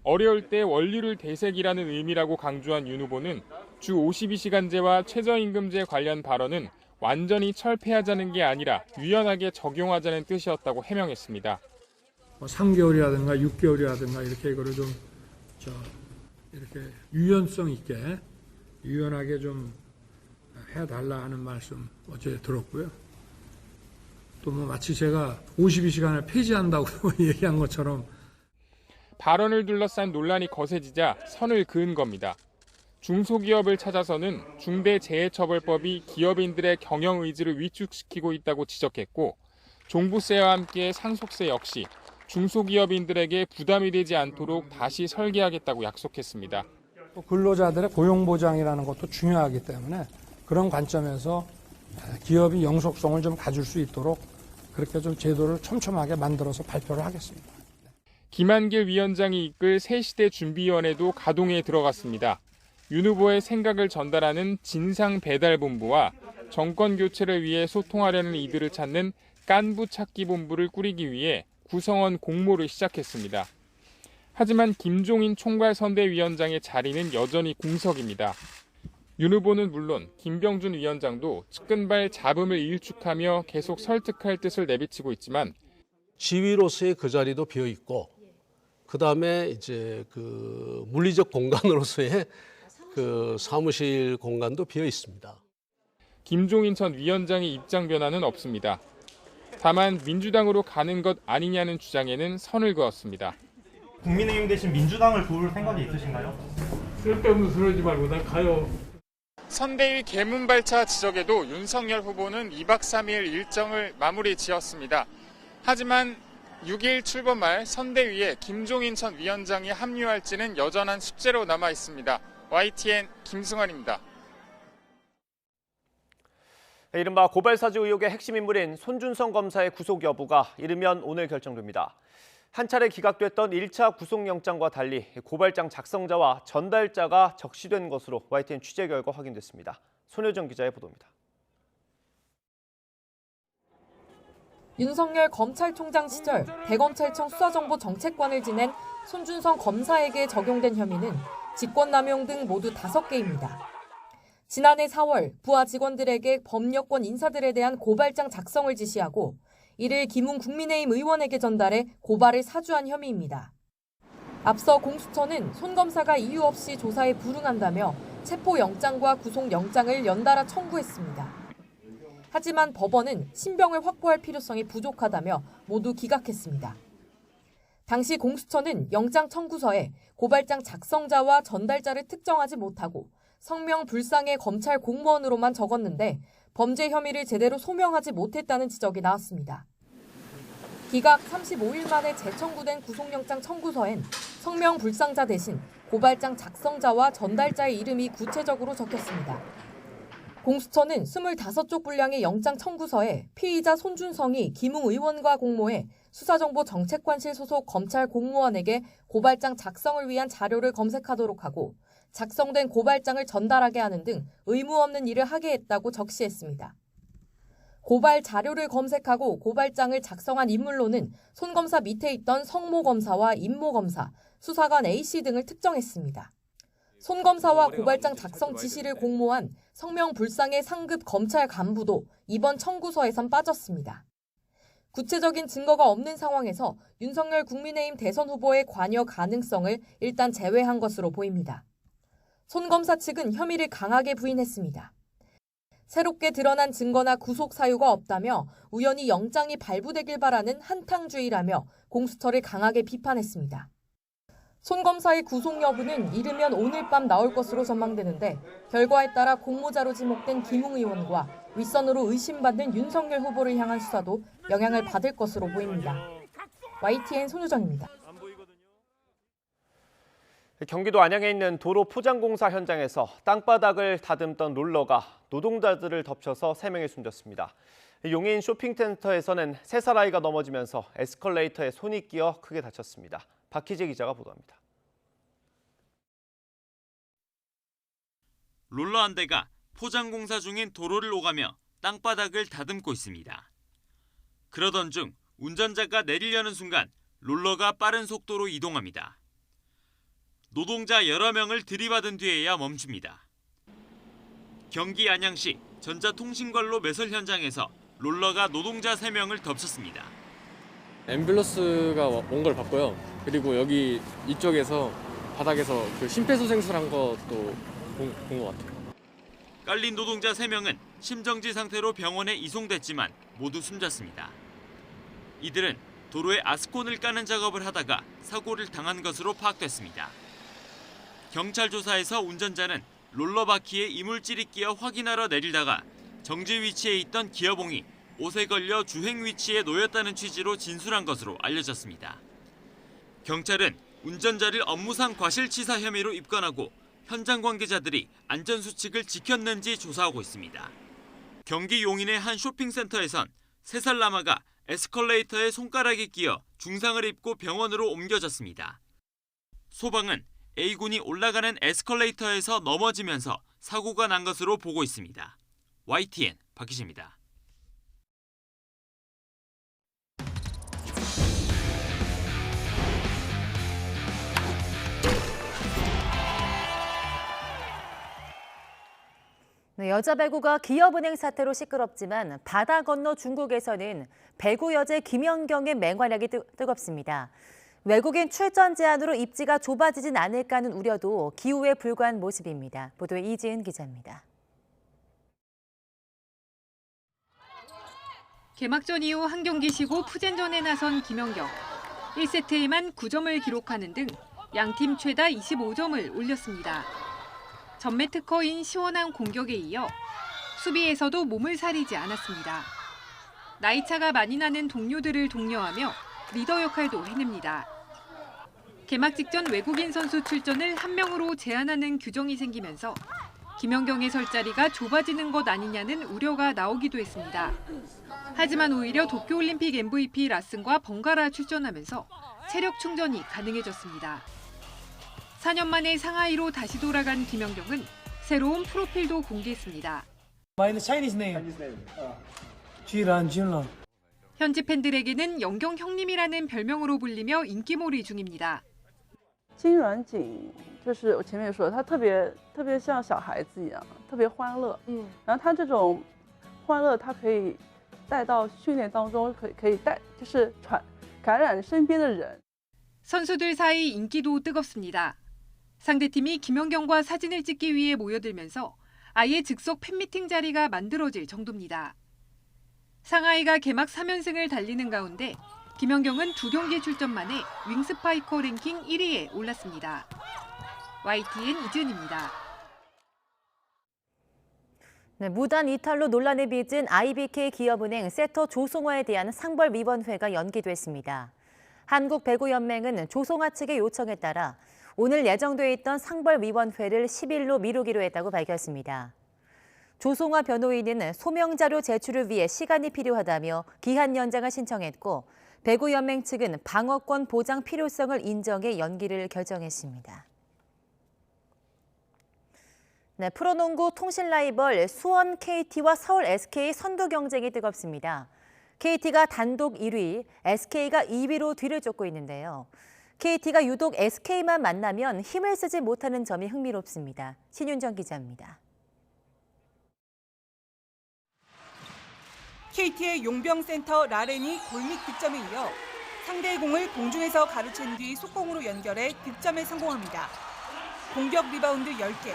어려울 때 원리를 되새기라는 의미라고 강조한 윤 후보는 주 52시간제와 최저임금제 관련 발언은 완전히 철폐하자는 게 아니라 유연하게 적용하자는 뜻이었다고 해명했습니다. 3개월이라든가 6개월이라든가 이렇게 이거를 좀 이렇게 유연성 있게 유연하게 좀 해달라 하는 말씀 어제 들었고요. 또 뭐 마치 제가 52시간을 폐지한다고 얘기한 것처럼 발언을 둘러싼 논란이 거세지자 선을 그은 겁니다. 중소기업을 찾아서는 중대재해처벌법이 기업인들의 경영 의지를 위축시키고 있다고 지적했고 종부세와 함께 상속세 역시 중소기업인들에게 부담이 되지 않도록 다시 설계하겠다고 약속했습니다. 근로자들의 고용보장이라는 것도 중요하기 때문에 그런 관점에서 기업이 영속성을 좀 가질 수 있도록 그렇게 좀 제도를 촘촘하게 만들어서 발표를 하겠습니다. 김한길 위원장이 이끌 새시대 준비위원회도 가동에 들어갔습니다. 윤 후보의 생각을 전달하는 진상배달본부와 정권 교체를 위해 소통하려는 이들을 찾는 깐부 찾기 본부를 꾸리기 위해 구성원 공모를 시작했습니다. 하지만 김종인 총괄선대위원장의 자리는 여전히 공석입니다. 윤 후보는 물론 김병준 위원장도 측근발 잡음을 일축하며 계속 설득할 뜻을 내비치고 있지만 지위로서의 그 자리도 비어 있고 그다음에 이제 그 물리적 공간으로서의 그 사무실 공간도 비어 있습니다. 김종인 전 위원장의 입장 변화는 없습니다. 다만 민주당으로 가는 것 아니냐는 주장에는 선을 그었습니다. 국민의힘 대신 민주당을 도울 생각이 있으신가요? 쓸데없는 소리 하지 말고 난 가요. 선대위 개문발차 지적에도 윤석열 후보는 2박 3일 일정을 마무리 지었습니다. 하지만 6일 출범 말 선대위에 김종인 전 위원장이 합류할지는 여전한 숙제로 남아 있습니다. YTN 김승환입니다. 이른바 고발사주 의혹의 핵심 인물인 손준성 검사의 구속 여부가 이르면 오늘 결정됩니다. 한 차례 기각됐던 1차 구속영장과 달리 고발장 작성자와 전달자가 적시된 것으로 YTN 취재 결과 확인됐습니다. 손효정 기자의 보도입니다. 윤석열 검찰총장 시절 대검찰청 수사정보정책관을 지낸 손준성 검사에게 적용된 혐의는 직권남용 등 모두 5개입니다. 지난해 4월 부하 직원들에게 법여권 인사들에 대한 고발장 작성을 지시하고 이를 김웅 국민의힘 의원에게 전달해 고발을 사주한 혐의입니다. 앞서 공수처는 손 검사가 이유 없이 조사에 불응한다며 체포영장과 구속영장을 연달아 청구했습니다. 하지만 법원은 신병을 확보할 필요성이 부족하다며 모두 기각했습니다. 당시 공수처는 영장 청구서에 고발장 작성자와 전달자를 특정하지 못하고 성명 불상의 검찰 공무원으로만 적었는데 범죄 혐의를 제대로 소명하지 못했다는 지적이 나왔습니다. 기각 35일 만에 재청구된 구속영장 청구서엔 성명 불상자 대신 고발장 작성자와 전달자의 이름이 구체적으로 적혔습니다. 공수처는 25쪽 분량의 영장 청구서에 피의자 손준성이 김웅 의원과 공모해 수사정보정책관실 소속 검찰 공무원에게 고발장 작성을 위한 자료를 검색하도록 하고 작성된 고발장을 전달하게 하는 등 의무 없는 일을 하게 했다고 적시했습니다. 고발 자료를 검색하고 고발장을 작성한 인물로는 손 검사 밑에 있던 성모 검사와 임모 검사, 수사관 A씨 등을 특정했습니다. 손 검사와 고발장 작성 지시를 공모한 성명 불상의 상급 검찰 간부도 이번 청구서에선 빠졌습니다. 구체적인 증거가 없는 상황에서 윤석열 국민의힘 대선 후보의 관여 가능성을 일단 제외한 것으로 보입니다. 손 검사 측은 혐의를 강하게 부인했습니다. 새롭게 드러난 증거나 구속 사유가 없다며 우연히 영장이 발부되길 바라는 한탕주의라며 공수처를 강하게 비판했습니다. 손 검사의 구속 여부는 이르면 오늘 밤 나올 것으로 전망되는데 결과에 따라 공모자로 지목된 김웅 의원과 윗선으로 의심받는 윤석열 후보를 향한 수사도 영향을 받을 것으로 보입니다. YTN 손유정입니다. 경기도 안양에 있는 도로 포장공사 현장에서 땅바닥을 다듬던 롤러가 노동자들을 덮쳐서 3명이 숨졌습니다. 용인 쇼핑센터에서는 3살 아이가 넘어지면서 에스컬레이터에 손이 끼어 크게 다쳤습니다. 박희재 기자가 보도합니다. 롤러 한 대가 포장공사 중인 도로를 오가며 땅바닥을 다듬고 있습니다. 그러던 중 운전자가 내리려는 순간 롤러가 빠른 속도로 이동합니다. 노동자 여러 명을 들이받은 뒤에야 멈춥니다. 경기 안양시 전자통신관로 매설 현장에서 롤러가 노동자 3명을 덮쳤습니다. 앰뷸런스가 온 걸 봤고요. 그리고 여기 이쪽에서 바닥에서 그 심폐소생술한 것도 본 것 같아요. 깔린 노동자 3명은 심정지 상태로 병원에 이송됐지만 모두 숨졌습니다. 이들은 도로에 아스콘을 까는 작업을 하다가 사고를 당한 것으로 파악됐습니다. 경찰 조사에서 운전자는 롤러 바퀴에 이물질이 끼어 확인하러 내리다가 정지 위치에 있던 기어봉이 옷에 걸려 주행 위치에 놓였다는 취지로 진술한 것으로 알려졌습니다. 경찰은 운전자를 업무상 과실치사 혐의로 입건하고 현장 관계자들이 안전수칙을 지켰는지 조사하고 있습니다. 경기 용인의 한 쇼핑센터에선 3살 남아가 에스컬레이터에 손가락이 끼어 중상을 입고 병원으로 옮겨졌습니다. 소방은 A군이 올라가는 에스컬레이터에서 넘어지면서 사고가 난 것으로 보고 있습니다. YTN 박희재입니다. 여자 배구가 기업은행 사태로 시끄럽지만 바다 건너 중국에서는 배구 여제 김연경의 맹활약이 뜨겁습니다. 외국인 출전 제한으로 입지가 좁아지진 않을까 하는 우려도 기우에 불과한 모습입니다. 보도에 이지은 기자입니다. 개막전 이후 한 경기 쉬고 푸젠전에 나선 김연경. 1세트에만 9점을 기록하는 등 양팀 최다 25점을 올렸습니다. 전매 특허인 시원한 공격에 이어 수비에서도 몸을 사리지 않았습니다. 나이차가 많이 나는 동료들을 독려하며 리더 역할도 해냅니다. 개막 직전 외국인 선수 출전을 한 명으로 제한하는 규정이 생기면서 김연경의 설 자리가 좁아지는 것 아니냐는 우려가 나오기도 했습니다. 하지만 오히려 도쿄올림픽 MVP 라슨과 번갈아 출전하면서 체력 충전이 가능해졌습니다. 4년 만에 상하이로 다시 돌아간 김연경은 새로운 프로필도 공개했습니다. 현지 팬들에게는 연경 형님이라는 별명으로 불리며 인기몰이 중입니다. 金软锦就是我前面说他特别像小孩子一样，特别欢乐。然后他这种欢乐，他可以带到训练当中，可以带就是感染身边的人。 선수들 사이 인기도 뜨겁습니다. 상대팀이 김연경과 사진을 찍기 위해 모여들면서 아예 즉석 팬미팅 자리가 만들어질 정도입니다. 상하이가 개막 3연승을 달리는 가운데 김연경은 2경기 출전 만에 윙스파이커 랭킹 1위에 올랐습니다. YTN 이지은입니다. 무단 이탈로 논란을 빚은 IBK 기업은행 세터 조송화에 대한 상벌위원회가 연기됐습니다. 한국배구연맹은 조송화 측의 요청에 따라 오늘 예정돼 있던 상벌위원회를 10일로 미루기로 했다고 밝혔습니다. 조송화 변호인은 소명자료 제출을 위해 시간이 필요하다며 기한 연장을 신청했고 배구연맹 측은 방어권 보장 필요성을 인정해 연기를 결정했습니다. 프로농구 통신 라이벌 수원 KT와 서울 SK 선두 경쟁이 뜨겁습니다. KT가 단독 1위, SK가 2위로 뒤를 쫓고 있는데요. KT가 유독 SK만 만나면 힘을 쓰지 못하는 점이 흥미롭습니다. 신윤정 기자입니다. KT의 용병센터 라렌이 골밑 득점에 이어 상대의 공을 공중에서 가로챈 뒤 속공으로 연결해 득점에 성공합니다. 공격 리바운드 10개,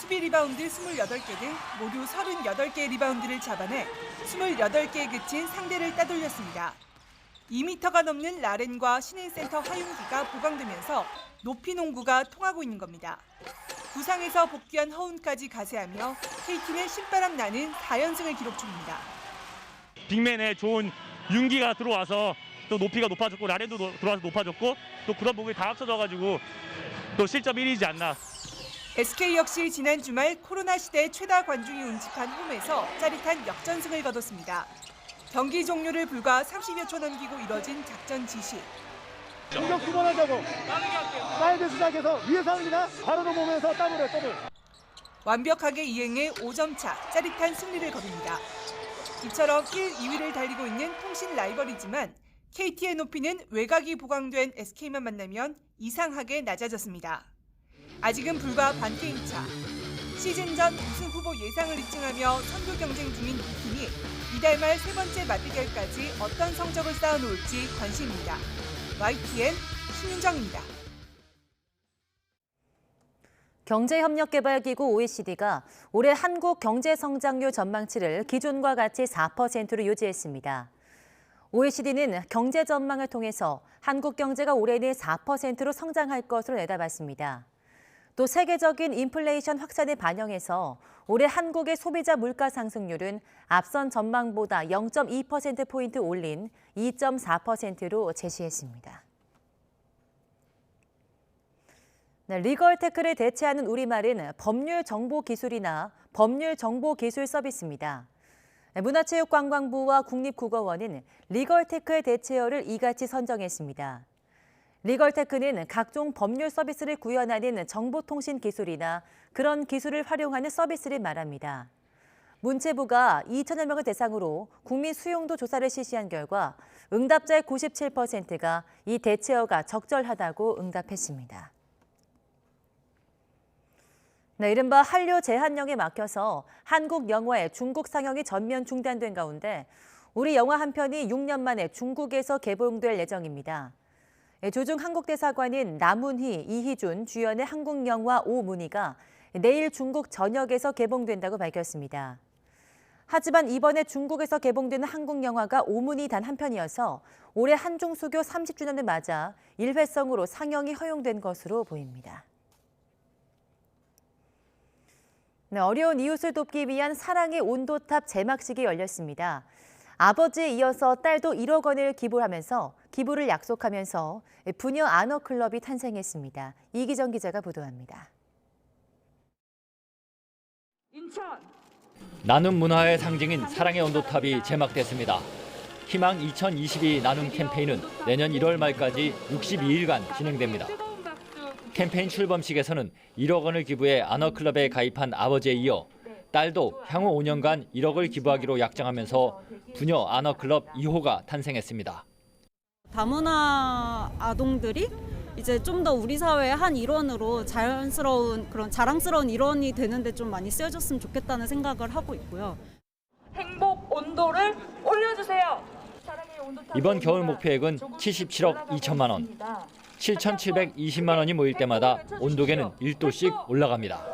수비 리바운드 28개 등 모두 38개의 리바운드를 잡아내 28개에 그친 상대를 따돌렸습니다. 2m가 넘는 라렌과 신인센터 하윤기가 보강되면서 높이 농구가 통하고 있는 겁니다. 부상에서 복귀한 허운까지 가세하며 KT는 신바람 나는 4연승을 기록 중입니다. 빅맨의 좋은 윤기가 들어와서 또 높이가 높아졌고 라렌도 들어와서 높아졌고 또 그런 부분이 다 합쳐져가지고 또 실점 1위지 않나. SK 역시 지난 주말 코로나 시대 최다 관중이 운집한 홈에서 짜릿한 역전승을 거뒀습니다. 경기 종료를 불과 30여 초 남기고 이뤄진 작전 지시. 공격 2번 하자고. 사이드 시작해서 위에서 합니다. 바로 넘어오면서 더블. 완벽하게 이행해 5점 차 짜릿한 승리를 거둡니다. 이처럼 1, 2위를 달리고 있는 통신 라이벌이지만 KT의 높이는 외곽이 보강된 SK만 만나면 이상하게 낮아졌습니다. 아직은 불과 반게임 차. 시즌 전 우승 후보 예상을 입증하며 선두 경쟁 중인 두 팀이 이달 말 세 번째 맞대결까지 어떤 성적을 쌓아놓을지 관심입니다. YTN 신윤정입니다. 경제협력개발기구 OECD가 올해 한국 경제성장률 전망치를 기존과 같이 4%로 유지했습니다. OECD는 경제 전망을 통해서 한국 경제가 올해는 4%로 성장할 것으로 내다봤습니다. 또 세계적인 인플레이션 확산에 반영해서 올해 한국의 소비자 물가 상승률은 앞선 전망보다 0.2%포인트 올린 2.4%로 제시했습니다. 리걸테크를 대체하는 우리말은 법률정보기술이나 법률정보기술 서비스입니다. 문화체육관광부와 국립국어원은 리걸테크의 대체어를 이같이 선정했습니다. 리걸테크는 각종 법률 서비스를 구현하는 정보통신 기술이나 그런 기술을 활용하는 서비스를 말합니다. 문체부가 2천여 명을 대상으로 국민 수용도 조사를 실시한 결과 응답자의 97%가 이 대체어가 적절하다고 응답했습니다. 이른바 한류 제한령에 막혀서 한국 영화의 중국 상영이 전면 중단된 가운데 우리 영화 한 편이 6년 만에 중국에서 개봉될 예정입니다. 조중 한국대사관인 남훈희, 이희준 주연의 한국 영화 오문희가 내일 중국 전역에서 개봉된다고 밝혔습니다. 하지만 이번에 중국에서 개봉되는 한국 영화가 오문희 단 한 편이어서 올해 한중수교 30주년을 맞아 일회성으로 상영이 허용된 것으로 보입니다. 어려운 이웃을 돕기 위한 사랑의 온도탑 제막식이 열렸습니다. 아버지에 이어서 딸도 1억 원을 기부를 약속하면서 부녀 아너클럽이 탄생했습니다. 이기정 기자가 보도합니다. 나눔 문화의 상징인 사랑의 온도탑이 제막됐습니다. 희망 2022 나눔 캠페인은 내년 1월 말까지 62일간 진행됩니다. 캠페인 출범식에서는 1억 원을 기부해 아너클럽에 가입한 아버지에 이어 딸도 향후 5년간 1억을 기부하기로 약정하면서 부녀 아너클럽 2호가 탄생했습니다. 다문화 아동들이 이제 좀 더 우리 사회의 한 일원으로 자연스러운 그런 자랑스러운 일원이 되는데 좀 많이 쓰여졌으면 좋겠다는 생각을 하고 있고요. 행복 온도를 올려주세요. 이번 겨울 목표액은 77억 2천만 원. 7,720만 원이 모일 때마다 온도계는 1도씩 올라갑니다.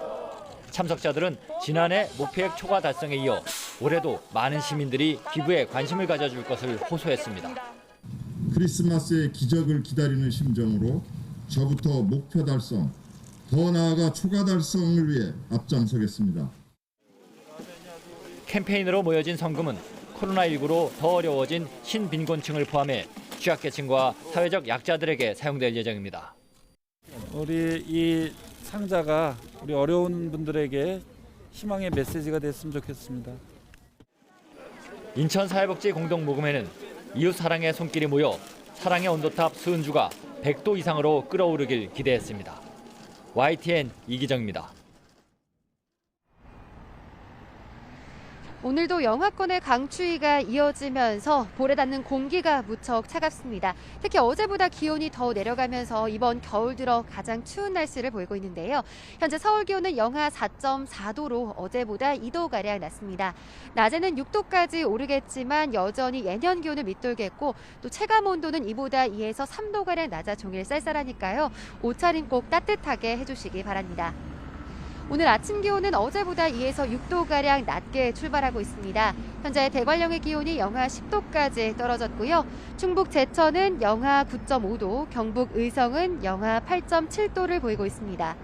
참석자들은 지난해 목표액 초과 달성에 이어 올해도 많은 시민들이 기부에 관심을 가져줄 것을 호소했습니다. 크리스마스의 기적을 기다리는 심정으로 저부터 목표 달성, 더 나아가 초과 달성을 위해 앞장서겠습니다. 캠페인으로 모여진 성금은 코로나19로 더 어려워진 신빈곤층을 포함해 취약계층과 사회적 약자들에게 사용될 예정입니다. 우리 이 상자가 우리 어려운 분들에게 희망의 메시지가 됐으면 좋겠습니다. 인천사회복지 공동모금회는 이웃 사랑의 손길이 모여 사랑의 온도탑 수은주가 100도 이상으로 끓어오르길 기대했습니다. YTN 이기정입니다. 오늘도 영하권의 강추위가 이어지면서 볼에 닿는 공기가 무척 차갑습니다. 특히 어제보다 기온이 더 내려가면서 이번 겨울 들어 가장 추운 날씨를 보이고 있는데요. 현재 서울 기온은 영하 4.4도로 어제보다 2도가량 낮습니다. 낮에는 6도까지 오르겠지만 여전히 예년 기온을 밑돌겠고 또 체감 온도는 이보다 2에서 3도가량 낮아 종일 쌀쌀하니까요. 옷차림 꼭 따뜻하게 해주시기 바랍니다. 오늘 아침 기온은 어제보다 2에서 6도가량 낮게 출발하고 있습니다. 현재 대관령의 기온이 영하 10도까지 떨어졌고요. 충북 제천은 영하 9.5도, 경북 의성은 영하 8.7도를 보이고 있습니다.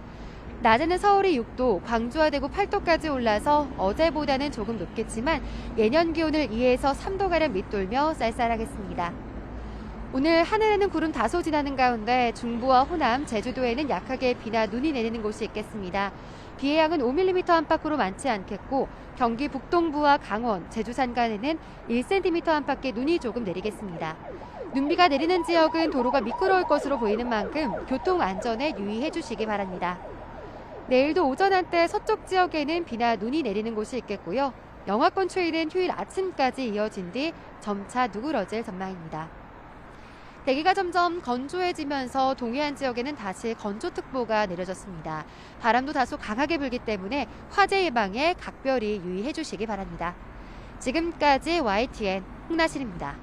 낮에는 서울이 6도, 광주와 대구 8도까지 올라서 어제보다는 조금 높겠지만 예년 기온을 2에서 3도가량 밑돌며 쌀쌀하겠습니다. 오늘 하늘에는 구름 다소 지나는 가운데 중부와 호남, 제주도에는 약하게 비나 눈이 내리는 곳이 있겠습니다. 비의 양은 5mm 안팎으로 많지 않겠고 경기 북동부와 강원, 제주 산간에는 1cm 안팎의 눈이 조금 내리겠습니다. 눈비가 내리는 지역은 도로가 미끄러울 것으로 보이는 만큼 교통 안전에 유의해 주시기 바랍니다. 내일도 오전 한때 서쪽 지역에는 비나 눈이 내리는 곳이 있겠고요. 영하권 추위는 휴일 아침까지 이어진 뒤 점차 누그러질 전망입니다. 대기가 점점 건조해지면서 동해안 지역에는 다시 건조특보가 내려졌습니다. 바람도 다소 강하게 불기 때문에 화재 예방에 각별히 유의해 주시기 바랍니다. 지금까지 YTN 홍나실입니다.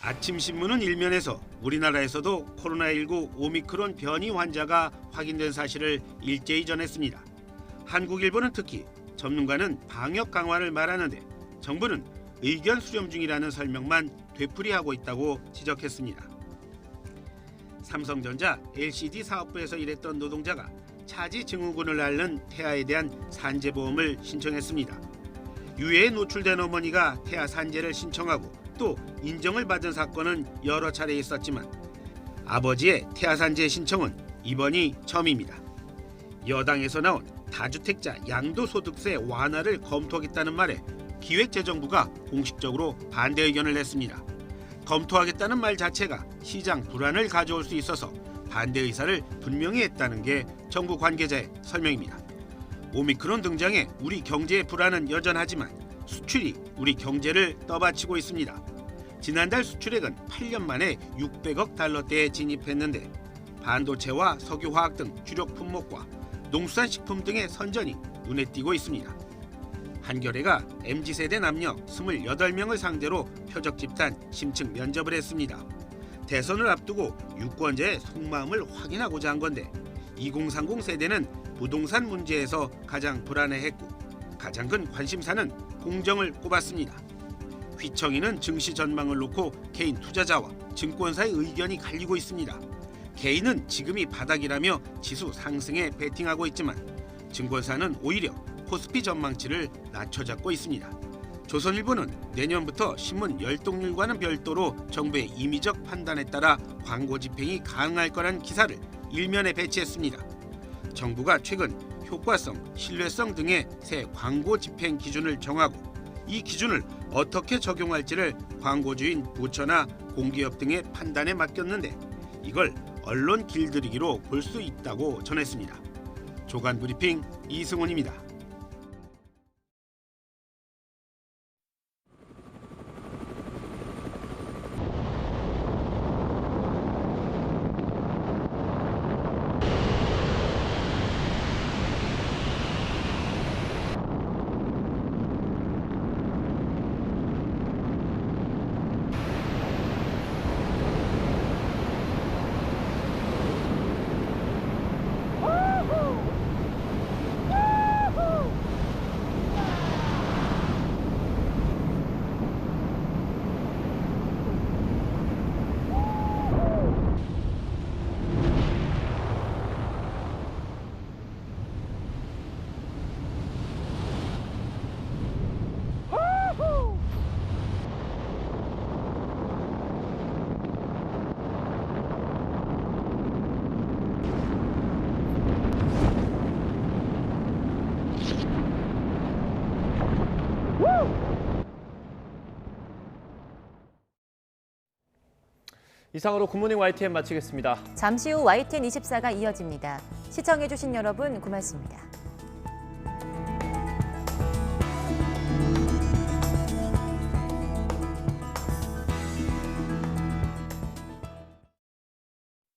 아침 신문은 일면에서 우리나라에서도 코로나19 오미크론 변이 환자가 확인된 사실을 일제히 전했습니다. 한국일보는 특히 전문가는 방역 강화를 말하는데 정부는 의견 수렴 중이라는 설명만 되풀이하고 있다고 지적했습니다. 삼성전자 LCD 사업부에서 일했던 노동자가 차지 증후군을 앓는 태아에 대한 산재보험을 신청했습니다. 유해에 노출된 어머니가 태아 산재를 신청하고 또 인정을 받은 사건은 여러 차례 있었지만 아버지의 태아 산재 신청은 이번이 처음입니다. 여당에서 나온 다주택자 양도소득세 완화를 검토하겠다는 말에 기획재정부가 공식적으로 반대 의견을 냈습니다. 검토하겠다는 말 자체가 시장 불안을 가져올 수 있어서 반대 의사를 분명히 했다는 게 정부 관계자의 설명입니다. 오미크론 등장에 우리 경제의 불안은 여전하지만 수출이 우리 경제를 떠받치고 있습니다. 지난달 수출액은 8년 만에 600억 달러대에 진입했는데 반도체와 석유화학 등 주력 품목과 농수산식품 등의 선전이 눈에 띄고 있습니다. 한겨레가 MZ세대 남녀 28명을 상대로 표적 집단 심층 면접을 했습니다. 대선을 앞두고 유권자의 속마음을 확인하고자 한 건데 2030 세대는 부동산 문제에서 가장 불안해했고 가장 큰 관심사는 공정을 꼽았습니다. 휘청이는 증시 전망을 놓고 개인 투자자와 증권사의 의견이 갈리고 있습니다. 개인은 지금이 바닥이라며 지수 상승에 베팅하고 있지만 증권사는 오히려 코스피 전망치를 낮춰잡고 있습니다. 조선일보는 내년부터 신문 열독률과는 별도로 정부의 임의적 판단에 따라 광고 집행이 가능할 거란 기사를 일면에 배치했습니다. 정부가 최근 효과성, 신뢰성 등의 새 광고 집행 기준을 정하고 이 기준을 어떻게 적용할지를 광고주인 부처나 공기업 등의 판단에 맡겼는데 이걸 언론 길들이기로 볼 수 있다고 전했습니다. 조간 브리핑 이승훈입니다. 이상으로 굿모닝 YTN 마치겠습니다. 잠시 후 YTN 24가 이어집니다. 시청해주신 여러분 고맙습니다.